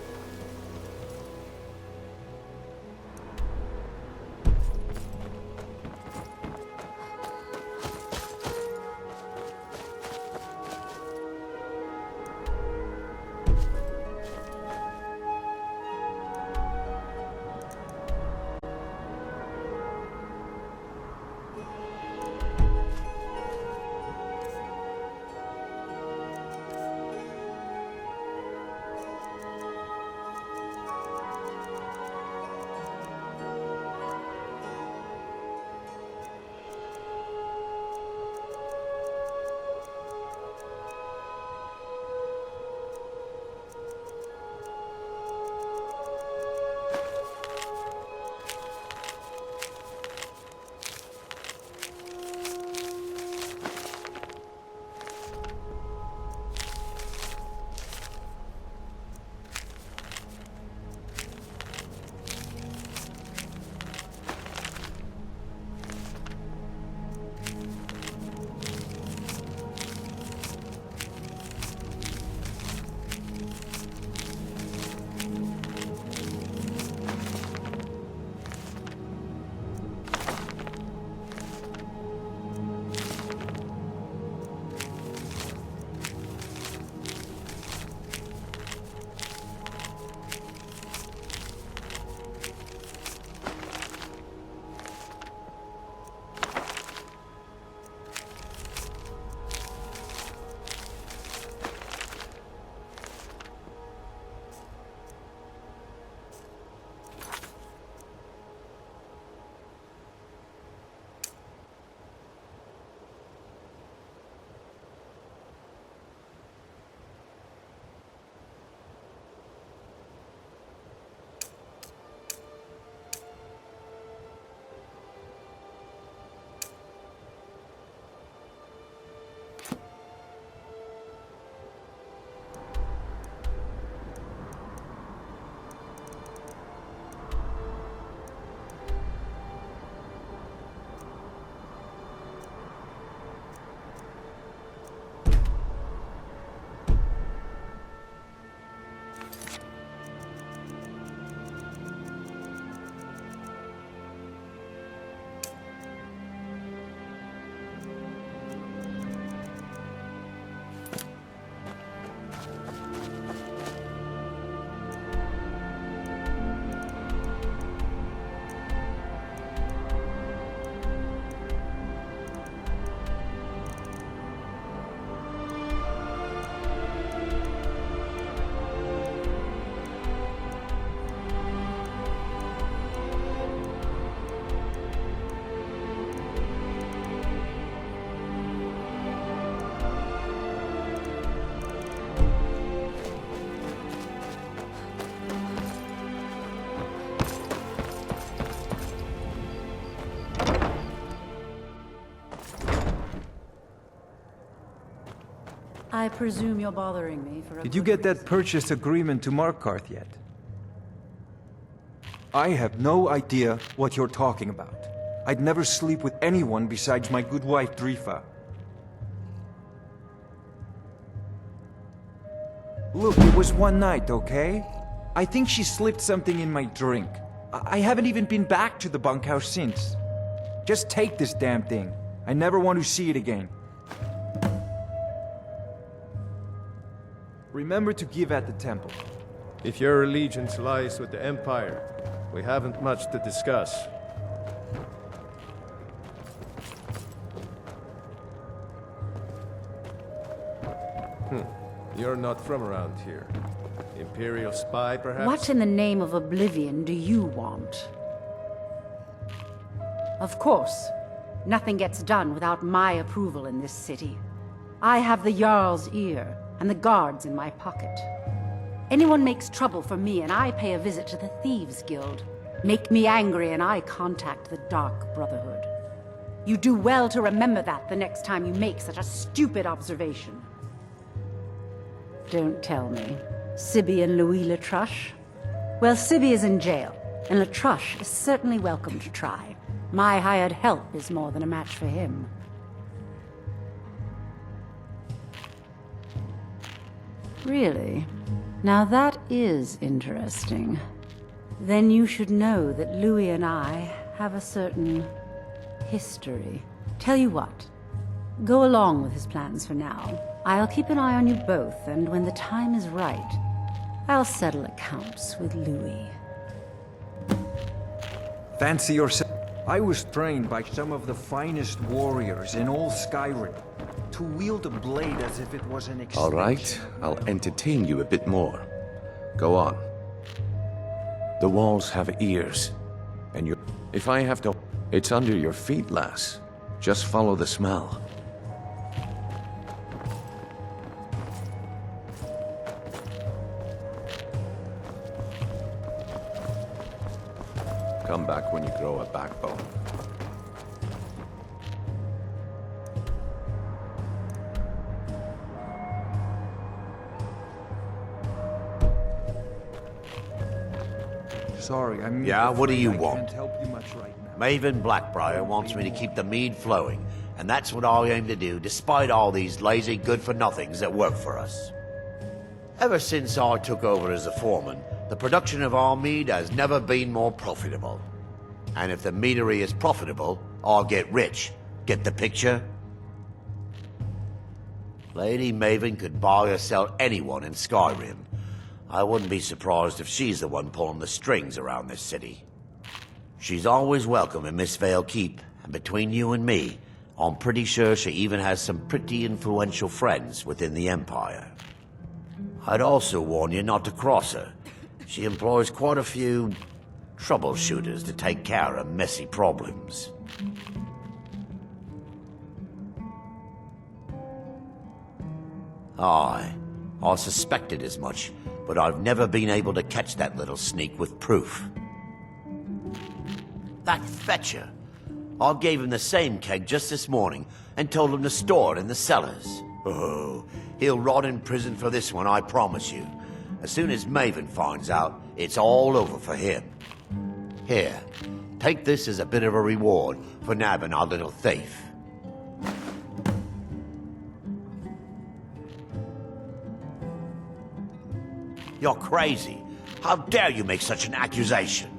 I presume you're bothering me for a Did you get that purchase agreement to Markarth yet? I have no idea what you're talking about. I'd never sleep with anyone besides my good wife, Drifa. Look, it was one night, okay? I think she slipped something in my drink. I haven't even been back to the bunkhouse since. Just take this damn thing. I never want to see it again. Remember to give at the temple. If your allegiance lies with the Empire, we haven't much to discuss. You're not from around here. Imperial spy, perhaps? What in the name of oblivion do you want? Of course, nothing gets done without my approval in this city. I have the Jarl's ear and the guards in my pocket. Anyone makes trouble for me and I pay a visit to the Thieves Guild. Make me angry and I contact the Dark Brotherhood. You do well to remember that the next time you make such a stupid observation. Don't tell me. Sibby and Louis Latruche? Well, Sibby is in jail, and Latruche is certainly welcome to try. My hired help is more than a match for him. Really? Now that is interesting. Then you should know that Louis and I have a certain history. Tell you what, go along with his plans for now. I'll keep an eye on you both, and when the time is right, I'll settle accounts with Louis. Fancy yourself. I was trained by some of the finest warriors in all Skyrim to wield a blade as if it was an extension. All right, I'll entertain you a bit more. Go on. The walls have ears, and if I have to... It's under your feet, lass. Just follow the smell. Come back when you grow a backbone. Sorry, I'm... Yeah, what do you I want? can't help you much right now. Maven Blackbriar wants me to keep the mead flowing, and that's what I aim to do, despite all these lazy good-for-nothings that work for us. Ever since I took over as a foreman, the production of our mead has never been more profitable. And if the meadery is profitable, I'll get rich. Get the picture? Lady Maven could buy or sell anyone in Skyrim. I wouldn't be surprised if she's the one pulling the strings around this city. She's always welcome in Mistveil Keep, and between you and me, I'm pretty sure she even has some pretty influential friends within the Empire. I'd also warn you not to cross her. She employs quite a few troubleshooters to take care of messy problems. Aye, I suspected as much, but I've never been able to catch that little sneak with proof. That fetcher. I gave him the same keg just this morning and told him to store it in the cellars. Oh, he'll rot in prison for this one, I promise you. As soon as Maven finds out, it's all over for him. Here, take this as a bit of a reward for nabbing our little thief. You're crazy. How dare you make such an accusation?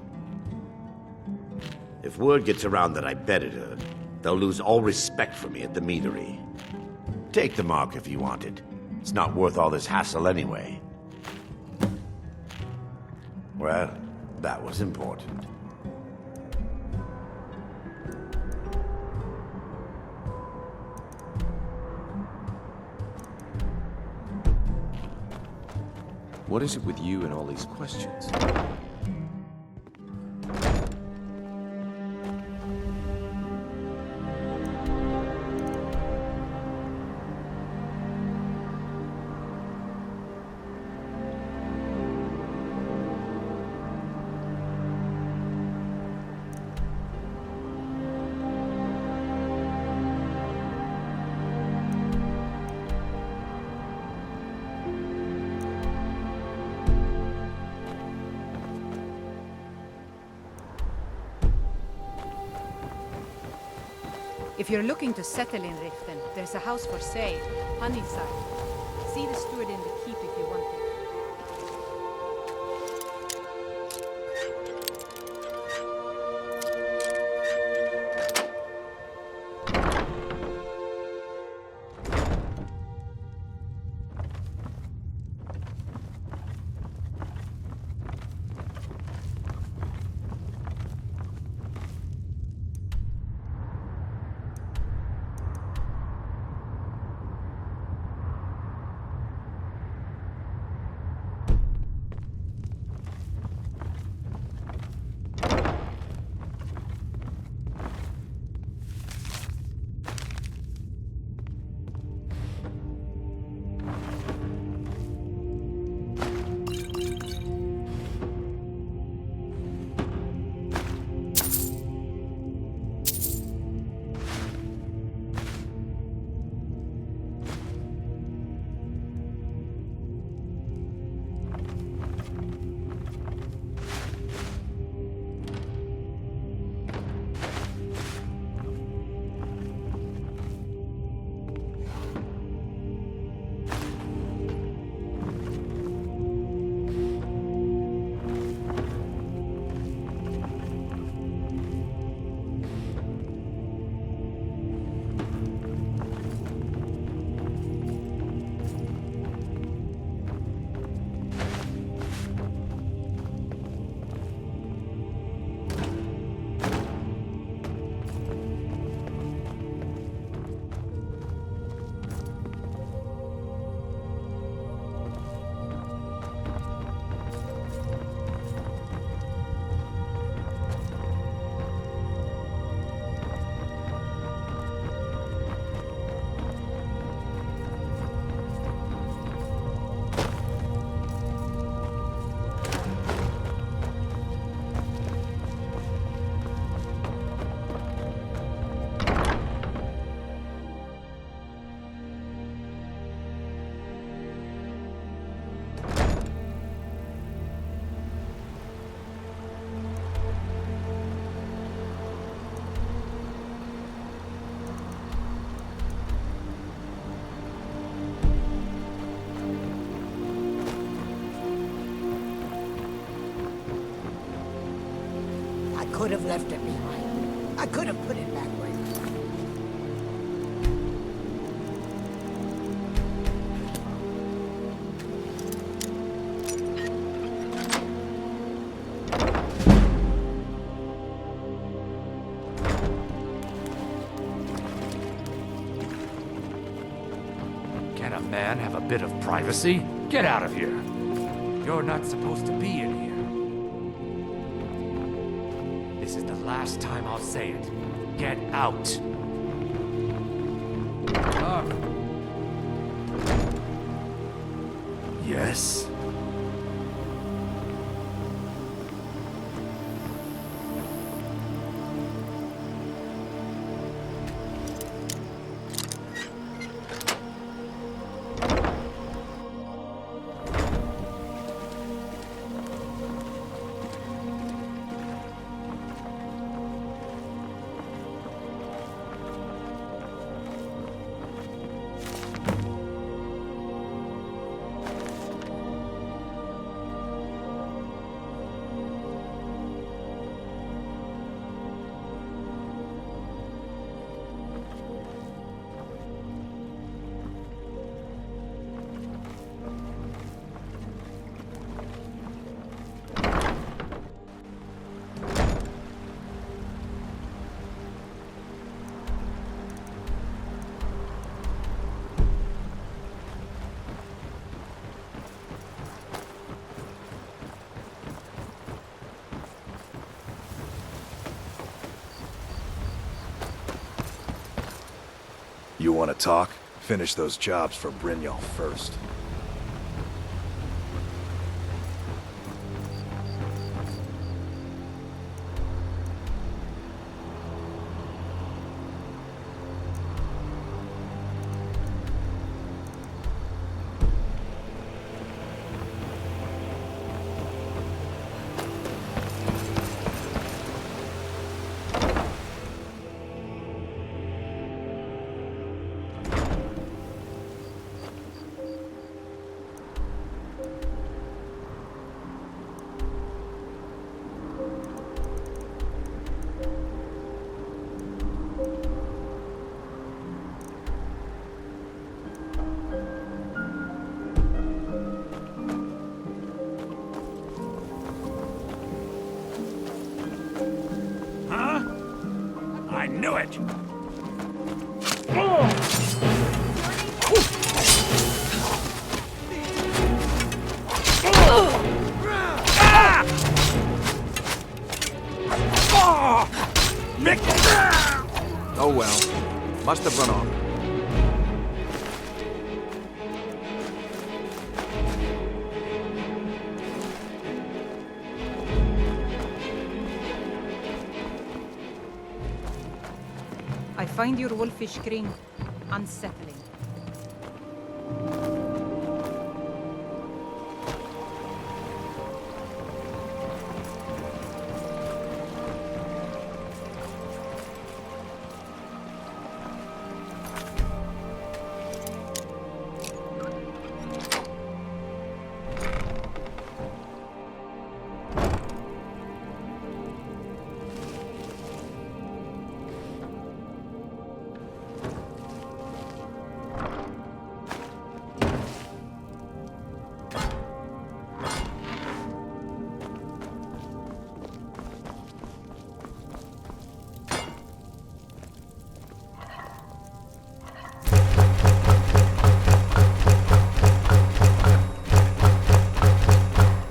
If word gets around that I bedded her, they'll lose all respect for me at the meadery. Take the mark if you want it. It's not worth all this hassle anyway. Well, that was important. What is it with you and all these questions? If you're looking to settle in Riften, there's a house for sale, Honeyside. See the steward in the keep if you want it. Could have left it behind. I could have put it back where it was. Can a man have a bit of privacy? Get out of here. You're not supposed to be in here. This is the last time I'll say it. Get out. Yes. You want to talk? Finish those jobs for Brynjolf first. knew it! Oh well. Must have run off. I find your wolfish grin unsettling.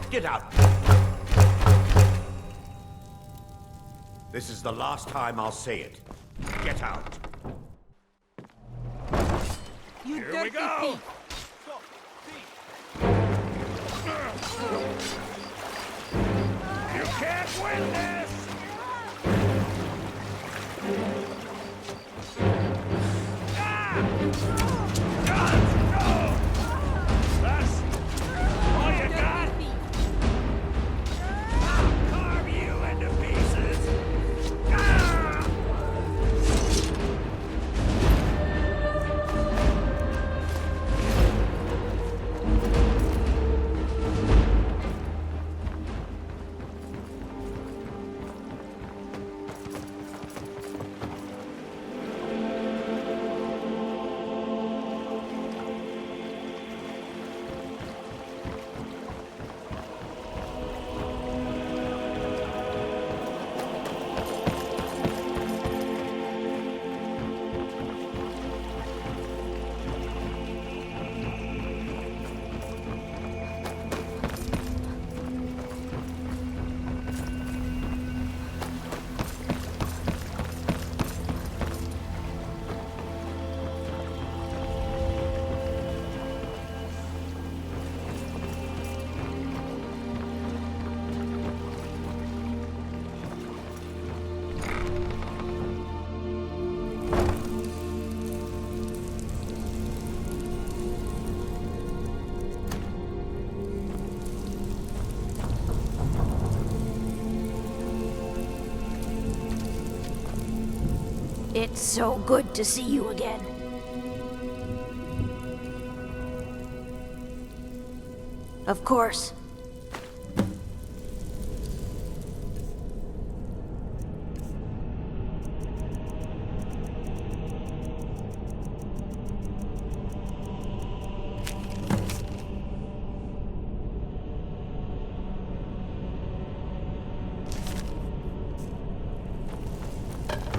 Get out! This is the last time I'll say it. Get out! You Here we dirty go! thief! You can't win this! Guns, go! That's all you got? I'll carve you into pieces! It's so good to see you again. Of course.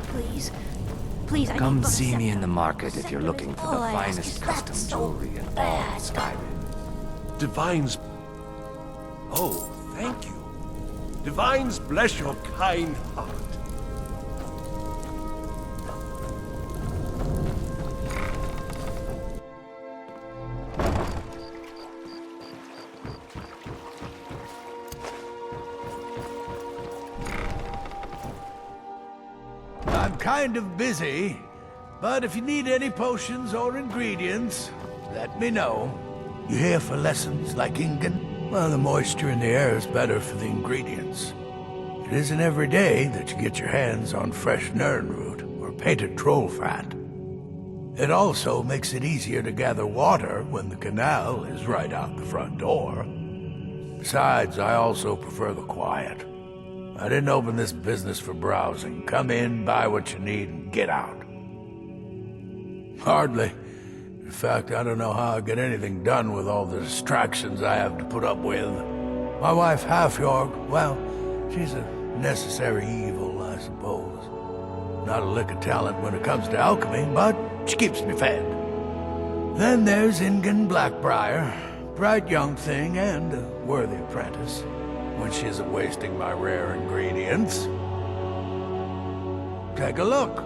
Please. Please, I Come need but a see me second. in the market if you're looking for the All I ask finest is custom that's so jewelry in all of Skyrim. Divines... Oh, thank you. Divines bless your kind heart. I'm kind of busy, but if you need any potions or ingredients, let me know. You here for lessons like Ingen? Well, the moisture in the air is better for the ingredients. It isn't every day that you get your hands on fresh Nirnroot or painted troll fat. It also makes it easier to gather water when the canal is right out the front door. Besides, I also prefer the quiet. I didn't open this business for browsing. Come in, buy what you need, and get out. Hardly. In fact, I don't know how I get anything done with all the distractions I have to put up with. My wife, Half-York, well, she's a necessary evil, I suppose. Not a lick of talent when it comes to alchemy, but she keeps me fed. Then there's Ingen Blackbriar. Bright young thing and a worthy apprentice, when she isn't wasting my rare ingredients. Take a look.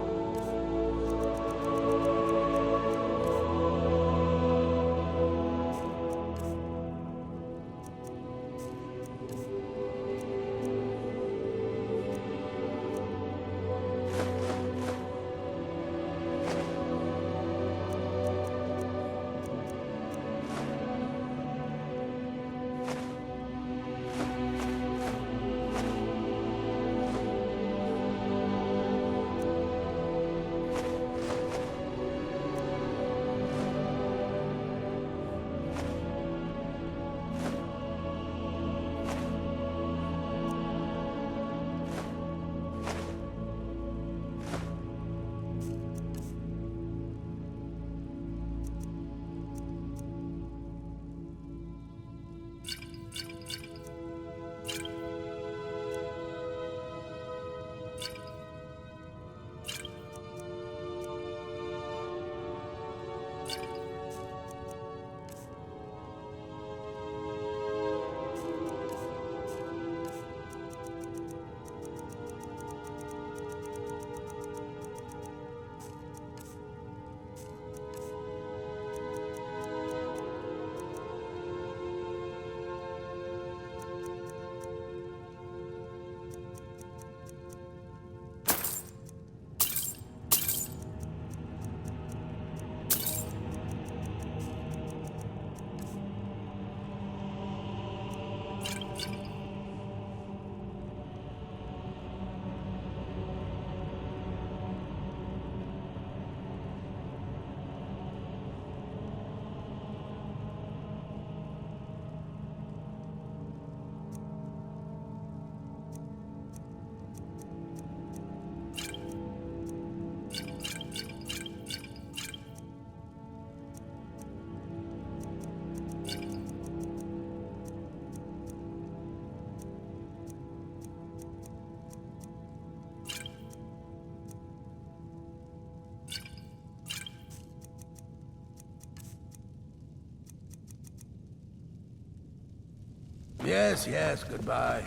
Yes, yes, goodbye.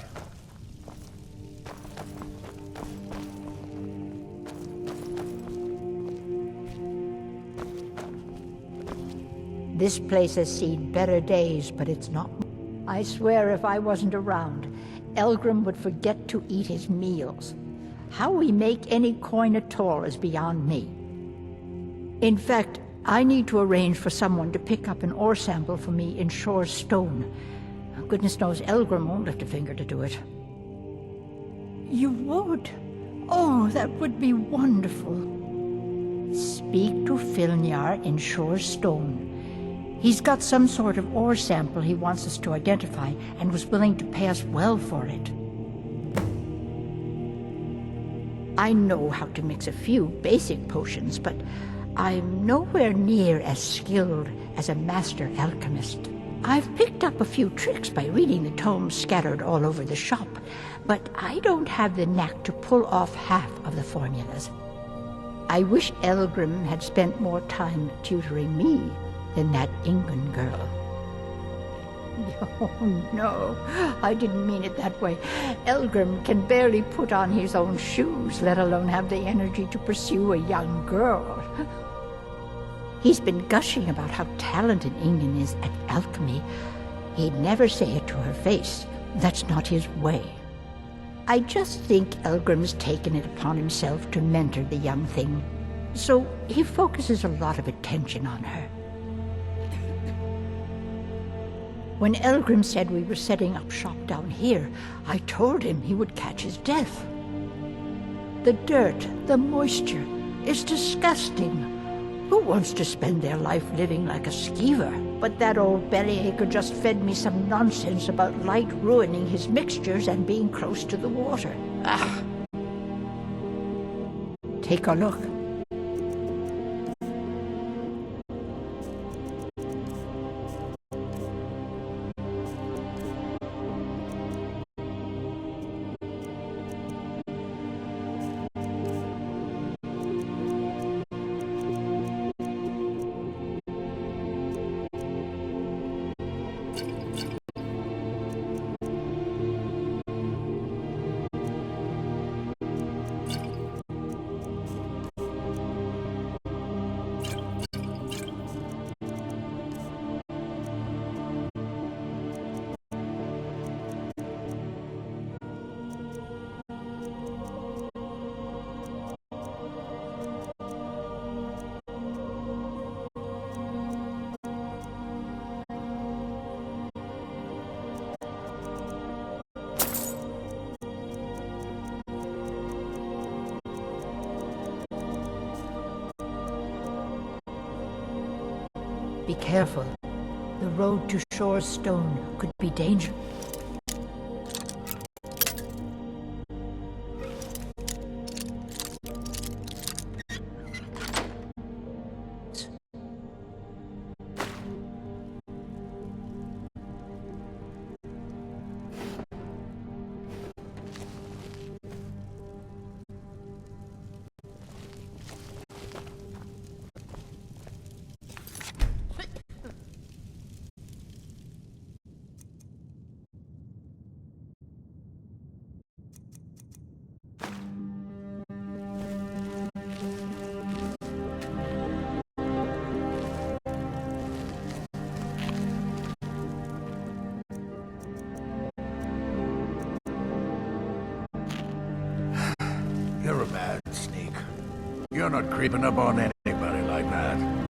This place has seen better days, but it's not. I swear if I wasn't around, Elgrim would forget to eat his meals. How we make any coin at all is beyond me. In fact, I need to arrange for someone to pick up an ore sample for me in Shore's Stone. Goodness knows Elgrim won't lift a finger to do it. You would? Oh, that would be wonderful. Speak to Filnyar in Shore's Stone. He's got some sort of ore sample he wants us to identify and was willing to pay us well for it. I know how to mix a few basic potions, but I'm nowhere near as skilled as a master alchemist. I've picked up a few tricks by reading the tomes scattered all over the shop, but I don't have the knack to pull off half of the formulas. I wish Elgrim had spent more time tutoring me than that Ingen girl. Oh, no, I didn't mean it that way. Elgrim can barely put on his own shoes, let alone have the energy to pursue a young girl. He's been gushing about how talented Ingen is at alchemy. He'd never say it to her face. That's not his way. I just think Elgrim's taken it upon himself to mentor the young thing, so he focuses a lot of attention on her. When Elgrim said we were setting up shop down here, I told him he would catch his death. The dirt, the moisture, is disgusting. Who wants to spend their life living like a skeever? But that old bellyacre just fed me some nonsense about light ruining his mixtures and being close to the water. Ah! Take a look. Be careful. The road to Shore's Stone could be dangerous. You're a bad sneak. You're not creeping up on anybody like that.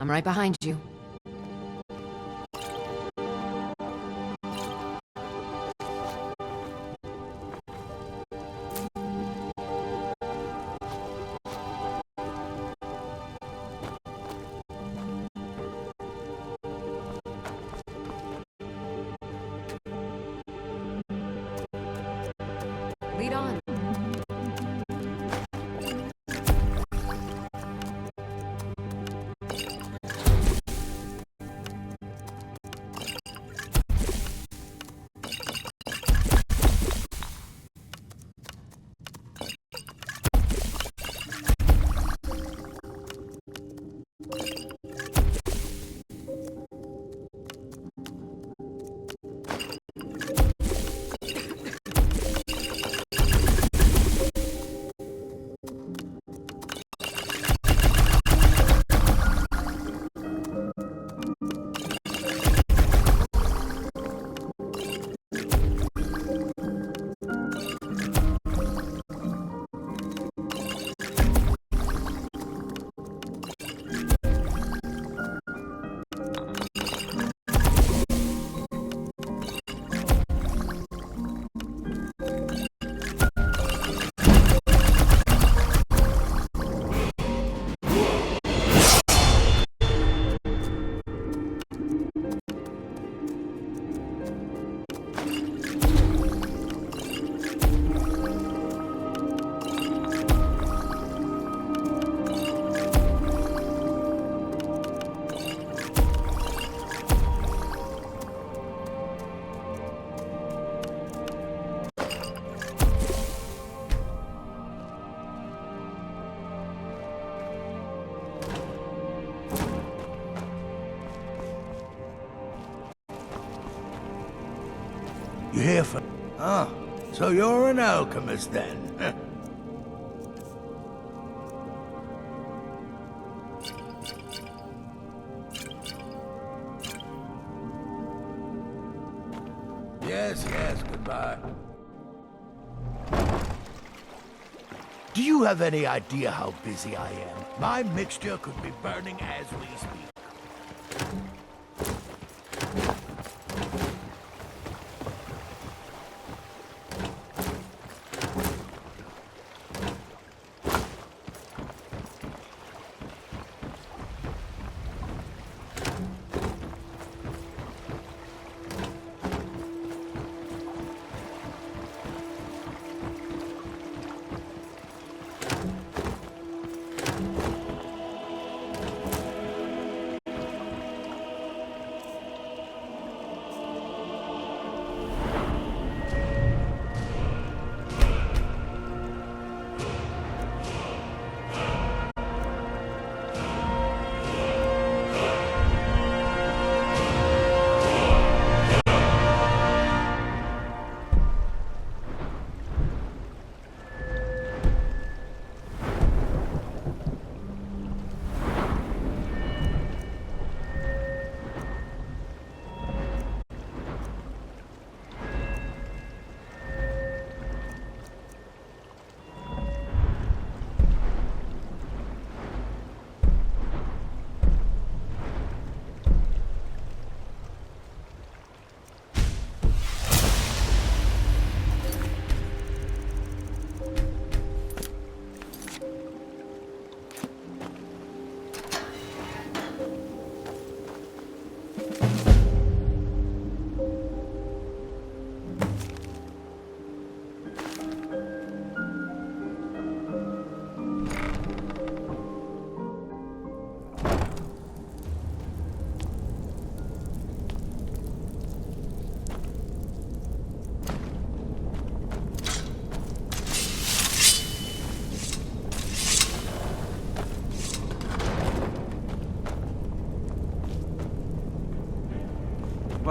I'm right behind you. Lead on. You here for... Oh, so you're an alchemist then? Yes, goodbye. Do you have any idea how busy I am? My mixture could be burning as we speak.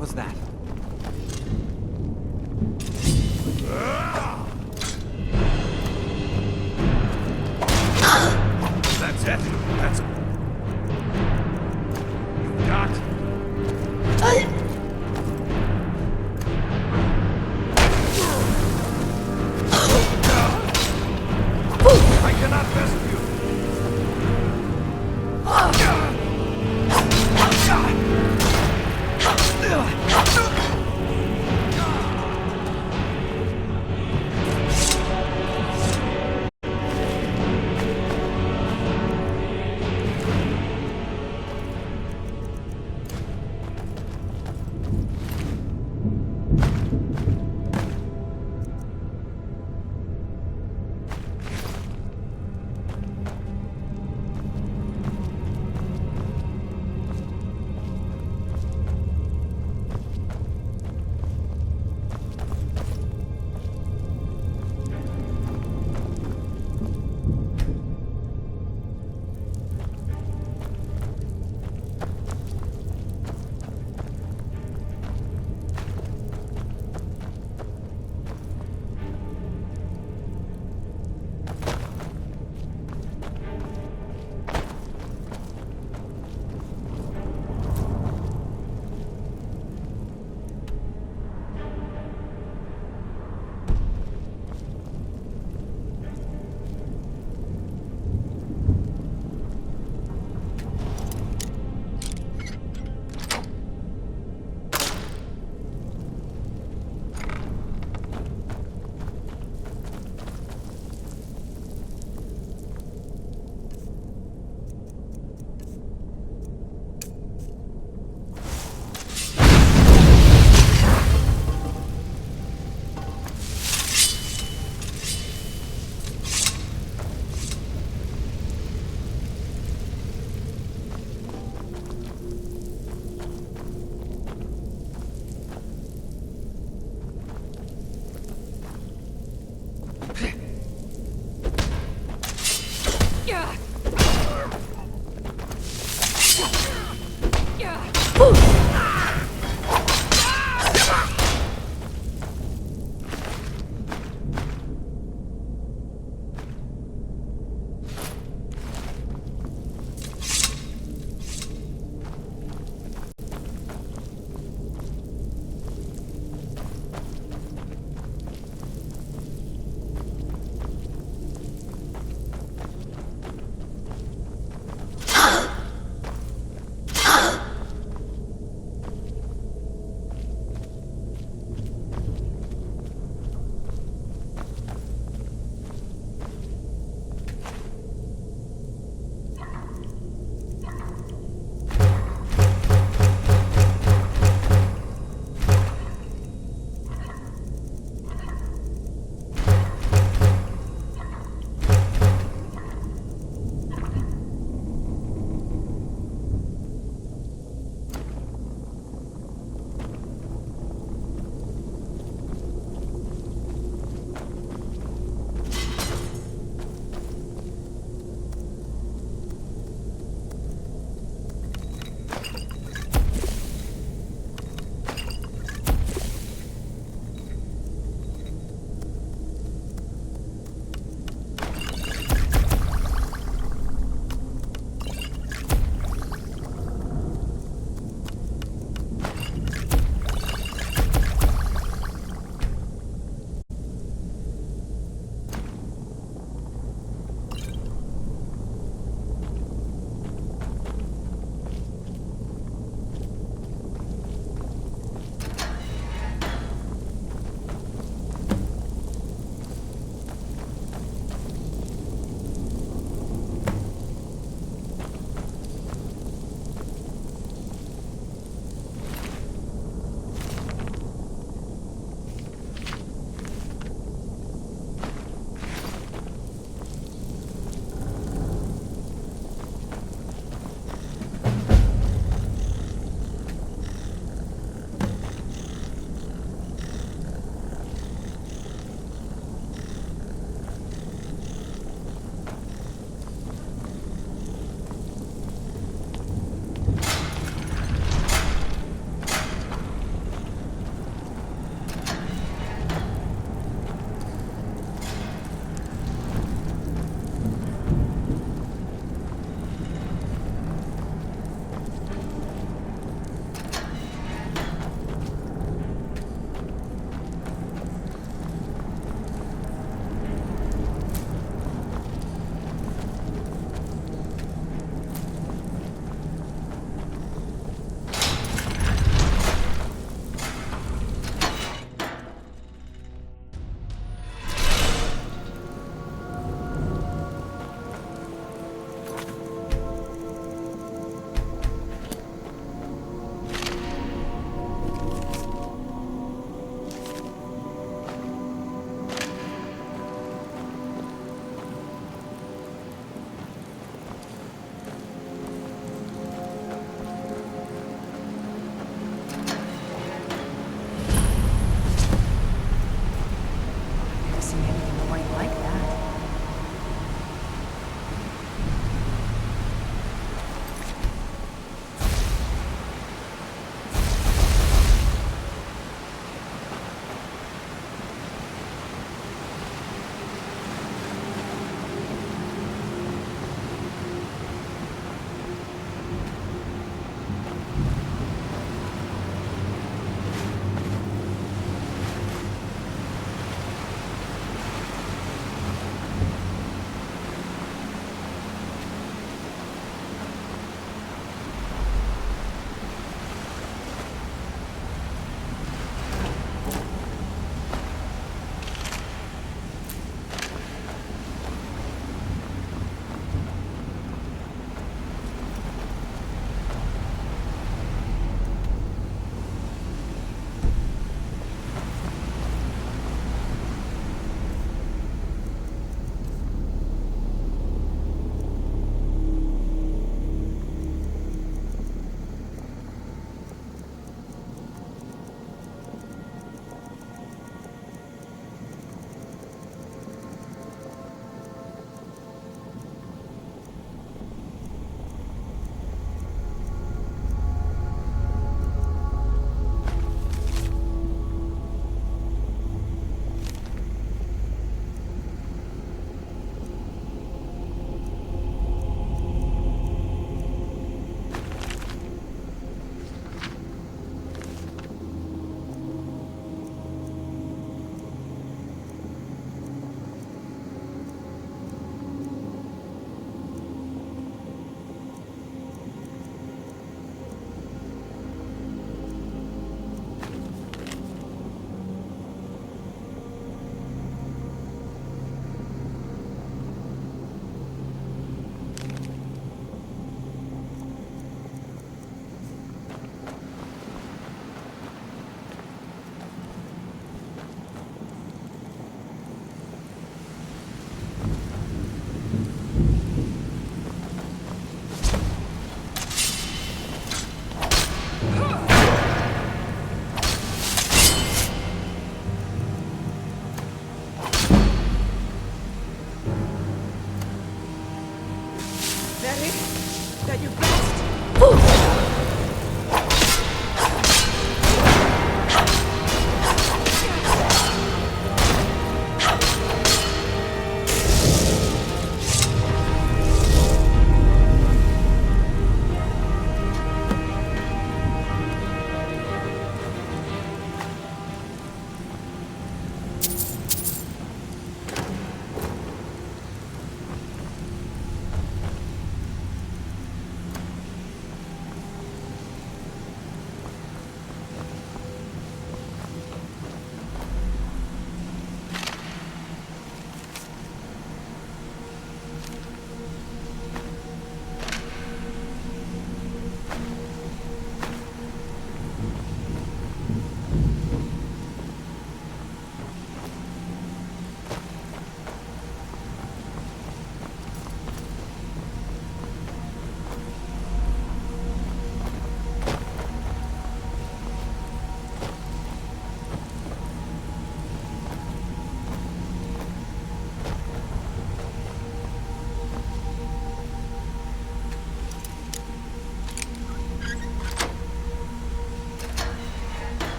was that? That's it. That's... You got... I cannot rescue.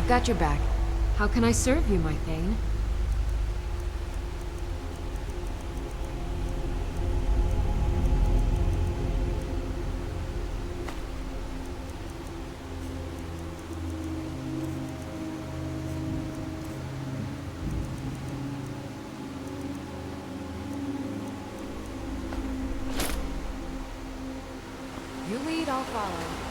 I've got your back. How can I serve you, my Thane? You lead, I'll follow.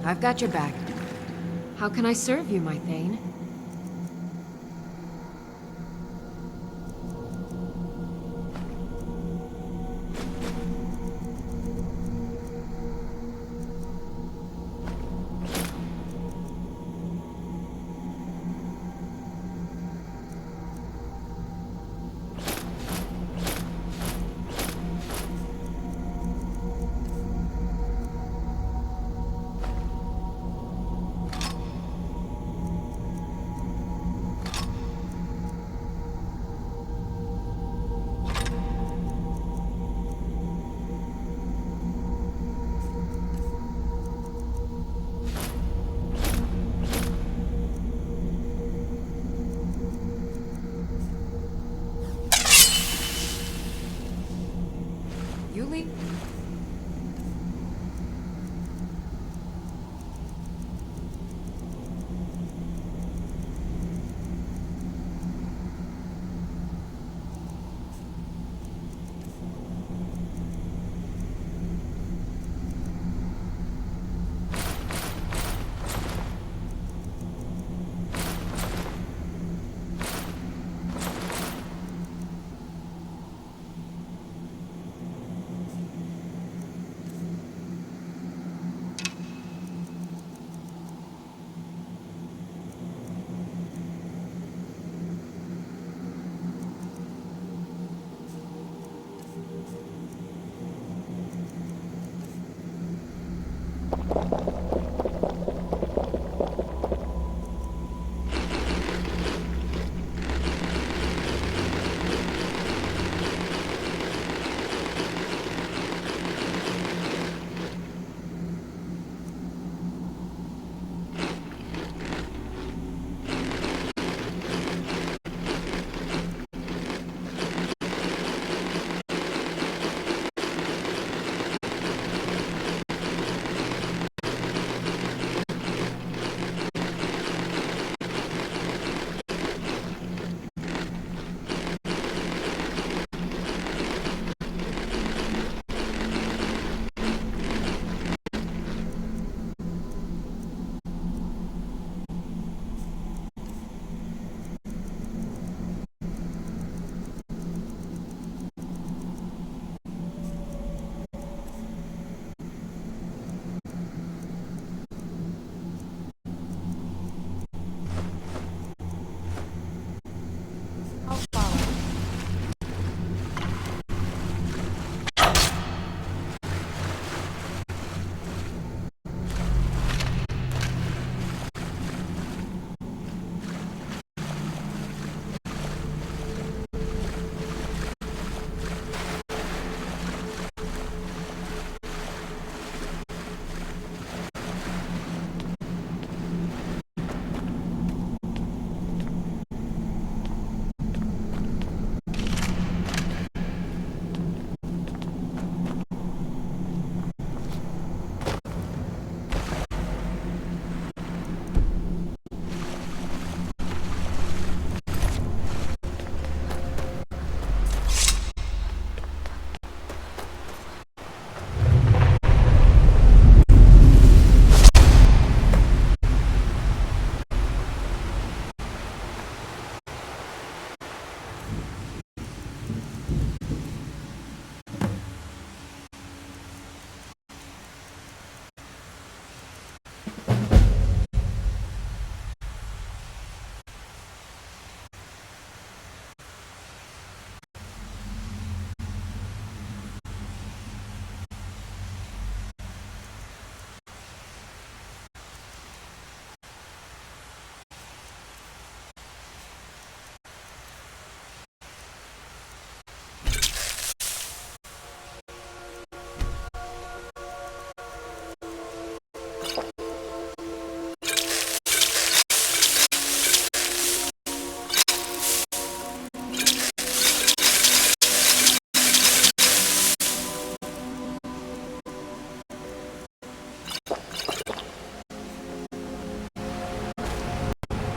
I've got your back. How can I serve you, my Thane? Yuli?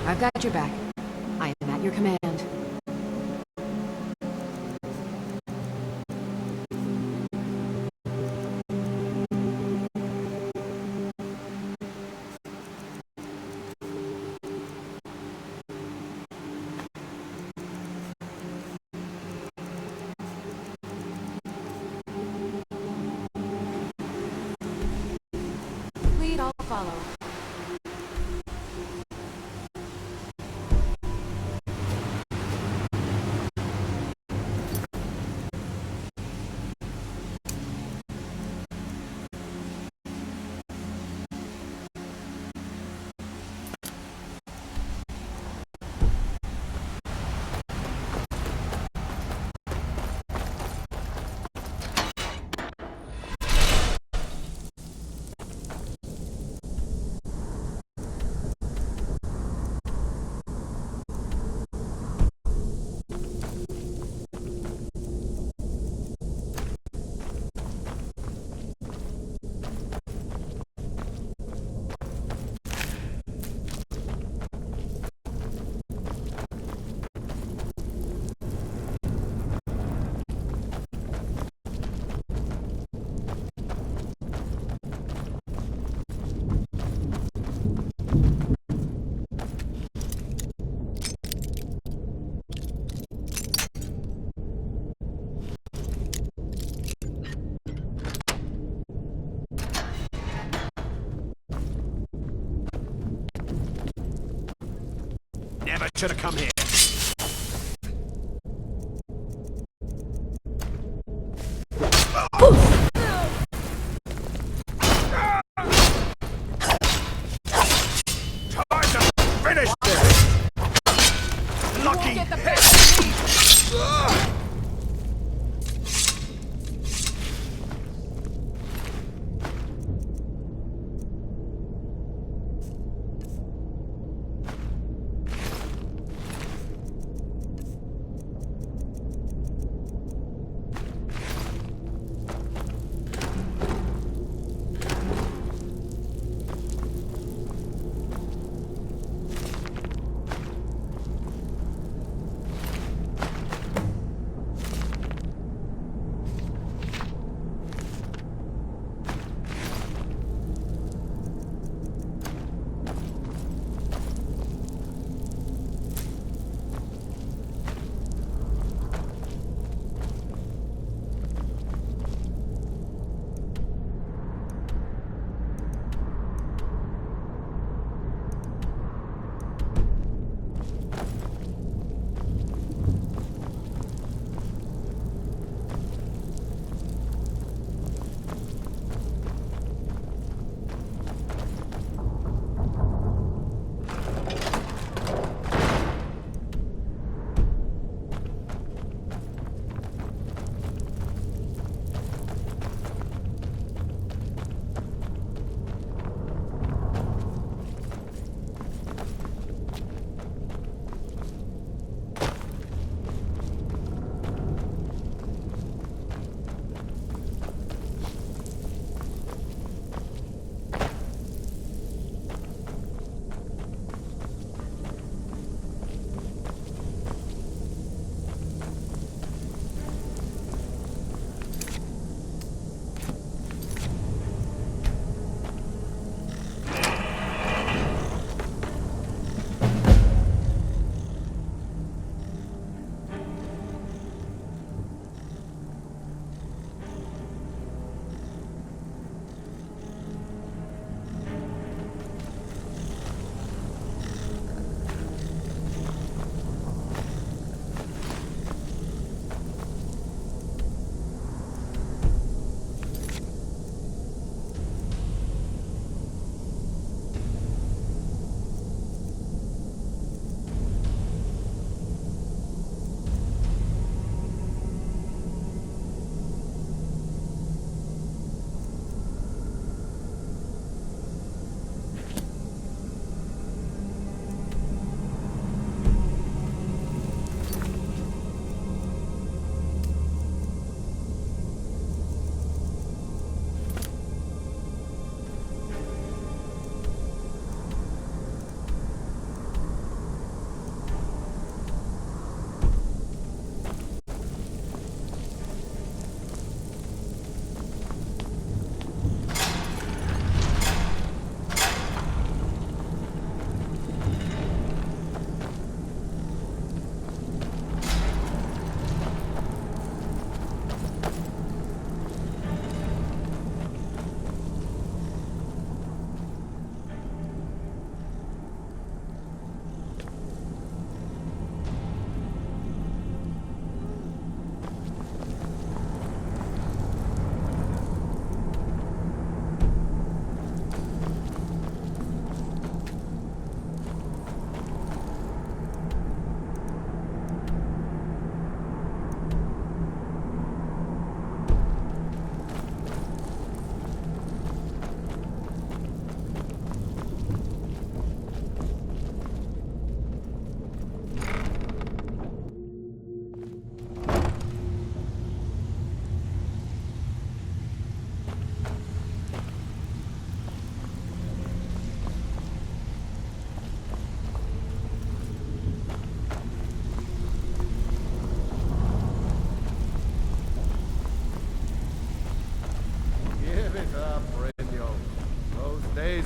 I've got your back. I am at your command. follow. Never should have come here. Time to finish this! Lucky hit!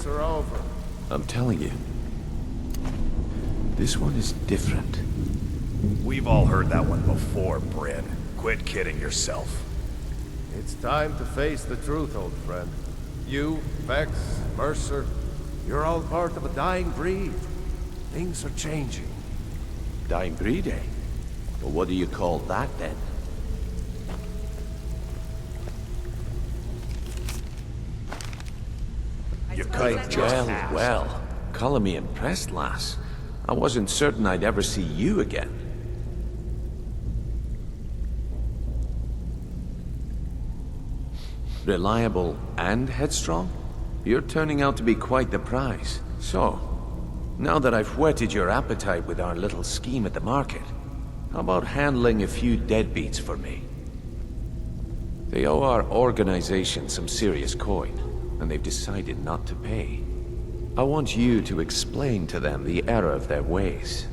tricks are over. I'm telling you. This one is different. We've all heard that one before, Bryn. Quit kidding yourself. It's time to face the truth, old friend. You, Vex, Mercer, you're all part of a dying breed. Things are changing. Dying breed, eh? Well, what do you call that, then? You kite just Well. Color me impressed, lass. I wasn't certain I'd ever see you again. Reliable and headstrong? You're turning out to be quite the prize. So, now that I've whetted your appetite with our little scheme at the market, how about handling a few deadbeats for me? They owe our organization some serious coin, and they've decided not to pay. I want you to explain to them the error of their ways.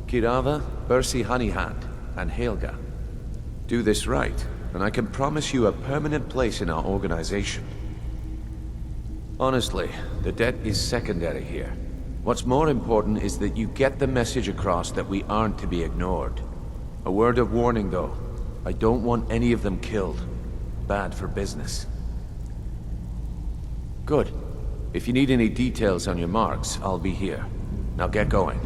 Kirava, Bersi Honeyhand, and Helga. Do this right, and I can promise you a permanent place in our organization. Honestly, the debt is secondary here. What's more important is that you get the message across that we aren't to be ignored. A word of warning, though. I don't want any of them killed. Bad for business. Good. If you need any details on your marks, I'll be here. Now get going.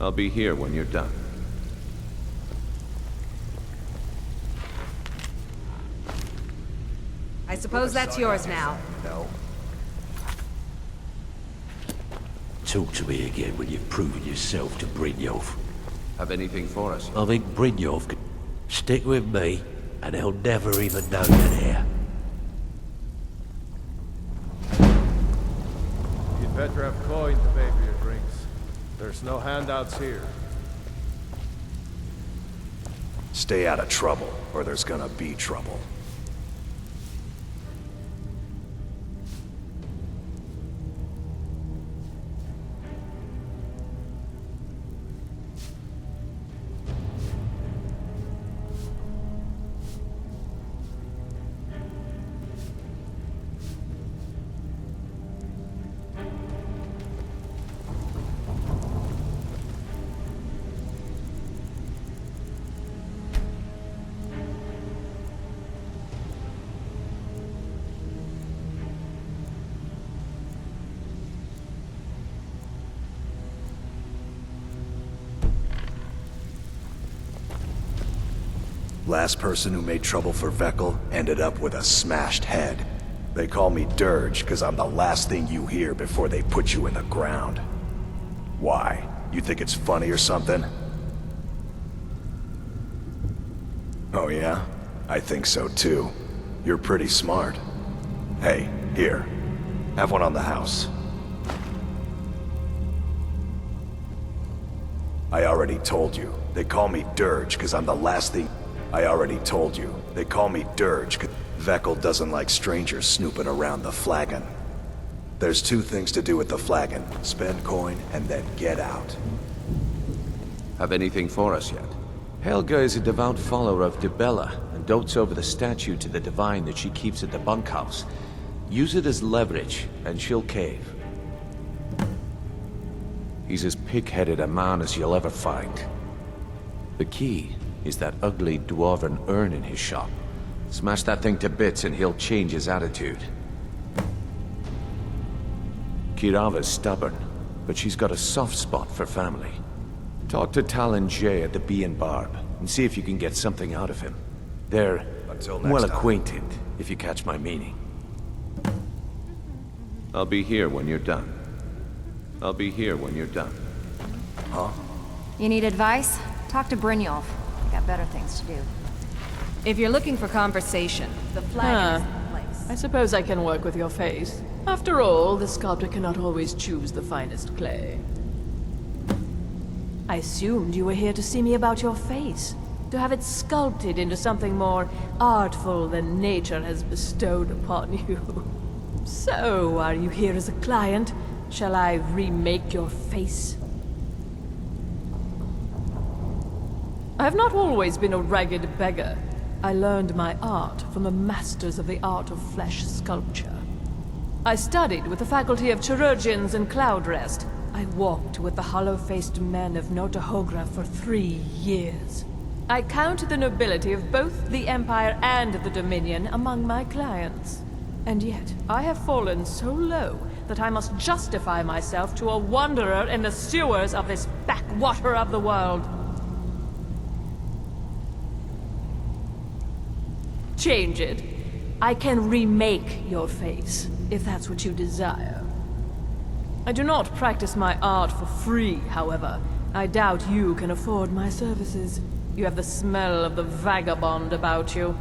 I'll be here when you're done. I suppose that's yours now. No. Talk to me again when you've proven yourself to Brynjolf. Have anything for us? I think Brynjolf could stick with me, and he'll never even know you're there. You'd better have coin to pay for your drinks. There's no handouts here. Stay out of trouble, or there's gonna be trouble. Last person who made trouble for Veckel ended up with a smashed head. They call me Dirge because I'm the last thing you hear before they put you in the ground. Why? You think it's funny or something? Oh yeah? I think so too. You're pretty smart. Hey, here. Have one on the house. I already told you. They call me Dirge because I'm the last thing... I already told you. They call me Dirge. Veckel doesn't like strangers snooping around the flagon. There's two things to do with the flagon. Spend coin and then get out. Have anything for us yet? Helga is a devout follower of Dibella and dotes over the statue to the divine that she keeps at the bunkhouse. Use it as leverage and she'll cave. He's as pig-headed a man as you'll ever find. The key is that ugly dwarven urn in his shop. Smash that thing to bits and he'll change his attitude. Kirava's stubborn, but she's got a soft spot for family. Talk to Talon Jay at the Bee and Barb, and see if you can get something out of him. They're well acquainted, if you catch my meaning. I'll be here when you're done. I'll be here when you're done. Huh? You need advice? Talk to Brynjolf. Got better things to do. If you're looking for conversation, the flag is the place. I suppose I can work with your face. After all, the sculptor cannot always choose the finest clay. I assumed you were here to see me about your face. To have it sculpted into something more artful than nature has bestowed upon you. So, are you here as a client? Shall I remake your face? I have not always been a ragged beggar. I learned my art from the masters of the art of flesh sculpture. I studied with the faculty of chirurgeons and Cloudrest. I walked with the hollow-faced men of Notahogra for 3 years. I count the nobility of both the Empire and the Dominion among my clients. And yet, I have fallen so low that I must justify myself to a wanderer in the sewers of this backwater of the world. Change it. I can remake your face, if that's what you desire. I do not practice my art for free, however. I doubt you can afford my services. You have the smell of the vagabond about you.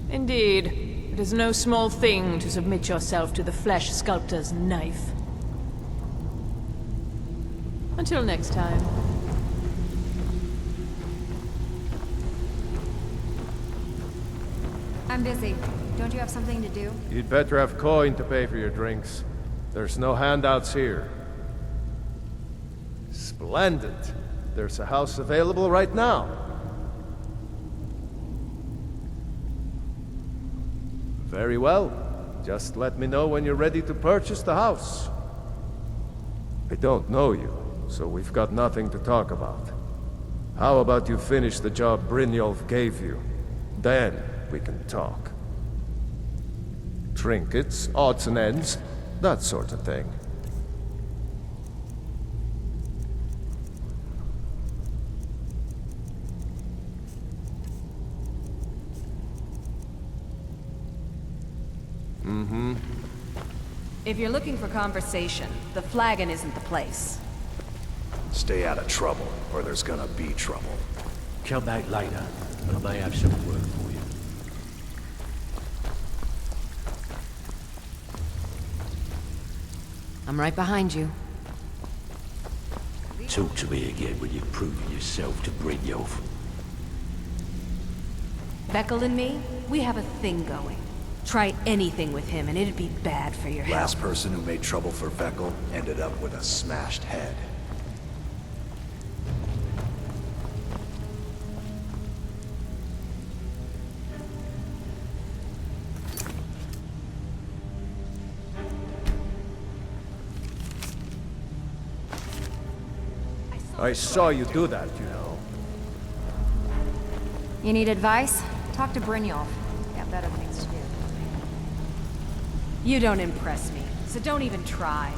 Indeed, it is no small thing to submit yourself to the flesh sculptor's knife. Until next time. I'm busy. Don't you have something to do? You'd better have coin to pay for your drinks. There's no handouts here. Splendid. There's a house available right now. Very well. Just let me know when you're ready to purchase the house. I don't know you, so we've got nothing to talk about. How about you finish the job Brynjolf gave you? Then we can talk. Trinkets, odds and ends, that sort of thing. If you're looking for conversation, the flagon isn't the place. Stay out of trouble, or there's gonna be trouble. Come back later, and I may have some word for you. I'm right behind you. Talk to me again when you've proven yourself to Brynjolf. Beckel and me, we have a thing going. Try anything with him and it'd be bad for your health. Last person who made trouble for Veckel ended up with a smashed head. I saw you do that, you know. You need advice? Talk to Brynjolf. Got better things to do. You don't impress me, so don't even try.